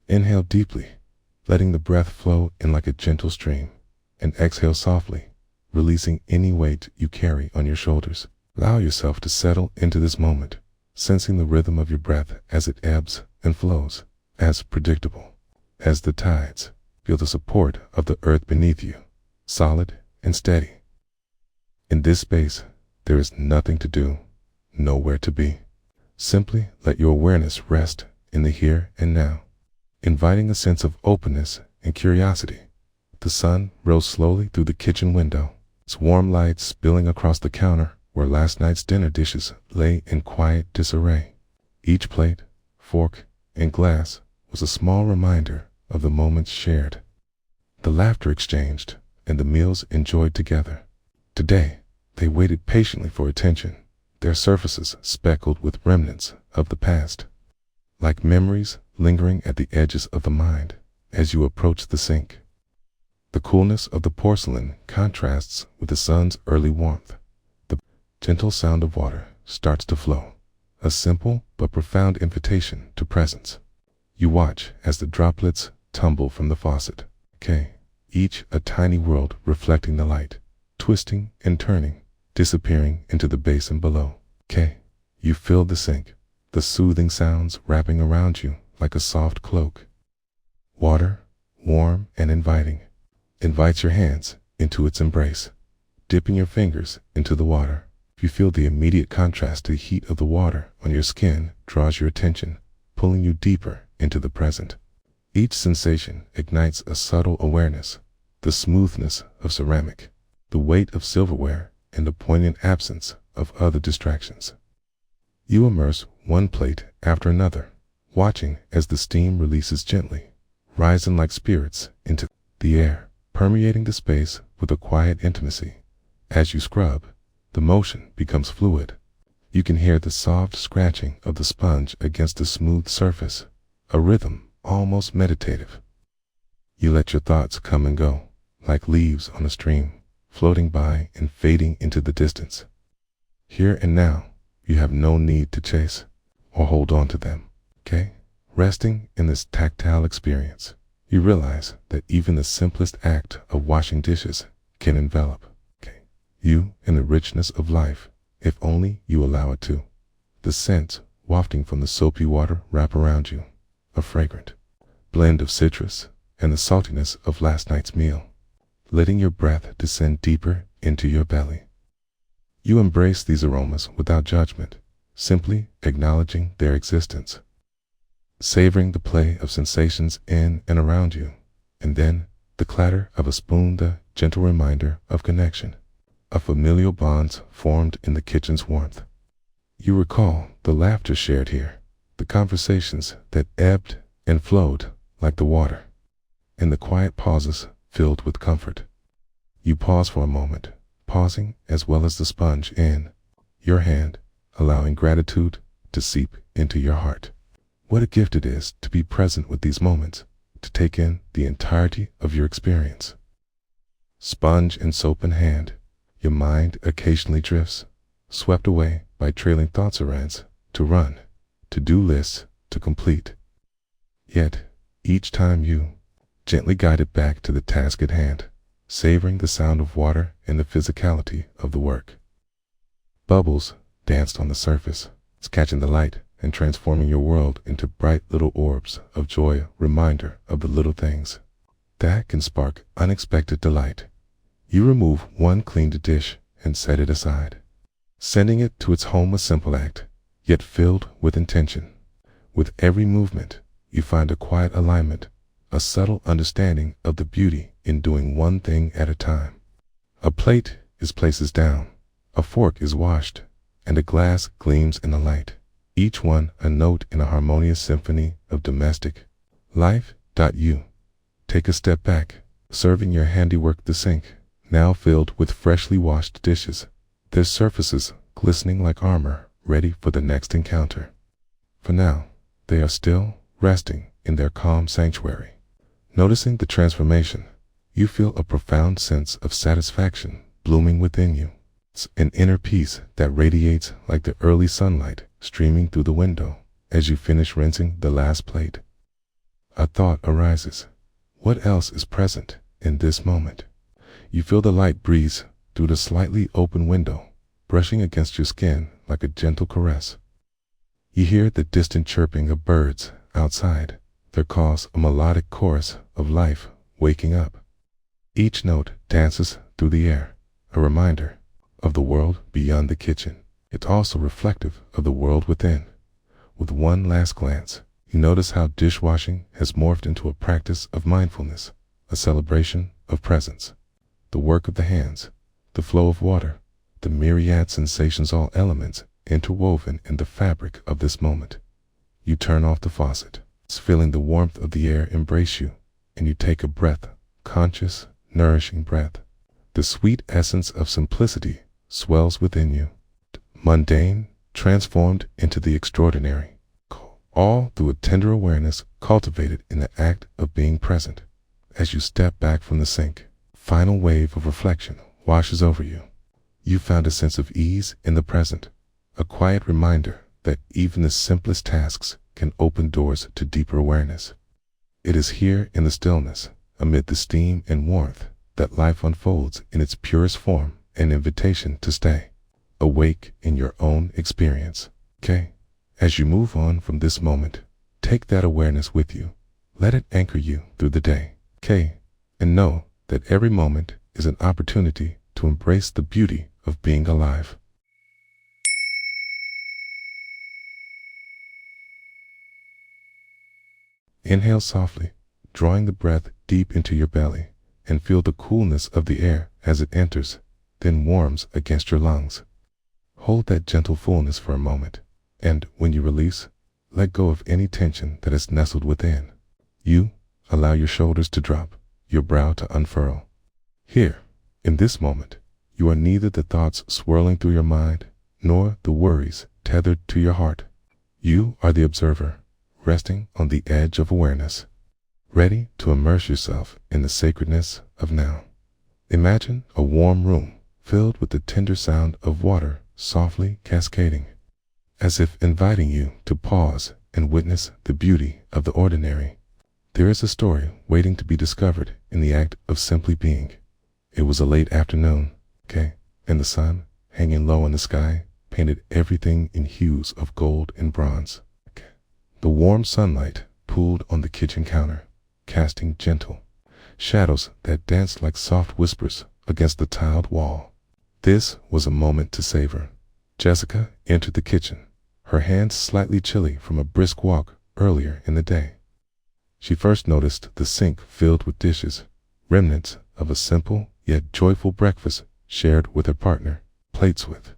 Inhale deeply, letting the breath flow in like a gentle stream, and exhale softly, releasing any weight you carry on your shoulders. Allow yourself to settle into this moment, sensing the rhythm of your breath as it ebbs and flows, as predictable as the tides. Feel the support of the earth beneath you, solid and steady. In this space, there is nothing to do, nowhere to be. Simply let your awareness rest in the here and now, inviting a sense of openness and curiosity. The sun rose slowly through the kitchen window, its warm light spilling across the counter where last night's dinner dishes lay in quiet disarray. Each plate, fork, and glass was a small reminder of the moments shared, the laughter exchanged, and the meals enjoyed together. Today, they waited patiently for attention, their surfaces speckled with remnants of the past, like memories lingering at the edges of the mind as you approach the sink. The coolness of the porcelain contrasts with the sun's early warmth. The gentle sound of water starts to flow, a simple but profound invitation to presence. You watch as the droplets tumble from the faucet, each a tiny world reflecting the light, twisting and turning, disappearing into the basin below. You feel the sink, the soothing sounds wrapping around you like a soft cloak. Water, warm and inviting, invites your hands into its embrace. Dipping your fingers into the water, you feel the immediate contrast to the heat of the water on your skin draws your attention, pulling you deeper into the present. Each sensation ignites a subtle awareness, the smoothness of ceramic, the weight of silverware, and the poignant absence of other distractions. You immerse one plate after another, watching as the steam releases gently, rising like spirits into the air, permeating the space with a quiet intimacy. As you scrub, the motion becomes fluid. You can hear the soft scratching of the sponge against the smooth surface, a rhythm almost meditative. You let your thoughts come and go, like leaves on a stream, floating by and fading into the distance. Here and now, you have no need to chase or hold on to them, Resting in this tactile experience, you realize that even the simplest act of washing dishes can envelop you in the richness of life, if only you allow it to. The scent wafting from the soapy water wrap around you, a fragrant blend of citrus and the saltiness of last night's meal, letting your breath descend deeper into your belly. You embrace these aromas without judgment, simply acknowledging their existence, savoring the play of sensations in and around you, and then the clatter of a spoon, the gentle reminder of connection, of familial bonds formed in the kitchen's warmth. You recall the laughter shared here, the conversations that ebbed and flowed like the water, and the quiet pauses filled with comfort. You pause for a moment, pausing as well as the sponge in your hand, allowing gratitude to seep into your heart. What a gift it is to be present with these moments, to take in the entirety of your experience. Sponge and soap in hand, your mind occasionally drifts, swept away by trailing thoughts, errands to run, to-do lists to complete. Yet, each time you gently guide it back to the task at hand, savoring the sound of water and the physicality of the work. Bubbles danced on the surface, catching the light and transforming your world into bright little orbs of joy, a reminder of the little things that can spark unexpected delight. You remove one cleaned dish and set it aside, sending it to its home, a simple act, yet filled with intention. With every movement, you find a quiet alignment, a subtle understanding of the beauty in doing one thing at a time. A plate is placed down, a fork is washed, and a glass gleams in the light, each one a note in a harmonious symphony of domestic life. You take a step back, serving your handiwork, the sink, now filled with freshly washed dishes, their surfaces glistening like armor, ready for the next encounter. For now, they are still resting in their calm sanctuary. Noticing the transformation, you feel a profound sense of satisfaction blooming within you. It's an inner peace that radiates like the early sunlight streaming through the window as you finish rinsing the last plate. A thought arises. What else is present in this moment? You feel the light breeze through the slightly open window, brushing against your skin like a gentle caress. You hear the distant chirping of birds outside, their calls a melodic chorus of life waking up. Each note dances through the air, a reminder of the world beyond the kitchen. It's also reflective of the world within. With one last glance, you notice how dishwashing has morphed into a practice of mindfulness, a celebration of presence. The work of the hands, the flow of water, the myriad sensations, all elements interwoven in the fabric of this moment. You turn off the faucet, feeling the warmth of the air embrace you, and you take a breath, conscious, nourishing breath. The sweet essence of simplicity swells within you, mundane transformed into the extraordinary, all through a tender awareness cultivated in the act of being present. As you step back from the sink, final wave of reflection washes over you. You found a sense of ease in the present, a quiet reminder that even the simplest tasks can open doors to deeper awareness. It is here in the stillness, amid the steam and warmth, that life unfolds in its purest form, an invitation to stay awake in your own experience. Okay? As you move on from this moment, take that awareness with you. Let it anchor you through the day. Okay? And know that every moment is an opportunity to embrace the beauty of being alive. Inhale softly, drawing the breath deep into your belly, and feel the coolness of the air as it enters, then warms against your lungs. Hold that gentle fullness for a moment, and when you release, let go of any tension that is nestled within. You allow your shoulders to drop, your brow to unfurl. Here, in this moment, you are neither the thoughts swirling through your mind, nor the worries tethered to your heart. You are the observer, resting on the edge of awareness, ready to immerse yourself in the sacredness of now. Imagine a warm room filled with the tender sound of water softly cascading, as if inviting you to pause and witness the beauty of the ordinary. There is a story waiting to be discovered in the act of simply being. It was a late afternoon, and the sun, hanging low in the sky, painted everything in hues of gold and bronze. The warm sunlight pooled on the kitchen counter, casting gentle shadows that danced like soft whispers against the tiled wall. This was a moment to savor. Jessica entered the kitchen, her hands slightly chilly from a brisk walk earlier in the day. She first noticed the sink filled with dishes, remnants of a simple yet joyful breakfast shared with her partner, plates with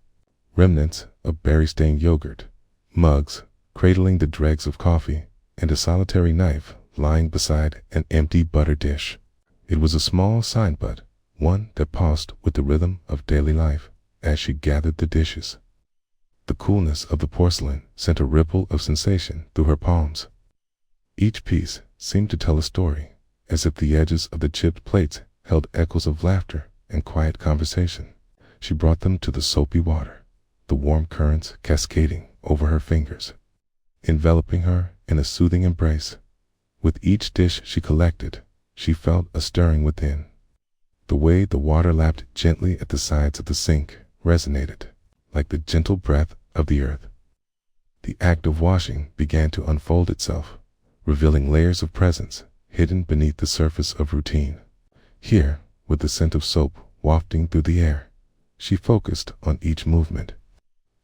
remnants of berry-stained yogurt, mugs cradling the dregs of coffee, and a solitary knife lying beside an empty butter dish. It was a small sign, but one that pulsed with the rhythm of daily life as she gathered the dishes. The coolness of the porcelain sent a ripple of sensation through her palms. Each piece seemed to tell a story, as if the edges of the chipped plates held echoes of laughter and quiet conversation. She brought them to the soapy water, the warm currents cascading over her fingers, enveloping her in a soothing embrace. With each dish she collected, she felt a stirring within. The way the water lapped gently at the sides of the sink resonated, like the gentle breath of the earth. The act of washing began to unfold itself, revealing layers of presence hidden beneath the surface of routine. Here, with the scent of soap wafting through the air, she focused on each movement,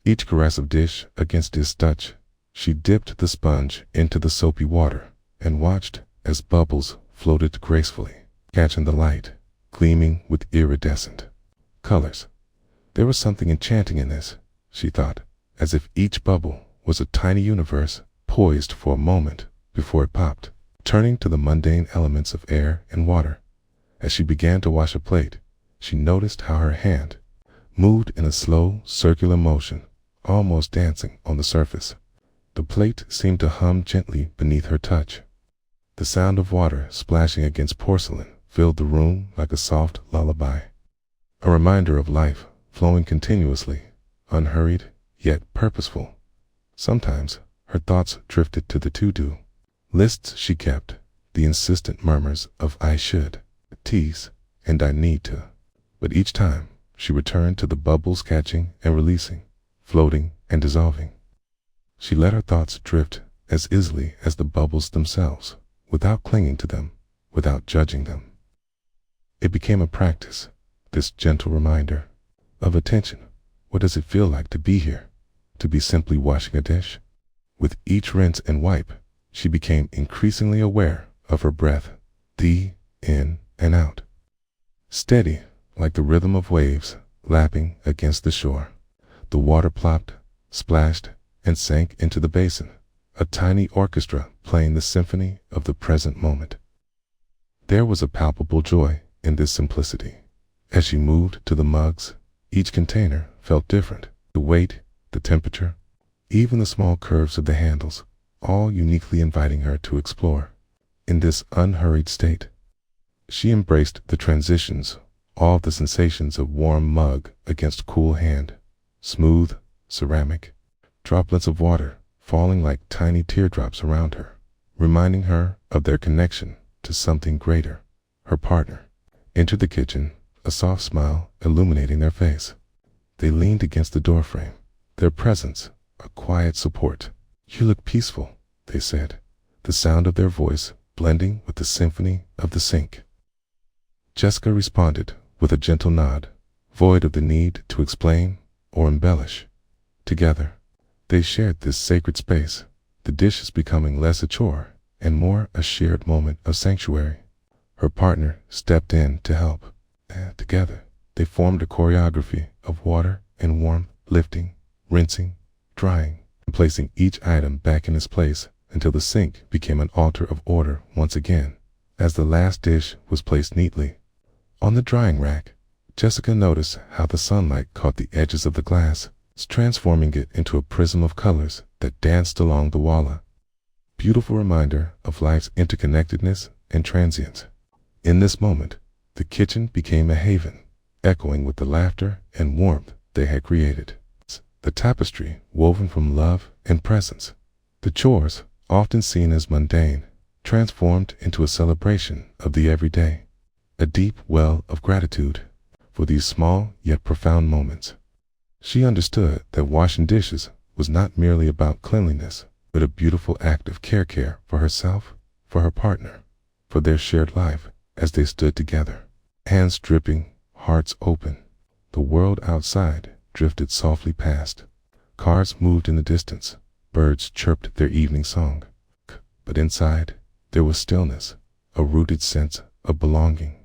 each caress of dish against his touch. She dipped the sponge into the soapy water and watched as bubbles floated gracefully, catching the light, gleaming with iridescent colors. There was something enchanting in this, she thought, as if each bubble was a tiny universe poised for a moment before it popped. Turning to the mundane elements of air and water, as she began to wash a plate, She noticed how her hand moved in a slow, circular motion, almost dancing on the surface. The plate seemed to hum gently beneath her touch. The sound of water splashing against porcelain filled the room like a soft lullaby, a reminder of life flowing continuously, unhurried yet purposeful. Sometimes her thoughts drifted to the to-do lists she kept, the insistent murmurs of I should, tease, and I need to. But each time she returned to the bubbles catching and releasing, floating and dissolving. She let her thoughts drift as easily as the bubbles themselves, without clinging to them, without judging them. It became a practice, this gentle reminder of attention. What does it feel like to be here, to be simply washing a dish? With each rinse and wipe, she became increasingly aware of her breath, the in and out. Steady, like the rhythm of waves lapping against the shore. The water plopped, splashed, and sank into the basin, a tiny orchestra playing the symphony of the present moment. There was a palpable joy in this simplicity. As she moved to the mugs, each container felt different. The weight, the temperature, even the small curves of the handles, all uniquely inviting her to explore. In this unhurried state, she embraced the transitions, all the sensations of warm mug against cool hand, smooth, ceramic, droplets of water falling like tiny teardrops around her, reminding her of their connection to something greater, her partner. Entered the kitchen, a soft smile illuminating their face. They leaned against the doorframe, their presence a quiet support. You look peaceful, they said, the sound of their voice blending with the symphony of the sink. Jessica responded with a gentle nod, void of the need to explain or embellish. Together, they shared this sacred space, the dishes becoming less a chore and more a shared moment of sanctuary. Her partner stepped in to help. Together, they formed a choreography of water and warmth, lifting, rinsing, drying, and placing each item back in its place until the sink became an altar of order once again. As the last dish was placed neatly on the drying rack, Jessica noticed how the sunlight caught the edges of the glass, transforming it into a prism of colors that danced along the wall. Beautiful reminder of life's interconnectedness and transience. In this moment, the kitchen became a haven, echoing with the laughter and warmth they had created. The tapestry woven from love and presence. The chores, often seen as mundane, transformed into a celebration of the everyday, a deep well of gratitude for these small yet profound moments. She understood that washing dishes was not merely about cleanliness, but a beautiful act of care for herself, for her partner, for their shared life as they stood together, hands dripping, hearts open. The world outside drifted softly past. Cars moved in the distance, birds chirped their evening song. But inside, there was stillness, a rooted sense of belonging.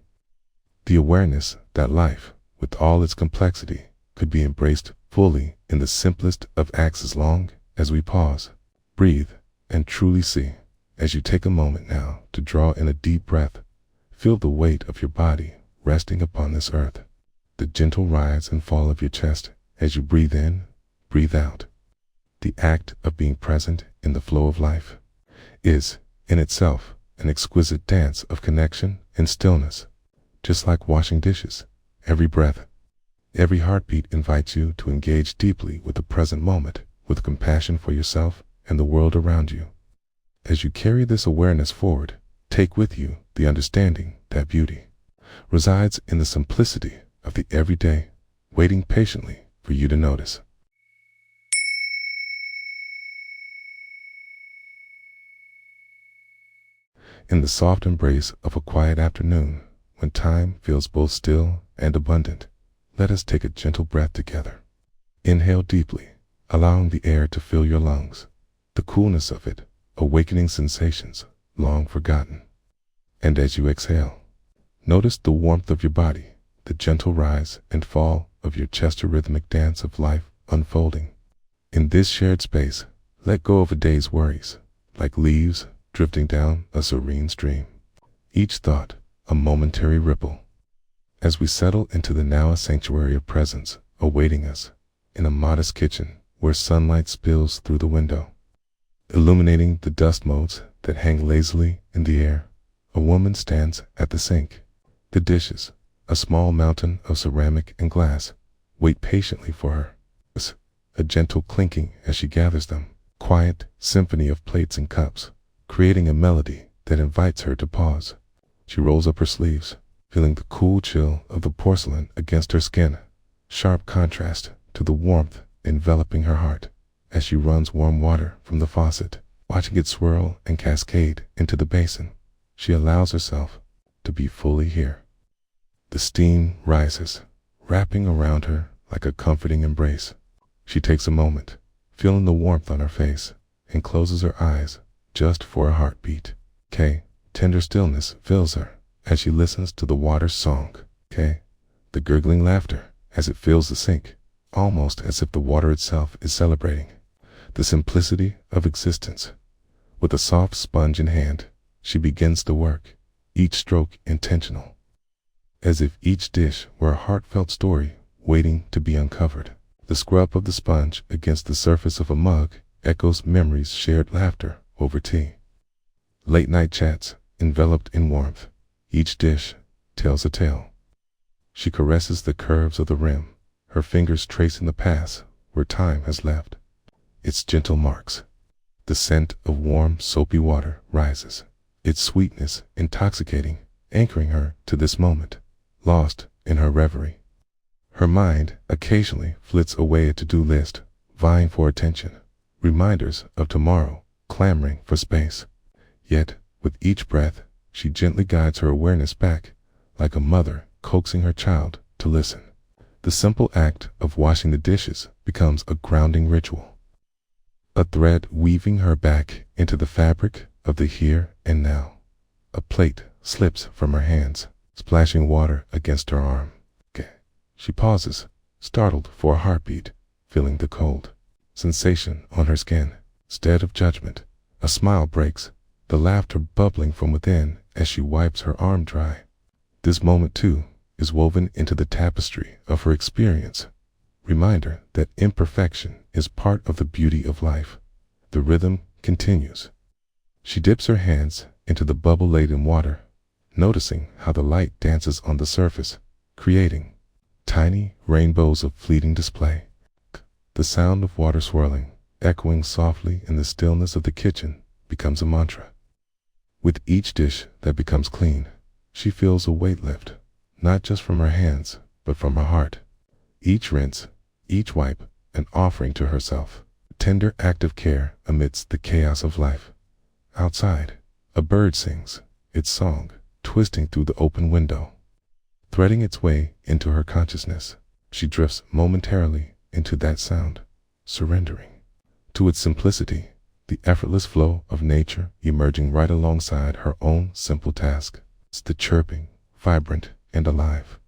The awareness that life, with all its complexity, could be embraced fully in the simplest of acts as long as we pause, breathe, and truly see. As you take a moment now to draw in a deep breath, feel the weight of your body resting upon this earth, the gentle rise and fall of your chest as you breathe in, breathe out. The act of being present in the flow of life is, in itself, an exquisite dance of connection and stillness. Just like washing dishes, every breath, every heartbeat invites you to engage deeply with the present moment, with compassion for yourself and the world around you. As you carry this awareness forward, take with you the understanding that beauty resides in the simplicity of the everyday, waiting patiently for you to notice. In the soft embrace of a quiet afternoon, when time feels both still and abundant, let us take a gentle breath together. Inhale deeply, allowing the air to fill your lungs, the coolness of it awakening sensations long forgotten. And as you exhale, notice the warmth of your body, the gentle rise and fall of your chest, a rhythmic dance of life unfolding. In this shared space, let go of a day's worries, like leaves drifting down a serene stream. Each thought, a momentary ripple. As we settle into the now a sanctuary of presence awaiting us in a modest kitchen where sunlight spills through the window, illuminating the dust motes that hang lazily in the air, a woman stands at the sink. The dishes, a small mountain of ceramic and glass, wait patiently for her. A gentle clinking as she gathers them, quiet symphony of plates and cups, creating a melody that invites her to pause. She rolls up her sleeves, feeling the cool chill of the porcelain against her skin, sharp contrast to the warmth enveloping her heart as she runs warm water from the faucet. Watching it swirl and cascade into the basin, she allows herself to be fully here. The steam rises, wrapping around her like a comforting embrace. She takes a moment, feeling the warmth on her face, and closes her eyes just for a heartbeat. Tender stillness fills her as she listens to the water's song. The gurgling laughter as it fills the sink, almost as if the water itself is celebrating the simplicity of existence. With a soft sponge in hand, she begins the work, each stroke intentional, as if each dish were a heartfelt story waiting to be uncovered. The scrub of the sponge against the surface of a mug echoes memories, shared laughter over tea, late night chats enveloped in warmth. Each dish tells a tale. She caresses the curves of the rim, her fingers tracing the paths where time has left its gentle marks. The scent of warm, soapy water rises, its sweetness intoxicating, anchoring her to this moment, lost in her reverie. Her mind occasionally flits away a to-do list, vying for attention, reminders of tomorrow, clamoring for space. Yet, with each breath, she gently guides her awareness back, like a mother coaxing her child to listen. The simple act of washing the dishes becomes a grounding ritual, a thread weaving her back into the fabric of the here and now. A plate slips from her hands, splashing water against her arm. She pauses, startled for a heartbeat, feeling the cold sensation on her skin. Instead of judgment, a smile breaks, the laughter bubbling from within as she wipes her arm dry. This moment, too, is woven into the tapestry of her experience, reminder that imperfection is part of the beauty of life. The rhythm continues. She dips her hands into the bubble-laden water, noticing how the light dances on the surface, creating tiny rainbows of fleeting display. The sound of water swirling, echoing softly in the stillness of the kitchen, becomes a mantra. With each dish that becomes clean, she feels a weight lift, not just from her hands, but from her heart. Each rinse, each wipe, an offering to herself, a tender act of care amidst the chaos of life. Outside, a bird sings its song, twisting through the open window, threading its way into her consciousness. She drifts momentarily into that sound, surrendering to its simplicity, the effortless flow of nature emerging right alongside her own simple task. It's the chirping, vibrant and alive,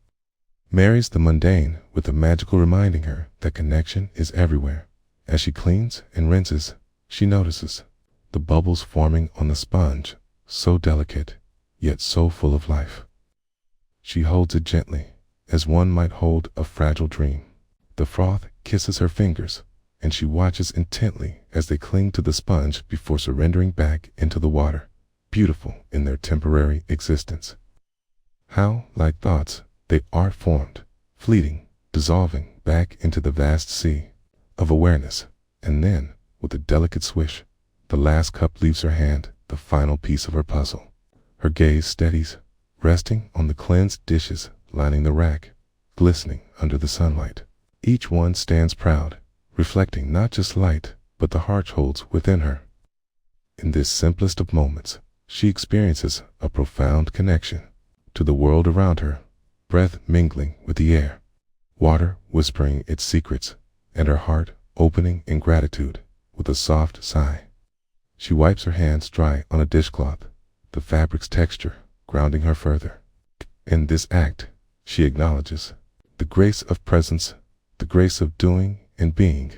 marries the mundane with the magical, reminding her that connection is everywhere. As she cleans and rinses, she notices the bubbles forming on the sponge, so delicate, yet so full of life. She holds it gently, as one might hold a fragile dream. The froth kisses her fingers, and she watches intently as they cling to the sponge before surrendering back into the water, beautiful in their temporary existence. How, like thoughts, they are formed, fleeting, dissolving back into the vast sea of awareness, and then, with a delicate swish, the last cup leaves her hand, the final piece of her puzzle. Her gaze steadies, resting on the cleansed dishes lining the rack, glistening under the sunlight. Each one stands proud, reflecting not just light, but the heart holds within her. In this simplest of moments, she experiences a profound connection to the world around her, breath mingling with the air, water whispering its secrets, and her heart opening in gratitude with a soft sigh. She wipes her hands dry on a dishcloth, the fabric's texture grounding her further. In this act, she acknowledges the grace of presence, the grace of doing and being.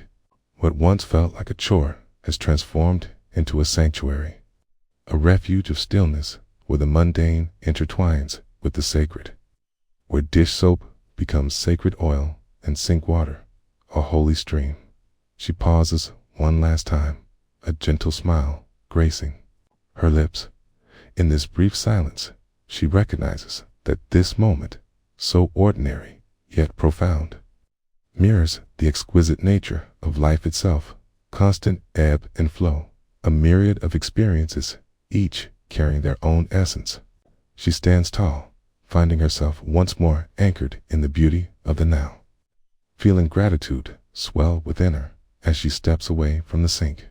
What once felt like a chore has transformed into a sanctuary, a refuge of stillness where the mundane intertwines with the sacred, where dish soap becomes sacred oil and sink water a holy stream. She pauses one last time, a gentle smile gracing her lips. In this brief silence, she recognizes that this moment, so ordinary yet profound, mirrors the exquisite nature of life itself, constant ebb and flow, a myriad of experiences, each carrying their own essence. She stands tall, finding herself once more anchored in the beauty of the now, feeling gratitude swell within her as she steps away from the sink.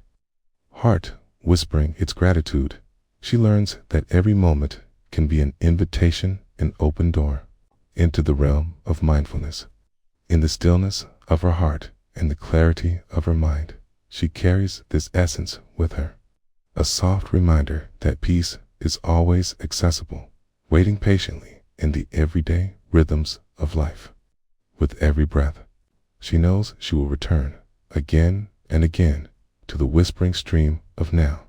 Heart whispering its gratitude, she learns that every moment can be an invitation, an open door into the realm of mindfulness. In the stillness of her heart and the clarity of her mind, she carries this essence with her, a soft reminder that peace is always accessible, waiting patiently in the everyday rhythms of life. With every breath, she knows she will return again and again to the whispering stream of now.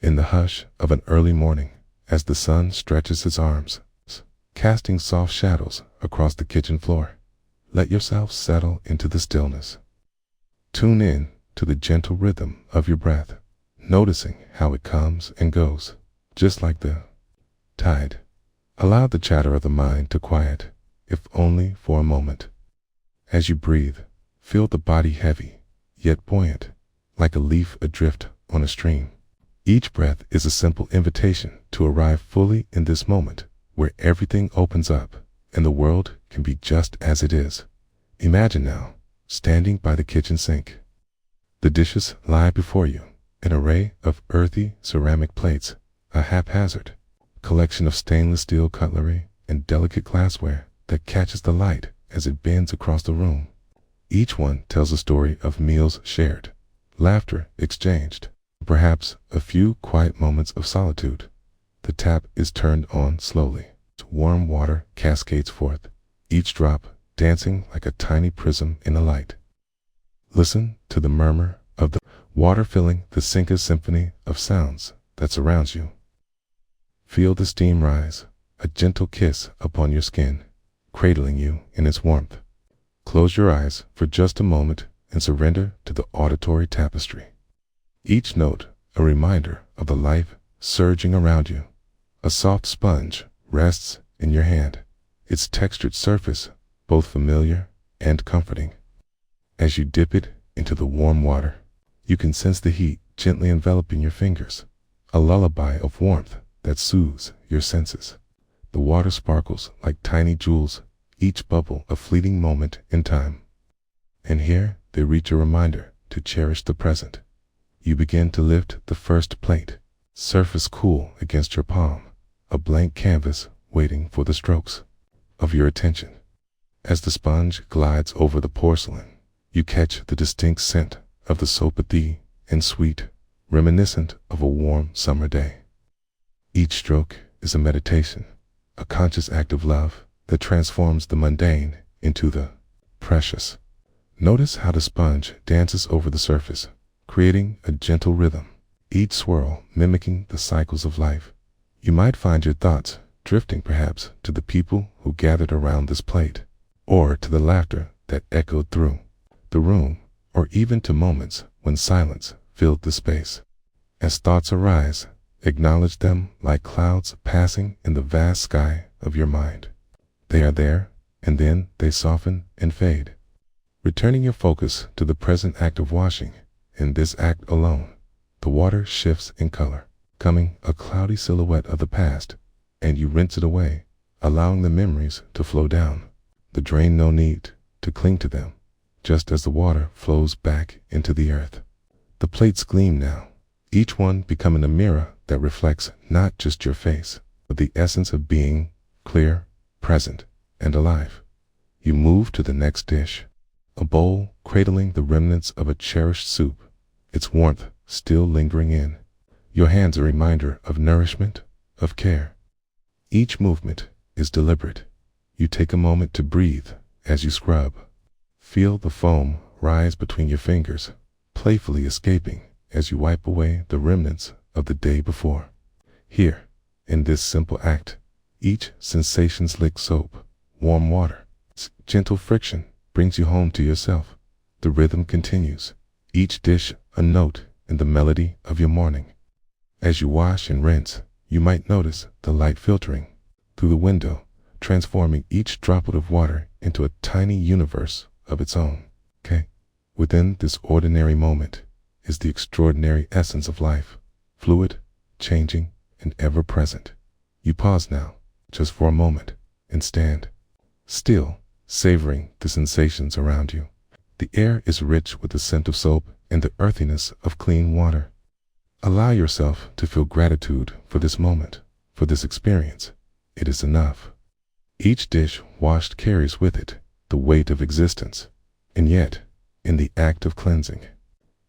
In the hush of an early morning, as the sun stretches its arms, casting soft shadows across the kitchen floor, let yourself settle into the stillness. Tune in to the gentle rhythm of your breath, noticing how it comes and goes, just like the tide. Allow the chatter of the mind to quiet, if only for a moment. As you breathe, feel the body heavy, yet buoyant, like a leaf adrift on a stream. Each breath is a simple invitation to arrive fully in this moment, where everything opens up and the world can be just as it is. Imagine now, standing by the kitchen sink. The dishes lie before you, an array of earthy ceramic plates, a haphazard collection of stainless steel cutlery and delicate glassware that catches the light as it bends across the room. Each one tells a story of meals shared, laughter exchanged, perhaps a few quiet moments of solitude. The tap is turned on slowly. Warm water cascades forth, each drop dancing like a tiny prism in the light. Listen to the murmur of the water filling the sink, a symphony of sounds that surrounds you. Feel the steam rise, a gentle kiss upon your skin, cradling you in its warmth. Close your eyes for just a moment and surrender to the auditory tapestry. Each note a reminder of the life surging around you. A soft sponge rests in your hand, its textured surface both familiar and comforting. As you dip it into the warm water, you can sense the heat gently enveloping your fingers, a lullaby of warmth that soothes your senses. The water sparkles like tiny jewels, each bubble a fleeting moment in time. And here they reach a reminder to cherish the present. You begin to lift the first plate, surface cool against your palm, a blank canvas waiting for the strokes of your attention. As the sponge glides over the porcelain, you catch the distinct scent of the soapy and sweet, reminiscent of a warm summer day. Each stroke is a meditation, a conscious act of love that transforms the mundane into the precious. Notice how the sponge dances over the surface, creating a gentle rhythm, each swirl mimicking the cycles of life. You might find your thoughts drifting perhaps to the people who gathered around this plate, or to the laughter that echoed through the room, or even to moments when silence filled the space. As thoughts arise, acknowledge them like clouds passing in the vast sky of your mind. They are there, and then they soften and fade. Returning your focus to the present act of washing, in this act alone, the water shifts in color, becoming a cloudy silhouette of the past, and you rinse it away, allowing the memories to flow down the drain. No need to cling to them, just as the water flows back into the earth. The plates gleam now, each one becoming a mirror that reflects not just your face, but the essence of being clear, present, and alive. You move to the next dish, a bowl cradling the remnants of a cherished soup, its warmth still lingering in. Your hands a reminder of nourishment, of care. Each movement is deliberate. You take a moment to breathe as you scrub. Feel the foam rise between your fingers, playfully escaping as you wipe away the remnants of the day before. Here, in this simple act, each sensation's lick soap, warm water, gentle friction brings you home to yourself. The rhythm continues, each dish a note in the melody of your morning. As you wash and rinse, you might notice the light filtering through the window, transforming each droplet of water into a tiny universe of its own. Within this ordinary moment is the extraordinary essence of life, fluid, changing, and ever present. You pause now, just for a moment, and stand still, savoring the sensations around you. The air is rich with the scent of soap and the earthiness of clean water. Allow yourself to feel gratitude for this moment, for this experience. It is enough. Each dish washed carries with it the weight of existence, and yet, in the act of cleansing,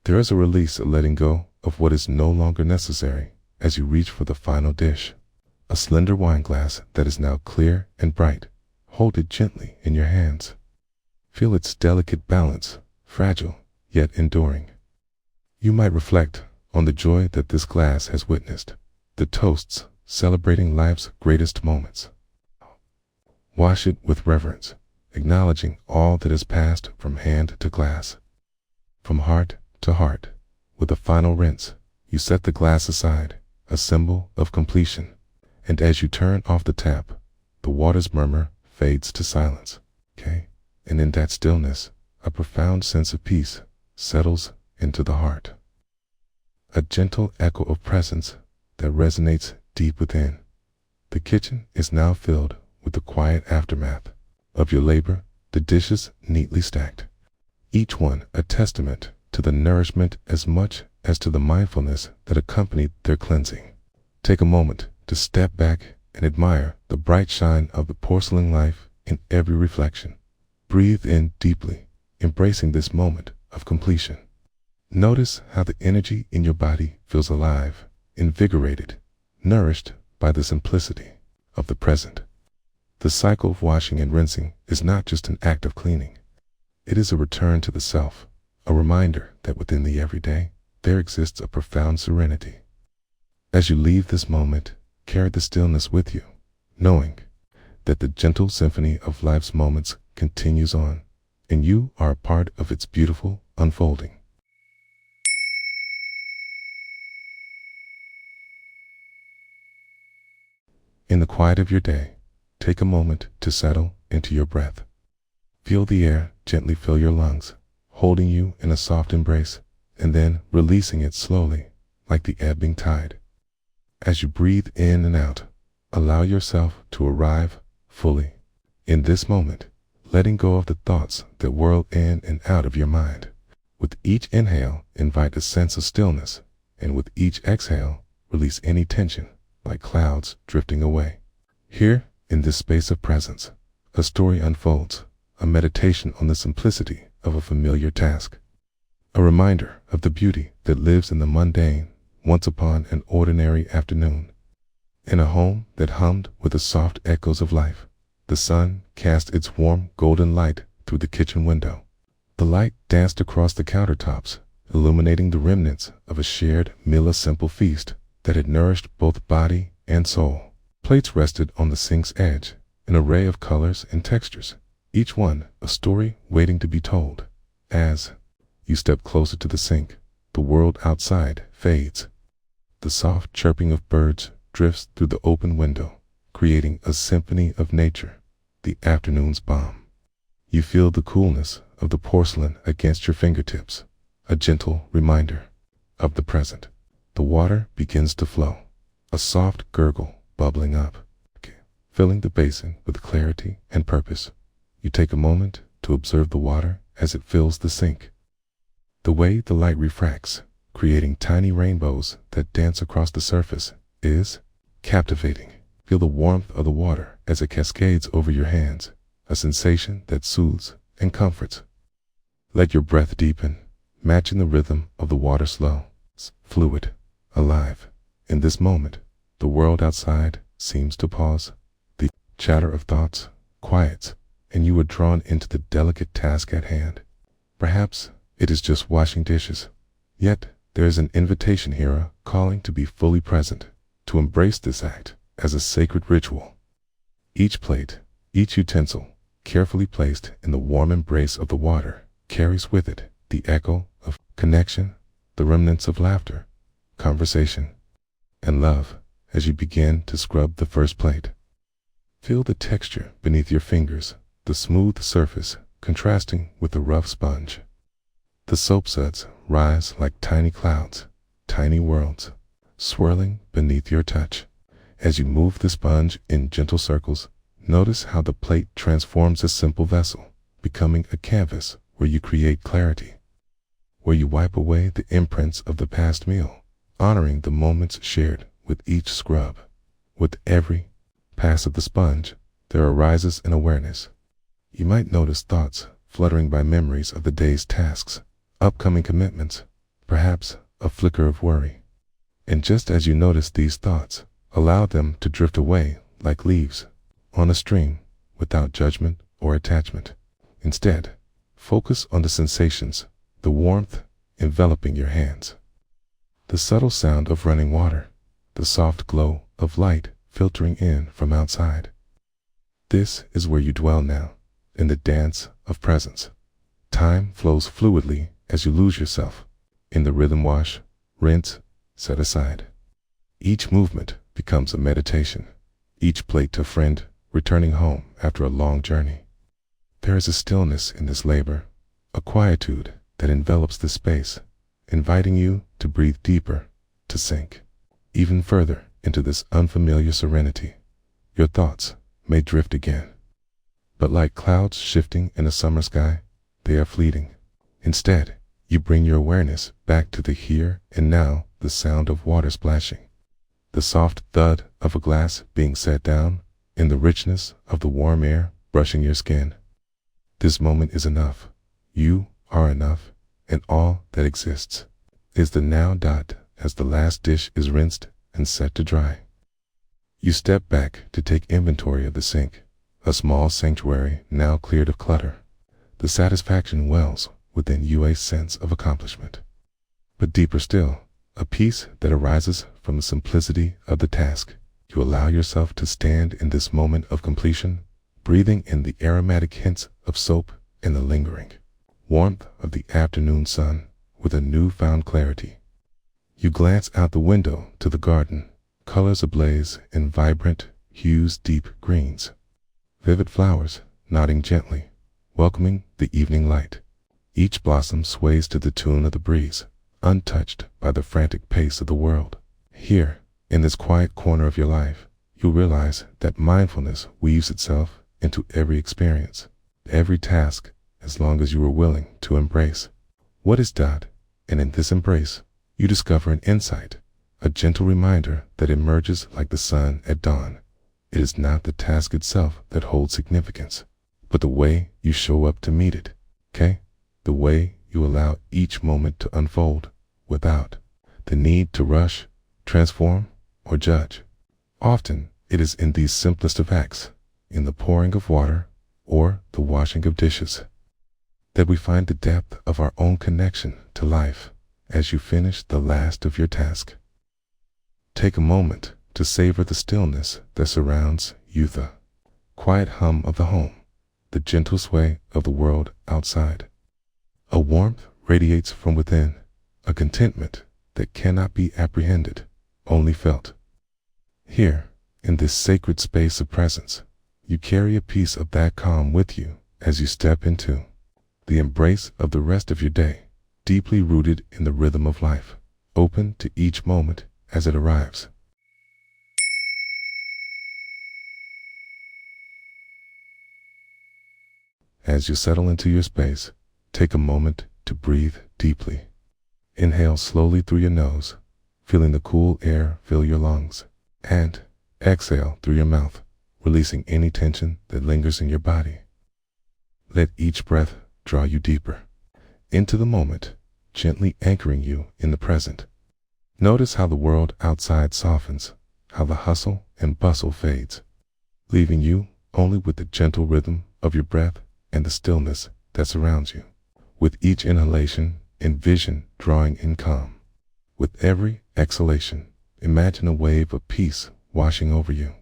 there is a release, a letting go of what is no longer necessary as you reach for the final dish. A slender wine glass that is now clear and bright. Hold it gently in your hands. Feel its delicate balance, fragile yet enduring. You might reflect on the joy that this glass has witnessed, the toasts celebrating life's greatest moments. Wash it with reverence, acknowledging all that has passed from hand to glass. From heart to heart, with a final rinse, you set the glass aside, a symbol of completion, and as you turn off the tap, the water's murmur fades to silence. And in that stillness, a profound sense of peace settles into the heart. A gentle echo of presence that resonates deep within. The kitchen is now filled with the quiet aftermath of your labor, the dishes neatly stacked, each one a testament to the nourishment as much as to the mindfulness that accompanied their cleansing. Take a moment to step back and admire the bright shine of the porcelain life in every reflection. Breathe in deeply, embracing this moment of completion. Notice how the energy in your body feels alive, invigorated, nourished by the simplicity of the present. The cycle of washing and rinsing is not just an act of cleaning. It is a return to the self, a reminder that within the everyday, there exists a profound serenity. As you leave this moment, carry the stillness with you, knowing that the gentle symphony of life's moments continues on, and you are a part of its beautiful unfolding. In the quiet of your day, take a moment to settle into your breath. Feel the air gently fill your lungs, holding you in a soft embrace, and then releasing it slowly, like the ebbing tide. As you breathe in and out, allow yourself to arrive fully in this moment, letting go of the thoughts that whirl in and out of your mind. With each inhale, invite a sense of stillness, and with each exhale, release any tension, like clouds drifting away. Here, in this space of presence, a story unfolds, a meditation on the simplicity of a familiar task, a reminder of the beauty that lives in the mundane once upon an ordinary afternoon. In a home that hummed with the soft echoes of life, the sun cast its warm golden light through the kitchen window. The light danced across the countertops, illuminating the remnants of a shared meal, a simple feast that had nourished both body and soul. Plates rested on the sink's edge, an array of colors and textures, each one a story waiting to be told. As you step closer to the sink, the world outside fades. The soft chirping of birds drifts through the open window, creating a symphony of nature, the afternoon's balm. You feel the coolness of the porcelain against your fingertips, a gentle reminder of the present. The water begins to flow, a soft gurgle bubbling up, filling the basin with clarity and purpose. You take a moment to observe the water as it fills the sink. The way the light refracts, creating tiny rainbows that dance across the surface, is captivating. Feel the warmth of the water as it cascades over your hands, a sensation that soothes and comforts. Let your breath deepen, matching the rhythm of the water, slow, fluid, alive. In this moment, the world outside seems to pause. The chatter of thoughts quiets, and you are drawn into the delicate task at hand. Perhaps it is just washing dishes, yet there is an invitation here, a calling to be fully present, to embrace this act as a sacred ritual. Each plate, each utensil, carefully placed in the warm embrace of the water, carries with it the echo of connection, the remnants of laughter, conversation, and love. As you begin to scrub the first plate, feel the texture beneath your fingers, the smooth surface contrasting with the rough sponge. The soap suds rise like tiny clouds, tiny worlds, swirling beneath your touch. As you move the sponge in gentle circles, notice how the plate transforms a simple vessel, becoming a canvas where you create clarity, where you wipe away the imprints of the past meal, honoring the moments shared with each scrub. With every pass of the sponge, there arises an awareness. You might notice thoughts fluttering by memories of the day's tasks, upcoming commitments, perhaps a flicker of worry. And just as you notice these thoughts, allow them to drift away like leaves on a stream, without judgment or attachment. Instead, focus on the sensations, the warmth enveloping your hands, the subtle sound of running water, the soft glow of light filtering in from outside. This is where you dwell now, in the dance of presence. Time flows fluidly as you lose yourself in the rhythm. Wash, rinse, set aside. Each movement becomes a meditation, each plate a friend returning home after a long journey. There is a stillness in this labor, a quietude that envelops the space, inviting you to breathe deeper, to sink even further into this unfamiliar serenity. Your thoughts may drift again, but like clouds shifting in a summer sky, they are fleeting. Instead, you bring your awareness back to the here and now, the sound of water splashing, the soft thud of a glass being set down, in the richness of the warm air brushing your skin. This moment is enough. You are enough, and all that exists is the now. As the last dish is rinsed and set to dry, you step back to take inventory of the sink, a small sanctuary now cleared of clutter. The satisfaction wells within you, a sense of accomplishment. But deeper still, a peace that arises from the simplicity of the task. You allow yourself to stand in this moment of completion, breathing in the aromatic hints of soap and the lingering warmth of the afternoon sun with a newfound clarity. You glance out the window to the garden, colors ablaze in vibrant hues, deep greens, vivid flowers nodding gently, welcoming the evening light. Each blossom sways to the tune of the breeze, untouched by the frantic pace of the world. Here, in this quiet corner of your life, you realize that mindfulness weaves itself into every experience, every task, as long as you are willing to embrace what is. And in this embrace, you discover an insight, a gentle reminder that emerges like the sun at dawn. It is not the task itself that holds significance, but the way you show up to meet it, the way you allow each moment to unfold without the need to rush, transform, or judge. Often, it is in these simplest of acts, in the pouring of water or the washing of dishes, that we find the depth of our own connection to life. As you finish the last of your task, take a moment to savor the stillness that surrounds you, the quiet hum of the home, the gentle sway of the world outside. A warmth radiates from within, a contentment that cannot be apprehended, only felt. Here, in this sacred space of presence, you carry a piece of that calm with you as you step into the embrace of the rest of your day, deeply rooted in the rhythm of life, open to each moment as it arrives. As you settle into your space, take a moment to breathe deeply. Inhale slowly through your nose, feeling the cool air fill your lungs, and exhale through your mouth, releasing any tension that lingers in your body. Let each breath draw you deeper into the moment, gently anchoring you in the present. Notice how the world outside softens, how the hustle and bustle fades, leaving you only with the gentle rhythm of your breath and the stillness that surrounds you. With each inhalation, envision drawing in calm. With every exhalation, imagine a wave of peace washing over you.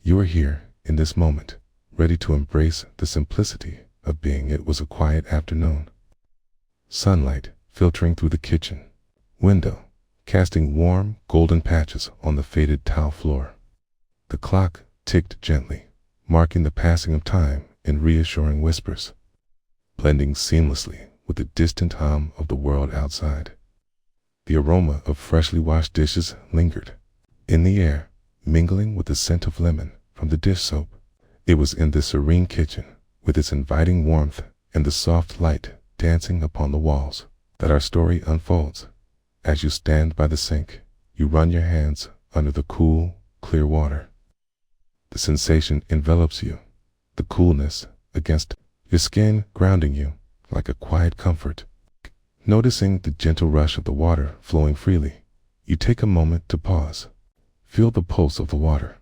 You are here in this moment, ready to embrace the simplicity of being. It was a quiet afternoon. Sunlight filtering through the kitchen window, casting warm, golden patches on the faded tile floor. The clock ticked gently, marking the passing of time in reassuring whispers, blending seamlessly with the distant hum of the world outside. The aroma of freshly washed dishes lingered in the air, mingling with the scent of lemon from the dish soap. It was in this serene kitchen, with its inviting warmth and the soft light dancing upon the walls, that our story unfolds. As you stand by the sink, you run your hands under the cool, clear water. The sensation envelops you, the coolness against your skin grounding you like a quiet comfort. Noticing the gentle rush of the water flowing freely, you take a moment to pause. Feel the pulse of the water,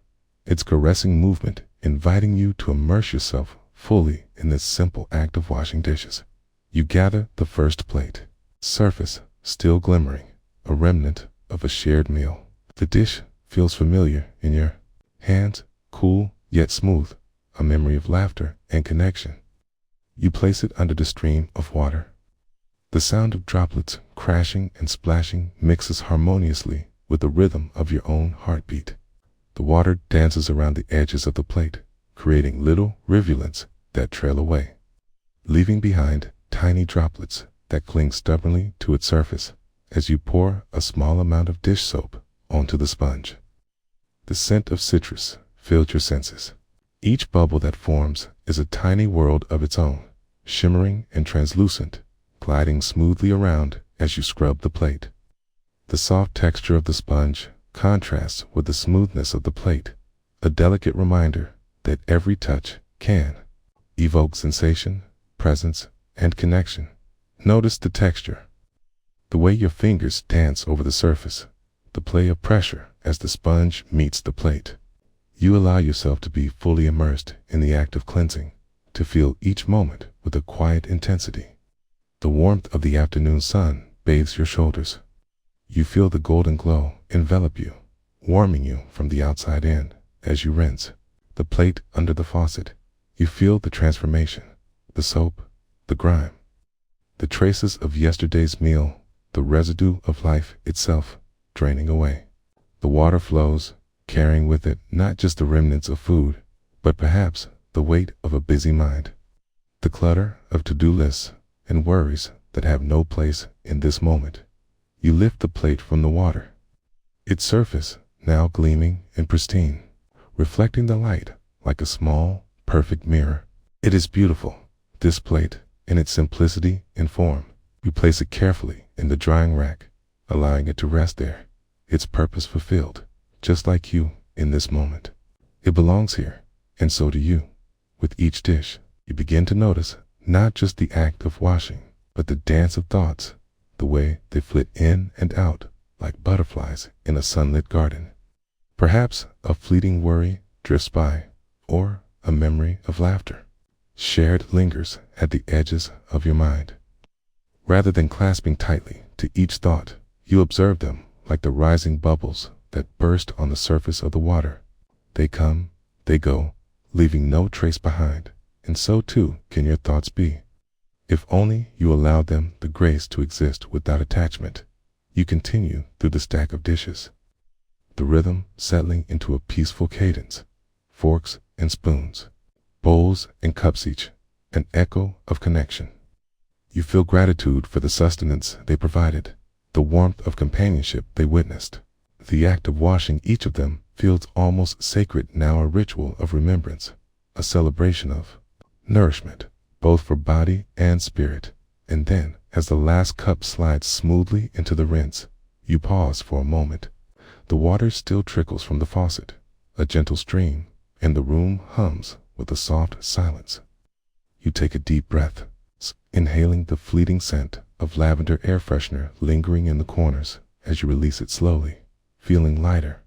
its caressing movement inviting you to immerse yourself fully in this simple act of washing dishes. You gather the first plate, surface still glimmering, a remnant of a shared meal. The dish feels familiar in your hands, cool yet smooth, a memory of laughter and connection. You place it under the stream of water. The sound of droplets crashing and splashing mixes harmoniously with the rhythm of your own heartbeat. The water dances around the edges of the plate, creating little rivulets that trail away, leaving behind tiny droplets that cling stubbornly to its surface as you pour a small amount of dish soap onto the sponge. The scent of citrus fills your senses. Each bubble that forms is a tiny world of its own, shimmering and translucent, gliding smoothly around as you scrub the plate. The soft texture of the sponge contrasts with the smoothness of the plate, a delicate reminder that every touch can evoke sensation, presence, and connection. Notice the texture, the way your fingers dance over the surface, the play of pressure as the sponge meets the plate. You allow yourself to be fully immersed in the act of cleansing, to feel each moment with a quiet intensity. The warmth of the afternoon sun bathes your shoulders. You feel the golden glow envelop you, warming you from the outside in. As you rinse the plate under the faucet, you feel the transformation, the soap, the grime, the traces of yesterday's meal, the residue of life itself draining away. The water flows, carrying with it not just the remnants of food, but perhaps the weight of a busy mind, the clutter of to-do lists and worries that have no place in this moment. You lift the plate from the water, its surface now gleaming and pristine, reflecting the light like a small, perfect mirror. It is beautiful, this plate, in its simplicity and form. You place it carefully in the drying rack, allowing it to rest there, its purpose fulfilled, just like you in this moment. It belongs here, and so do you. With each dish, you begin to notice not just the act of washing, but the dance of thoughts, the way they flit in and out like butterflies in a sunlit garden. Perhaps a fleeting worry drifts by, or a memory of laughter shared lingers at the edges of your mind. Rather than clasping tightly to each thought, you observe them like the rising bubbles that burst on the surface of the water. They come, they go, leaving no trace behind, and so too can your thoughts be. If only you allow them the grace to exist without attachment. You continue through the stack of dishes, the rhythm settling into a peaceful cadence, forks and spoons, bowls and cups, each an echo of connection. You feel gratitude for the sustenance they provided, the warmth of companionship they witnessed. The act of washing each of them feels almost sacred now, a ritual of remembrance, a celebration of nourishment, both for body and spirit. And then, as the last cup slides smoothly into the rinse, you pause for a moment. The water still trickles from the faucet, a gentle stream, and the room hums with a soft silence. You take a deep breath, inhaling the fleeting scent of lavender air freshener lingering in the corners as you release it slowly, feeling lighter.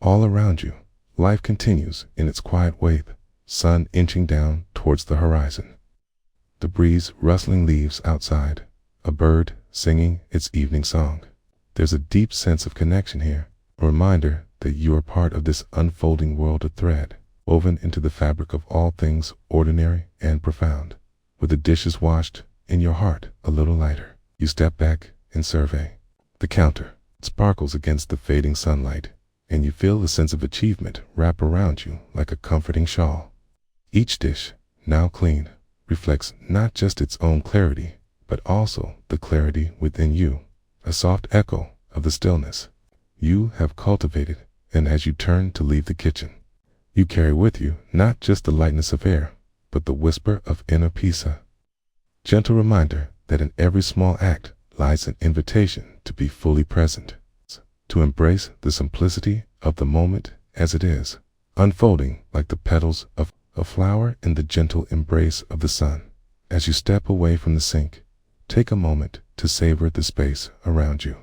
All around you, life continues in its quiet wave, sun inching down towards the horizon, the breeze rustling leaves outside, a bird singing its evening song. There's a deep sense of connection here, a reminder that you are part of this unfolding world of thread, woven into the fabric of all things ordinary and profound. With the dishes washed and your heart a little lighter, you step back and survey. The counter sparkles against the fading sunlight, and you feel a sense of achievement wrap around you like a comforting shawl. Each dish, now clean, reflects not just its own clarity, but also the clarity within you, a soft echo of the stillness you have cultivated. And as you turn to leave the kitchen, you carry with you not just the lightness of air, but the whisper of inner peace, a gentle reminder that in every small act lies an invitation to be fully present, to embrace the simplicity of the moment as it is, unfolding like the petals of a flower in the gentle embrace of the sun. As you step away from the sink, take a moment to savor the space around you,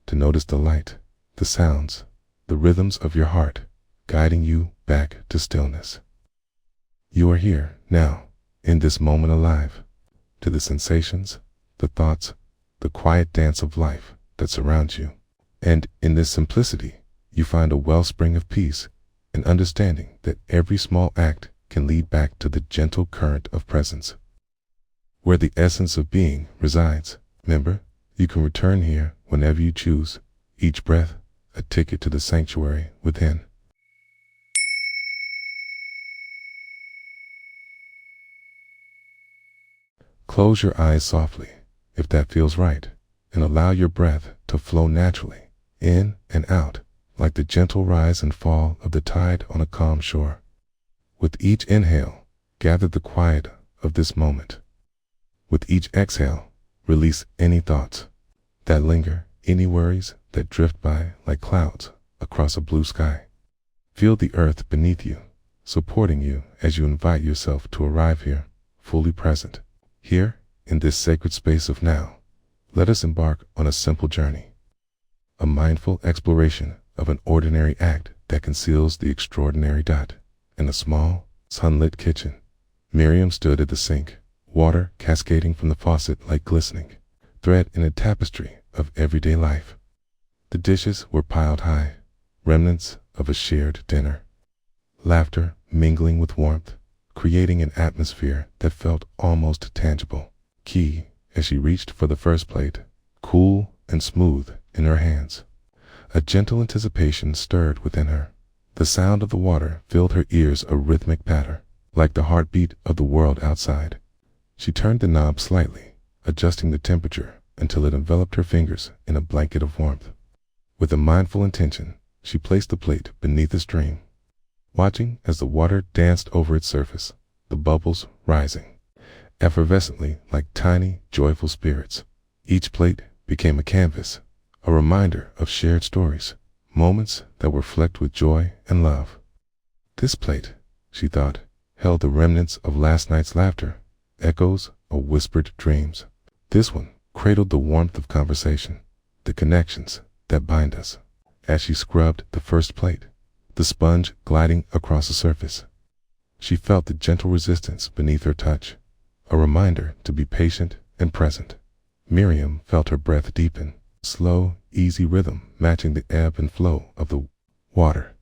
to notice the light, the sounds, the rhythms of your heart guiding you back to stillness. You are here now, in this moment alive, to the sensations, the thoughts, the quiet dance of life that surrounds you. And in this simplicity, you find a wellspring of peace and understanding that every small act can lead back to the gentle current of presence, where the essence of being resides. Remember, you can return here whenever you choose, each breath a ticket to the sanctuary within. Close your eyes softly, if that feels right, and allow your breath to flow naturally, in and out, like the gentle rise and fall of the tide on a calm shore. With each inhale, gather the quiet of this moment. With each exhale, release any thoughts that linger, any worries that drift by like clouds across a blue sky. Feel the earth beneath you, supporting you as you invite yourself to arrive here, fully present. Here, in this sacred space of now, let us embark on a simple journey, a mindful exploration of an ordinary act that conceals the extraordinary. In a small, sunlit kitchen, Miriam stood at the sink, water cascading from the faucet like glistening thread in a tapestry of everyday life. The dishes were piled high, remnants of a shared dinner, laughter mingling with warmth, creating an atmosphere that felt almost tangible. Key, as she reached for the first plate, cool and smooth in her hands, a gentle anticipation stirred within her. The sound of the water filled her ears, a rhythmic patter, like the heartbeat of the world outside. She turned the knob slightly, adjusting the temperature until it enveloped her fingers in a blanket of warmth. With a mindful intention, she placed the plate beneath the stream, watching as the water danced over its surface, the bubbles rising effervescently like tiny, joyful spirits. Each plate became a canvas, a reminder of shared stories, moments that were flecked with joy and love. This plate, she thought, held the remnants of last night's laughter, echoes of whispered dreams. This one cradled the warmth of conversation, the connections that bind us. As she scrubbed the first plate, the sponge gliding across the surface, she felt the gentle resistance beneath her touch, a reminder to be patient and present. Miriam felt her breath deepen, slow, easy rhythm matching the ebb and flow of the water.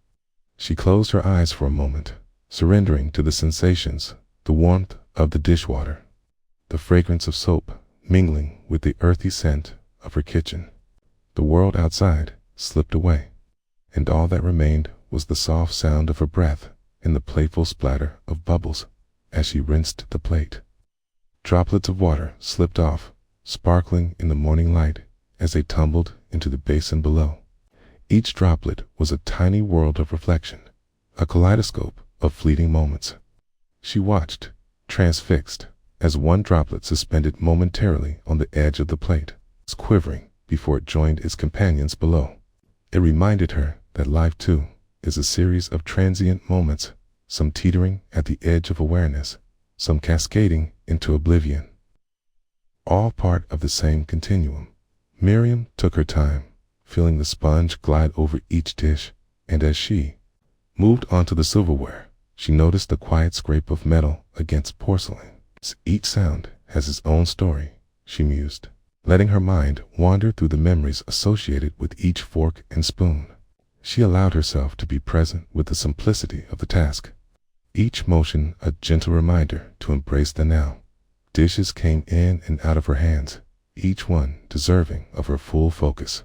She closed her eyes for a moment, surrendering to the sensations, the warmth of the dishwater, the fragrance of soap mingling with the earthy scent of her kitchen. The world outside slipped away, and all that remained was the soft sound of her breath and the playful splatter of bubbles as she rinsed the plate. Droplets of water slipped off, sparkling in the morning light as they tumbled into the basin below. Each droplet was a tiny world of reflection, a kaleidoscope of fleeting moments. She watched, transfixed, as one droplet suspended momentarily on the edge of the plate, quivering before it joined its companions below. It reminded her that life too is a series of transient moments, some teetering at the edge of awareness, some cascading into oblivion, all part of the same continuum. Miriam took her time, feeling the sponge glide over each dish, and as she moved onto the silverware, she noticed the quiet scrape of metal against porcelain. Each sound has its own story, she mused. letting her mind wander through the memories associated with each fork and spoon. She allowed herself to be present with the simplicity of the task, each motion a gentle reminder to embrace the now. Dishes came in and out of her hands, each one deserving of her full focus.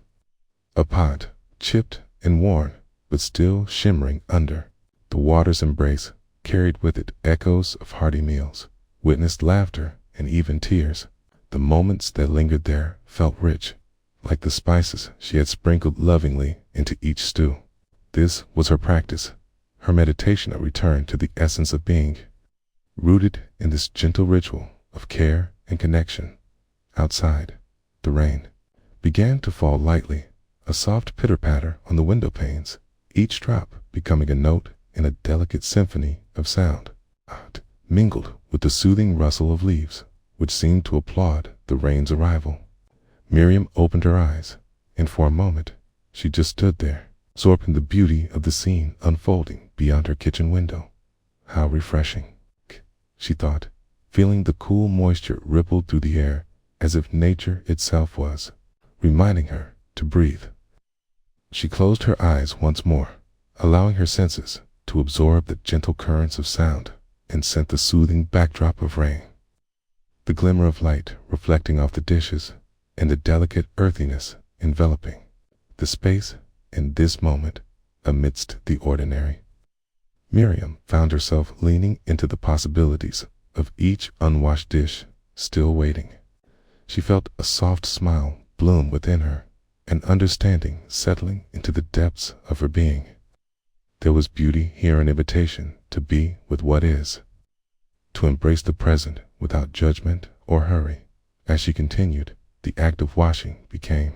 A pot, chipped and worn, but still shimmering under the water's embrace, carried with it echoes of hearty meals, witnessed laughter and even tears. The moments that lingered there felt rich, like the spices she had sprinkled lovingly into each stew. This was her practice, her meditation, a return to the essence of being, rooted in this gentle ritual of care and connection. Outside, the rain began to fall lightly, a soft pitter-patter on the window panes, each drop becoming a note in a delicate symphony of sound, mingled with the soothing rustle of leaves, which seemed to applaud the rain's arrival. Miriam opened her eyes, and for a moment she just stood there, absorbed in the beauty of the scene unfolding beyond her kitchen window. How refreshing, she thought, feeling the cool moisture ripple through the air as if nature itself was reminding her to breathe. She closed her eyes once more, allowing her senses to absorb the gentle currents of sound and sent the soothing backdrop of rain. The glimmer of light reflecting off the dishes and the delicate earthiness enveloping the space in this moment amidst the ordinary. Miriam found herself leaning into the possibilities of each unwashed dish still waiting. She felt a soft smile bloom within her, an understanding settling into the depths of her being. There was beauty here, an invitation to be with what is, to embrace the present without judgment or hurry. As she continued, the act of washing became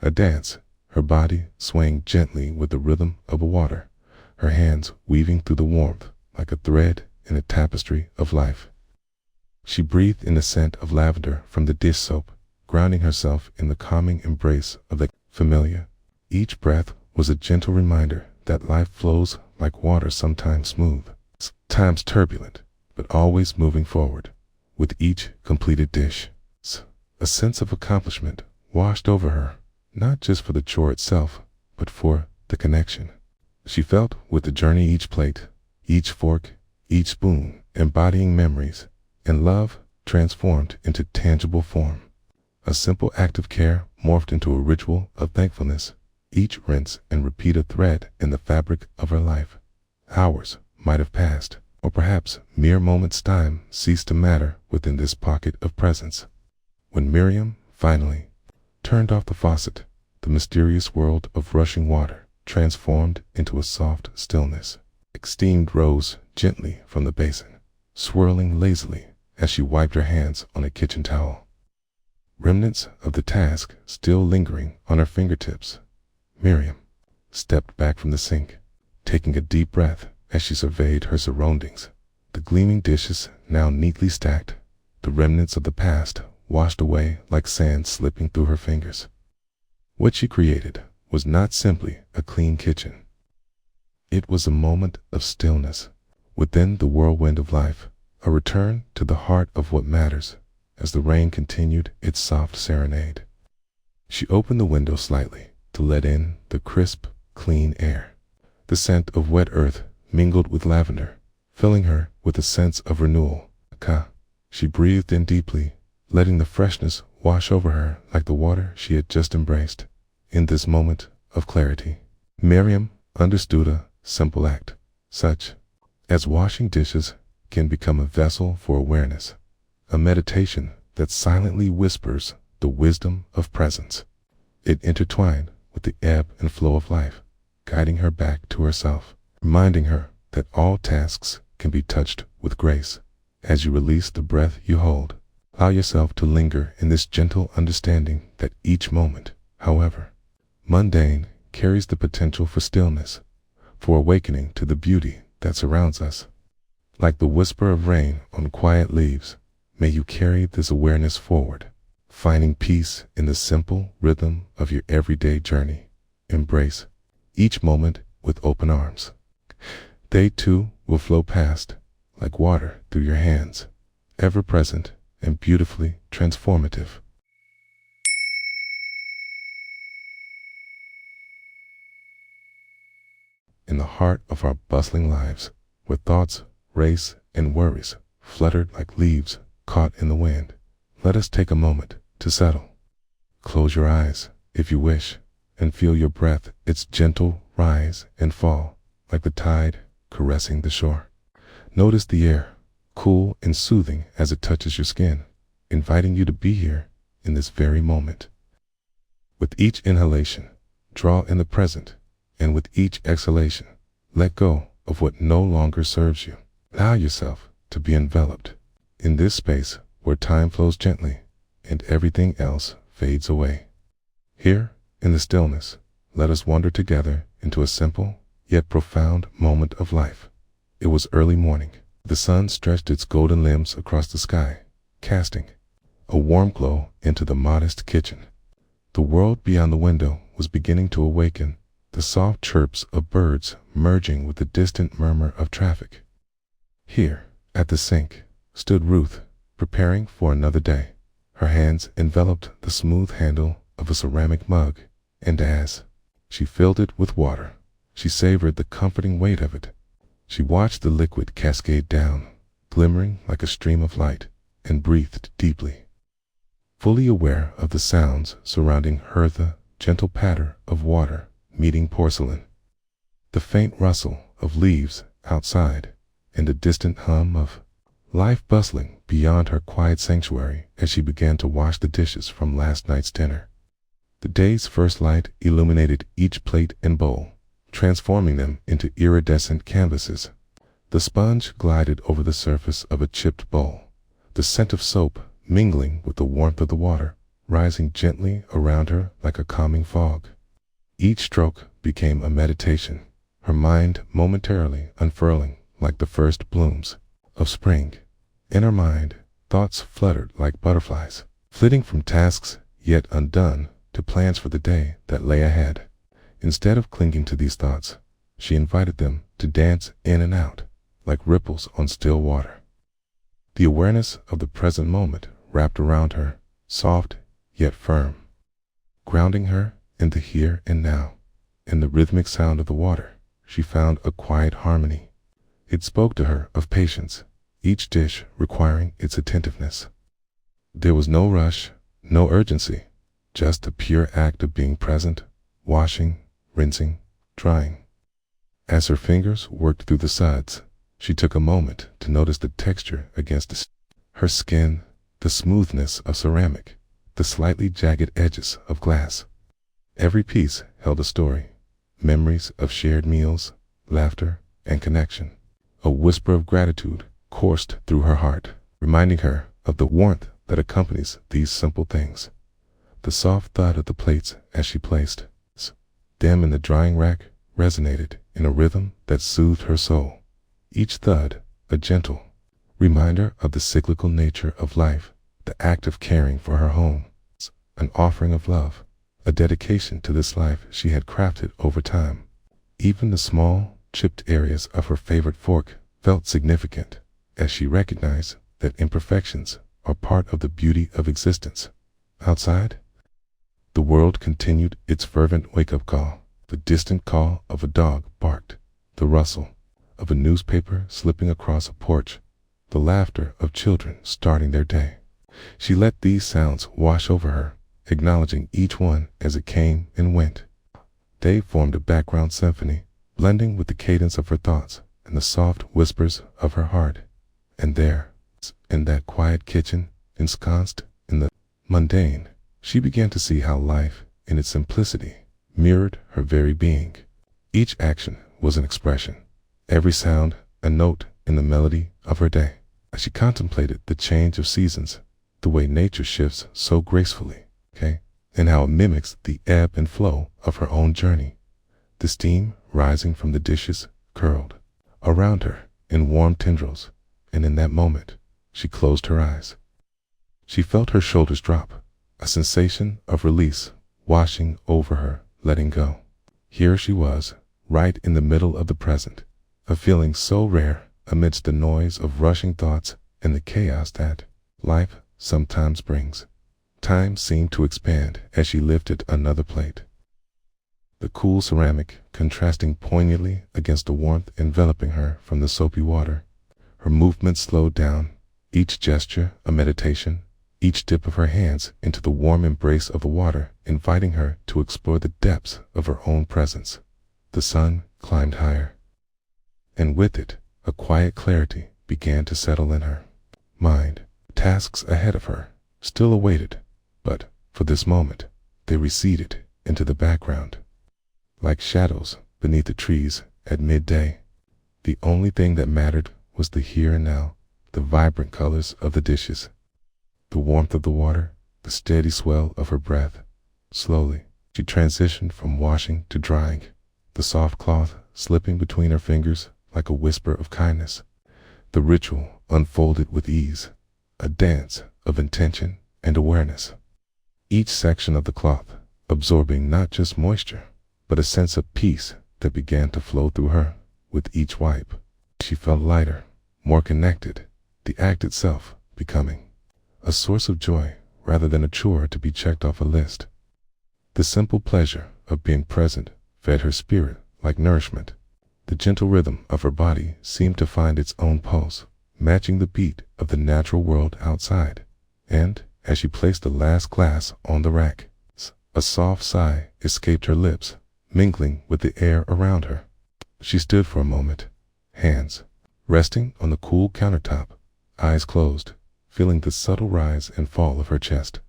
a dance, her body swaying gently with the rhythm of the water, her hands weaving through the warmth like a thread in a tapestry of life. She breathed in the scent of lavender from the dish soap, grounding herself in the calming embrace of the familiar. Each breath was a gentle reminder that life flows like water, sometimes smooth, sometimes turbulent, but always moving forward. With each completed dish, a sense of accomplishment washed over her, not just for the chore itself, but for the connection she felt with the journey. Each plate, each fork, each spoon embodying memories and love transformed into tangible form. A simple act of care morphed into a ritual of thankfulness, each rinse and repeat a thread in the fabric of her life. Hours might have passed, or perhaps mere moments' time ceased to matter within this pocket of presence. When Miriam finally turned off the faucet, the mysterious world of rushing water transformed into a soft stillness. Steam rose gently from the basin, swirling lazily as she wiped her hands on a kitchen towel. Remnants of the task still lingering on her fingertips, Miriam stepped back from the sink, taking a deep breath as she surveyed her surroundings. The gleaming dishes now neatly stacked, the remnants of the past washed away like sand slipping through her fingers. What she created was not simply a clean kitchen. It was a moment of stillness within the whirlwind of life, a return to the heart of what matters as the rain continued its soft serenade. She opened the window slightly to let in the crisp, clean air. The scent of wet earth mingled with lavender, filling her with a sense of renewal. She breathed in deeply, letting the freshness wash over her like the water she had just embraced. In this moment of clarity, Miriam understood a simple act, such as washing dishes, can become a vessel for awareness, a meditation that silently whispers the wisdom of presence. It intertwined with the ebb and flow of life, guiding her back to herself, reminding her that all tasks can be touched with grace. As you release the breath you hold, allow yourself to linger in this gentle understanding that each moment, however mundane, carries the potential for stillness, for awakening to the beauty that surrounds us. Like the whisper of rain on quiet leaves, may you carry this awareness forward, finding peace in the simple rhythm of your everyday journey. Embrace each moment with open arms. They too will flow past like water through your hands, ever present and beautifully transformative. in the heart of our bustling lives, where thoughts race and worries fluttered like leaves caught in the wind. Let us take a moment to settle. Close your eyes, if you wish, and feel your breath, its gentle rise and fall, like the tide caressing the shore. Notice the air, cool and soothing as it touches your skin, inviting you to be here in this very moment. With each inhalation, draw in the present, and with each exhalation, let go of what no longer serves you. Allow yourself to be enveloped in this space where time flows gently and everything else fades away. Here, in the stillness, let us wander together into a simple yet profound moment of life. It was early morning. The sun stretched its golden limbs across the sky, casting a warm glow into the modest kitchen. The world beyond the window was beginning to awaken, the soft chirps of birds merging with the distant murmur of traffic. Here, at the sink, stood Ruth, preparing for another day. Her hands enveloped the smooth handle of a ceramic mug, and as she filled it with water, she savored the comforting weight of it. She watched the liquid cascade down, glimmering like a stream of light, and breathed deeply, fully aware of the sounds surrounding her, the gentle patter of water meeting porcelain, the faint rustle of leaves outside, and a distant hum of life bustling beyond her quiet sanctuary as she began to wash the dishes from last night's dinner. The day's first light illuminated each plate and bowl, transforming them into iridescent canvases. The sponge glided over the surface of a chipped bowl, the scent of soap mingling with the warmth of the water, rising gently around her like a calming fog. Each stroke became a meditation, her mind momentarily unfurling like the first blooms of spring. In her mind, thoughts fluttered like butterflies, flitting from tasks yet undone to plans for the day that lay ahead. Instead of clinging to these thoughts, she invited them to dance in and out, like ripples on still water. The awareness of the present moment wrapped around her, soft yet firm, grounding her in the here and now. In the rhythmic sound of the water, she found a quiet harmony. It spoke to her of patience, each dish requiring its attentiveness. There was no rush, no urgency, just a pure act of being present, washing, rinsing, drying. As her fingers worked through the suds, she took a moment to notice the texture against her skin, the smoothness of ceramic, the slightly jagged edges of glass. Every piece held a story, memories of shared meals, laughter, and connection. A whisper of gratitude coursed through her heart, reminding her of the warmth that accompanies these simple things. The soft thud of the plates as she placed them in the drying rack resonated in a rhythm that soothed her soul. Each thud a gentle reminder of the cyclical nature of life, the act of caring for her home, an offering of love, a dedication to this life she had crafted over time. Even the small, chipped areas of her favorite fork felt significant, as she recognized that imperfections are part of the beauty of existence. Outside, the world continued its fervent wake-up call. The distant call of a dog barked, the rustle of a newspaper slipping across a porch, the laughter of children starting their day. She let these sounds wash over her, acknowledging each one as it came and went. They formed a background symphony, blending with the cadence of her thoughts and the soft whispers of her heart. And there, in that quiet kitchen, ensconced in the mundane, she began to see how life, in its simplicity, mirrored her very being. Each action was an expression, every sound a note in the melody of her day. As she contemplated the change of seasons, the way nature shifts so gracefully, and how it mimics the ebb and flow of her own journey, the steam rising from the dishes curled around her in warm tendrils, and in that moment, she closed her eyes. She felt her shoulders drop, a sensation of release washing over her, letting go. Here she was, right in the middle of the present, a feeling so rare amidst the noise of rushing thoughts and the chaos that life sometimes brings. Time seemed to expand as she lifted another plate. the cool ceramic contrasting poignantly against the warmth enveloping her from the soapy water. Her movements slowed down, each gesture a meditation, each dip of her hands into the warm embrace of the water inviting her to explore the depths of her own presence. The sun climbed higher, and with it, a quiet clarity began to settle in her mind. Tasks ahead of her still awaited, but, for this moment, they receded into the background. Like shadows beneath the trees at midday, the only thing that mattered was the here and now, the vibrant colors of the dishes, the warmth of the water, the steady swell of her breath. Slowly, she transitioned from washing to drying, the soft cloth slipping between her fingers like a whisper of kindness. The ritual unfolded with ease, a dance of intention and awareness. Each section of the cloth absorbing not just moisture, but a sense of peace that began to flow through her. With each wipe, she felt lighter, more connected, the act itself becoming a source of joy rather than a chore to be checked off a list. The simple pleasure of being present fed her spirit like nourishment. The gentle rhythm of her body seemed to find its own pulse, matching the beat of the natural world outside. And, as she placed the last glass on the rack, a soft sigh escaped her lips, mingling with the air around her. She stood for a moment, hands resting on the cool countertop, eyes closed, feeling the subtle rise and fall of her chest.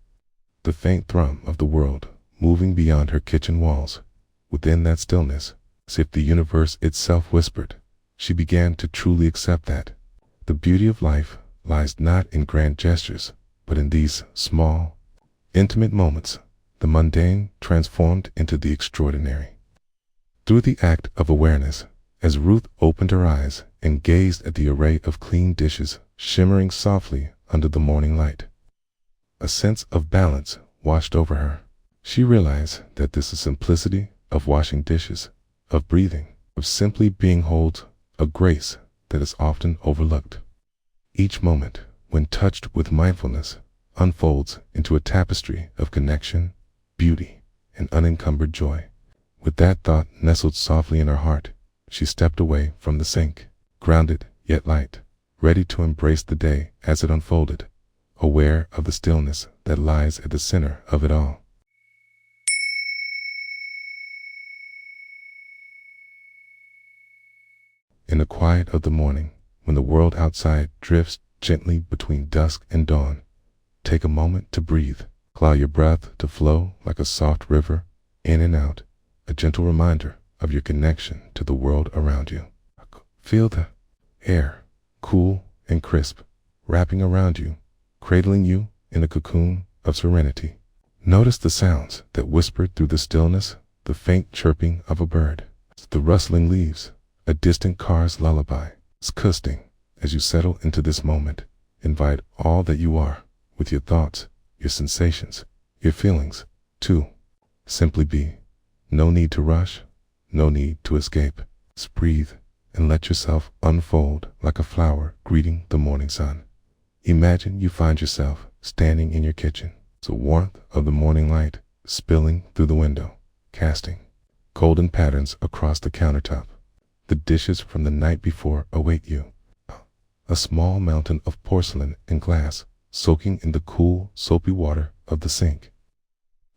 The faint thrum of the world moving beyond her kitchen walls. Within that stillness, as if the universe itself whispered, she began to truly accept that the beauty of life lies not in grand gestures, but in these small, intimate moments, the mundane transformed into the extraordinary. Through the act of awareness, as Ruth opened her eyes and gazed at the array of clean dishes shimmering softly under the morning light, a sense of balance washed over her. She realized that this simplicity of washing dishes, of breathing, of simply being holds a grace that is often overlooked. Each moment, when touched with mindfulness, unfolds into a tapestry of connection, beauty, and unencumbered joy. With that thought nestled softly in her heart, she stepped away from the sink, grounded yet light, ready to embrace the day as it unfolded, aware of the stillness that lies at the center of it all. In the quiet of the morning, when the world outside drifts gently between dusk and dawn, take a moment to breathe. Allow your breath to flow like a soft river, in and out, a gentle reminder of your connection to the world around you. Feel the air, cool and crisp, wrapping around you, cradling you in a cocoon of serenity. Notice the sounds that whisper through the stillness, the faint chirping of a bird, the rustling leaves, a distant car's lullaby. Disgusting. As you settle into this moment, invite all that you are, with your thoughts, your sensations, your feelings, to simply be. No need to rush, no need to escape. Just breathe and let yourself unfold like a flower greeting the morning sun. Imagine you find yourself standing in your kitchen, the warmth of the morning light spilling through the window, casting golden patterns across the countertop. The dishes from the night before await you. A small mountain of porcelain and glass soaking in the cool, soapy water of the sink.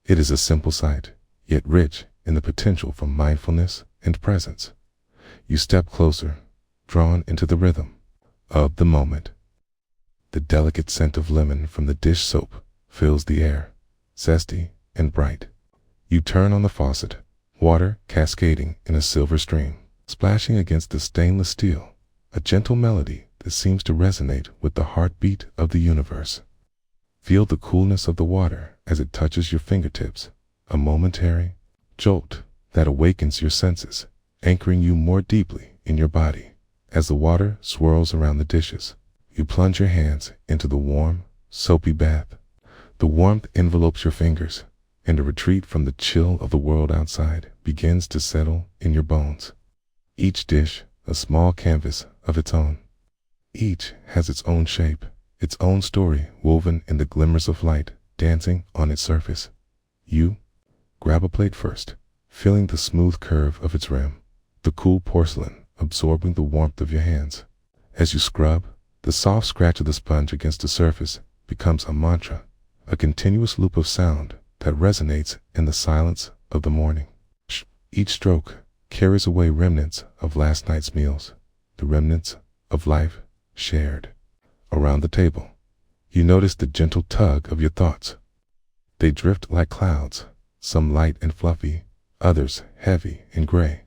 It is a simple sight, yet rich in the potential for mindfulness and presence. You step closer, drawn into the rhythm of the moment. The delicate scent of lemon from the dish soap fills the air, zesty and bright. You turn on the faucet, water cascading in a silver stream, splashing against the stainless steel, a gentle melody that seems to resonate with the heartbeat of the universe. Feel the coolness of the water as it touches your fingertips, a momentary jolt that awakens your senses, anchoring you more deeply in your body. As the water swirls around the dishes, you plunge your hands into the warm, soapy bath. The warmth envelopes your fingers, and a retreat from the chill of the world outside begins to settle in your bones. Each dish, a small canvas of its own. Each has its own shape, its own story woven in the glimmers of light dancing on its surface. You grab a plate first, feeling the smooth curve of its rim, the cool porcelain absorbing the warmth of your hands. As you scrub, the soft scratch of the sponge against the surface becomes a mantra, a continuous loop of sound that resonates in the silence of the morning. Each stroke carries away remnants of last night's meals, the remnants of life shared. Around the table, you notice the gentle tug of your thoughts. They drift like clouds, some light and fluffy, others heavy and gray.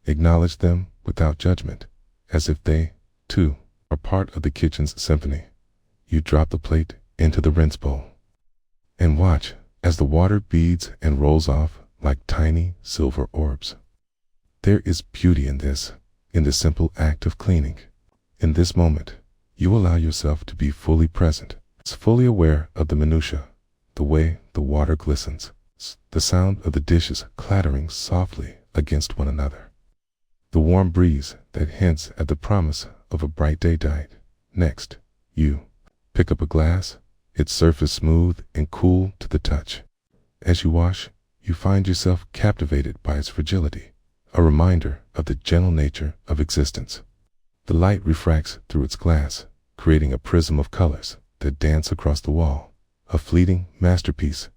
Acknowledge them without judgment, as if they, too, are part of the kitchen's symphony. You drop the plate into the rinse bowl and watch as the water beads and rolls off like tiny silver orbs. There is beauty in this simple act of cleaning. In this moment, you allow yourself to be fully present, fully aware of the minutiae, the way the water glistens, the sound of the dishes clattering softly against one another, the warm breeze that hints at the promise of a bright day diet. Next, you pick up a glass, its surface smooth and cool to the touch. As you wash, you find yourself captivated by its fragility, a reminder of the gentle nature of existence. The light refracts through its glass, creating a prism of colors that dance across the wall, a fleeting masterpiece.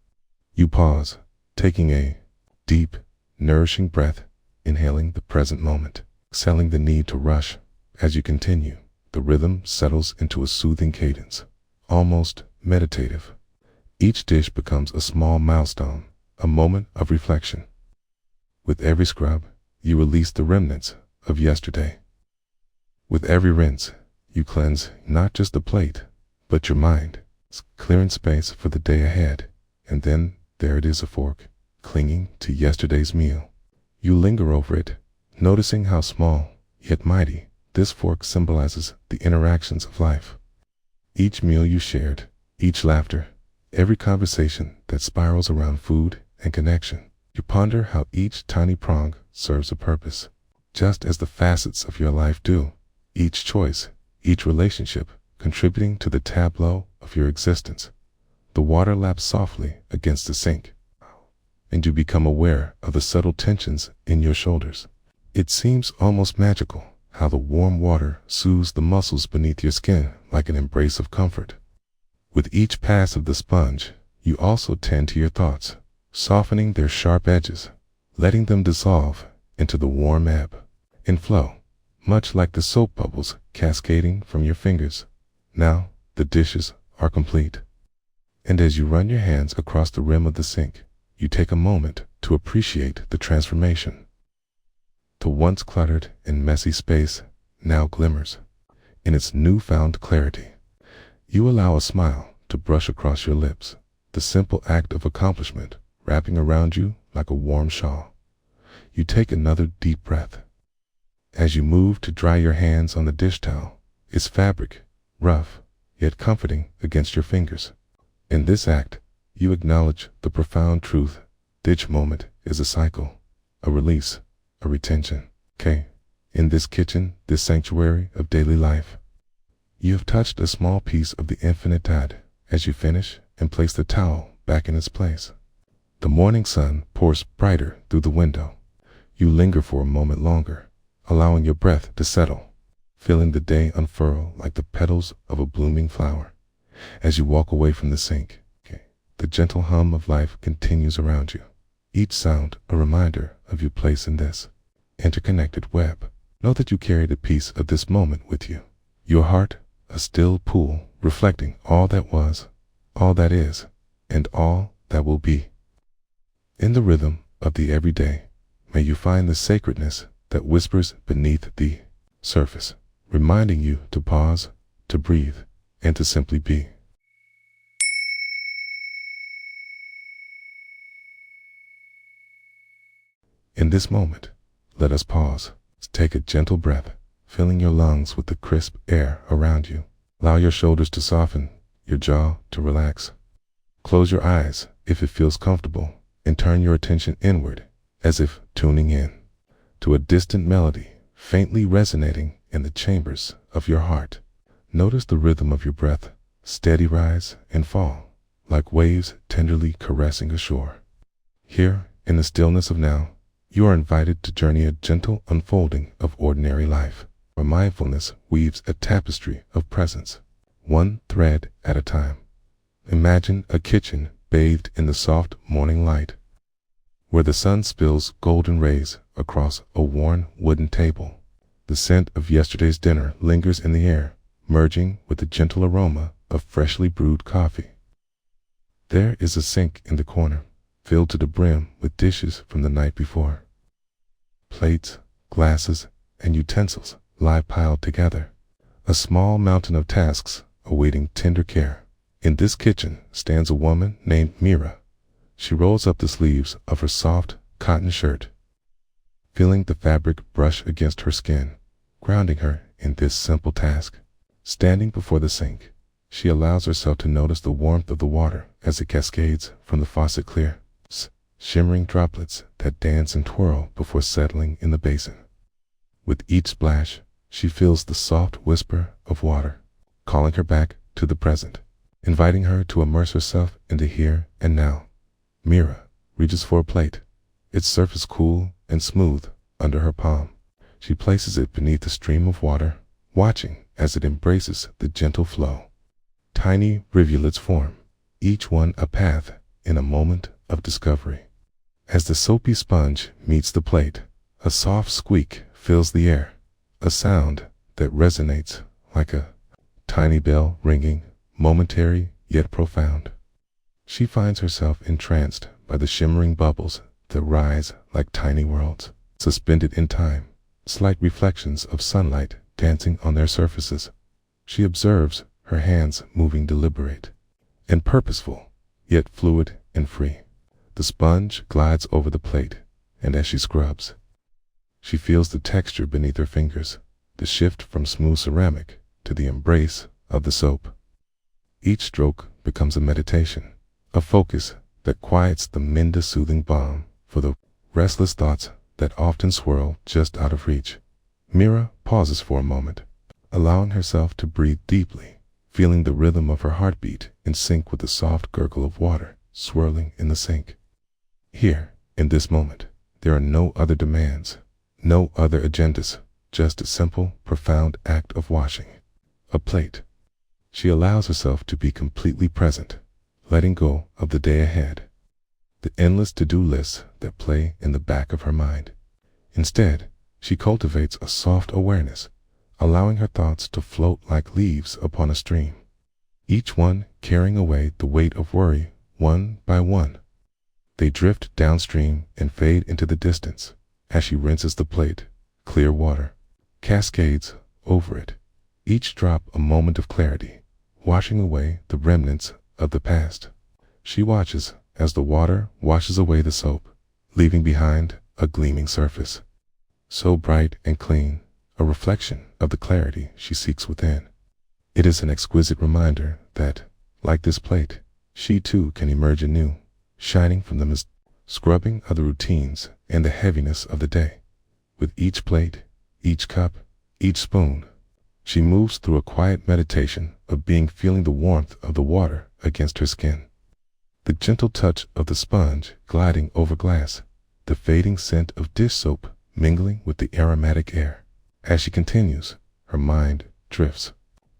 You pause, taking a deep, nourishing breath, inhaling the present moment, exhaling the need to rush. As you continue, the rhythm settles into a soothing cadence, almost meditative. Each dish becomes a small milestone, a moment of reflection. With every scrub, you release the remnants of yesterday. With every rinse, you cleanse not just the plate, but your mind, clearing space for the day ahead. And then there it is, a fork, clinging to yesterday's meal. You linger over it, noticing how small, yet mighty, this fork symbolizes the interactions of life. Each meal you shared, each laughter, every conversation that spirals around food and connection. You ponder how each tiny prong serves a purpose, just as the facets of your life do. Each choice, each relationship, contributing to the tableau of your existence. The water laps softly against the sink, and you become aware of the subtle tensions in your shoulders. It seems almost magical how the warm water soothes the muscles beneath your skin like an embrace of comfort. With each pass of the sponge, you also tend to your thoughts, softening their sharp edges, letting them dissolve into the warm ebb and flow, much like the soap bubbles cascading from your fingers. Now, the dishes are complete. And as you run your hands across the rim of the sink, you take a moment to appreciate the transformation. The once cluttered and messy space now glimmers in its newfound clarity. You allow a smile to brush across your lips, the simple act of accomplishment wrapping around you like a warm shawl. You take another deep breath. As you move to dry your hands on the dish towel, its fabric, rough yet comforting against your fingers. In this act, you acknowledge the profound truth. Each moment is a cycle, a release, a retention. In this kitchen, this sanctuary of daily life, you have touched a small piece of the infinite tide as you finish and place the towel back in its place. The morning sun pours brighter through the window. You linger for a moment longer, allowing your breath to settle, feeling the day unfurl like the petals of a blooming flower. As you walk away from the sink, the gentle hum of life continues around you, each sound a reminder of your place in this interconnected web. Know that you carried a piece of this moment with you, your heart a still pool reflecting all that was, all that is, and all that will be. In the rhythm of the everyday, may you find the sacredness that whispers beneath the surface, reminding you to pause, to breathe, and to simply be. In this moment, let us pause. Take a gentle breath, filling your lungs with the crisp air around you. Allow your shoulders to soften, your jaw to relax. Close your eyes if it feels comfortable, and turn your attention inward, as if tuning in to a distant melody faintly resonating in the chambers of your heart. Notice the rhythm of your breath, steady rise and fall, like waves tenderly caressing a shore. Here, in the stillness of now, You are invited to journey a gentle unfolding of ordinary life, where mindfulness weaves a tapestry of presence, one thread at a time. Imagine a kitchen bathed in the soft morning light, where the sun spills golden rays across a worn wooden table. The scent of yesterday's dinner lingers in the air, merging with the gentle aroma of freshly brewed coffee. There is a sink in the corner, filled to the brim with dishes from the night before. Plates, glasses, and utensils lie piled together, a small mountain of tasks awaiting tender care. In this kitchen stands a woman named Mira. She rolls up the sleeves of her soft cotton shirt, feeling the fabric brush against her skin, grounding her in this simple task. Standing before the sink, she allows herself to notice the warmth of the water as it cascades from the faucet, clear, shimmering droplets that dance and twirl before settling in the basin. With each splash, she feels the soft whisper of water, calling her back to the present, inviting her to immerse herself in the here and now. Mira reaches for a plate, its surface cool and smooth under her palm. She places it beneath the stream of water, watching as it embraces the gentle flow. Tiny rivulets form, each one a path in a moment of discovery. As the soapy sponge meets the plate, a soft squeak fills the air, a sound that resonates like a tiny bell ringing, momentary yet profound. She finds herself entranced by the shimmering bubbles that rise like tiny worlds, suspended in time, slight reflections of sunlight dancing on their surfaces. She observes her hands moving deliberate and purposeful, yet fluid and free. The sponge glides over the plate, and as she scrubs, she feels the texture beneath her fingers, the shift from smooth ceramic to the embrace of the soap. Each stroke becomes a meditation, a focus that quiets the Minda soothing balm for the restless thoughts that often swirl just out of reach. Mira pauses for a moment, allowing herself to breathe deeply, feeling the rhythm of her heartbeat in sync with the soft gurgle of water swirling in the sink. Here, in this moment, there are no other demands, no other agendas, just a simple, profound act of washing a plate. She allows herself to be completely present, letting go of the day ahead, the endless to-do lists that play in the back of her mind. Instead, she cultivates a soft awareness, allowing her thoughts to float like leaves upon a stream, each one carrying away the weight of worry one by one. They drift downstream and fade into the distance as she rinses the plate. Clear water cascades over it, each drop a moment of clarity, washing away the remnants of the past. She watches as the water washes away the soap, leaving behind a gleaming surface, so bright and clean, a reflection of the clarity she seeks within. It is an exquisite reminder that, like this plate, she too can emerge anew, shining from the scrubbing of the routines and the heaviness of the day. With each plate, each cup, each spoon, she moves through a quiet meditation of being, feeling the warmth of the water against her skin, the gentle touch of the sponge gliding over glass, the fading scent of dish soap mingling with the aromatic air. As she continues, her mind drifts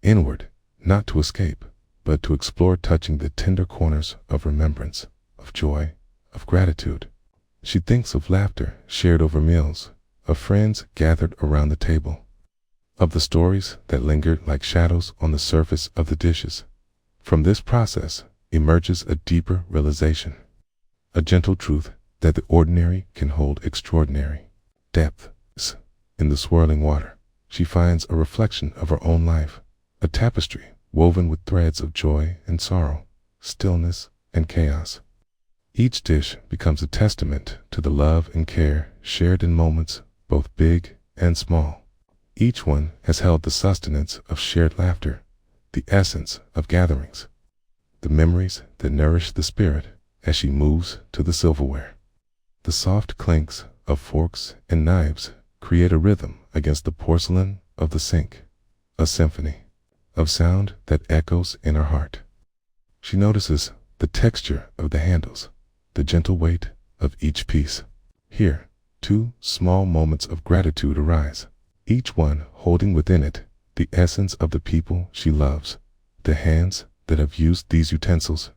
inward, not to escape, but to explore, touching the tender corners of remembrance, of joy, of gratitude. She thinks of laughter shared over meals, of friends gathered around the table, of the stories that lingered like shadows on the surface of the dishes. From this process emerges a deeper realization, a gentle truth that the ordinary can hold extraordinary depth. In the swirling water, she finds a reflection of her own life, a tapestry woven with threads of joy and sorrow, stillness and chaos. Each dish becomes a testament to the love and care shared in moments both big and small. Each one has held the sustenance of shared laughter, the essence of gatherings, the memories that nourish the spirit. As she moves to the silverware, the soft clinks of forks and knives create a rhythm against the porcelain of the sink, a symphony of sound that echoes in her heart. She notices the texture of the handles, the gentle weight of each piece. Here, 2 small moments of gratitude arise, each one holding within it the essence of the people she loves, the hands that have used these utensils,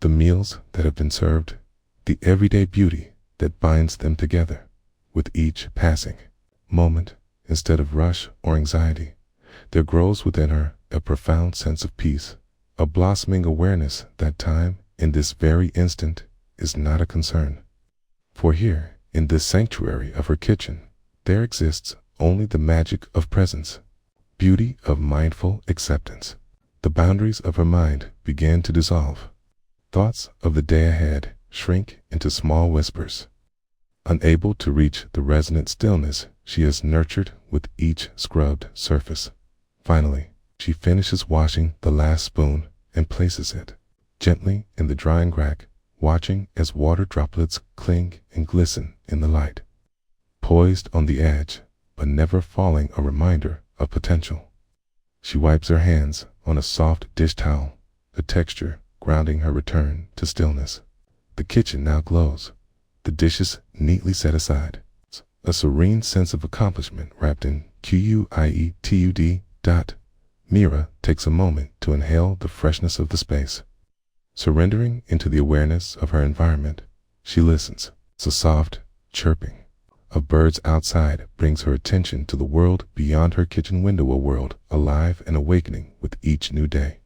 the meals that have been served, the everyday beauty that binds them together. With each passing moment, instead of rush or anxiety, there grows within her a profound sense of peace, a blossoming awareness that time, in this very instant, is not a concern. For here, in this sanctuary of her kitchen, there exists only the magic of presence, beauty of mindful acceptance. The boundaries of her mind begin to dissolve. Thoughts of the day ahead shrink into small whispers. Unable to reach the resonant stillness she has nurtured with each scrubbed surface. Finally, she finishes washing the last spoon and places it gently in the drying rack, watching as water droplets cling and glisten in the light. Poised on the edge, but never falling, a reminder of potential. She wipes her hands on a soft dish towel, the texture grounding her return to stillness. The kitchen now glows, the dishes neatly set aside. A serene sense of accomplishment wrapped in quietud. Mira takes a moment to inhale the freshness of the space. Surrendering into the awareness of her environment, she listens. The soft chirping of birds outside brings her attention to the world beyond her kitchen window, a world alive and awakening with each new day.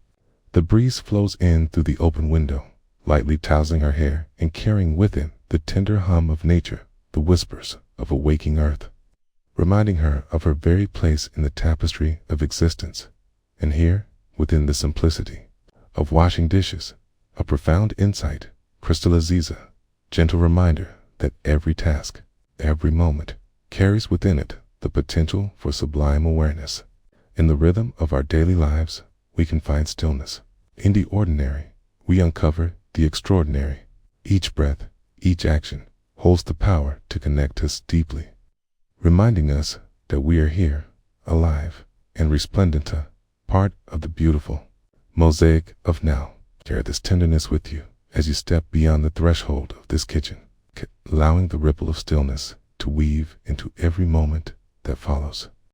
The breeze flows in through the open window, lightly tousling her hair and carrying with it the tender hum of nature, the whispers of a waking earth, reminding her of her very place in the tapestry of existence. And here, within the simplicity of washing dishes, a profound insight crystallizes, a gentle reminder that every task, every moment, carries within it the potential for sublime awareness. In the rhythm of our daily lives, we can find stillness. In the ordinary, we uncover the extraordinary. Each breath, each action, holds the power to connect us deeply, reminding us that we are here, alive and resplendent, a part of the beautiful mosaic of now. Share this tenderness with you as you step beyond the threshold of this kitchen, allowing the ripple of stillness to weave into every moment that follows.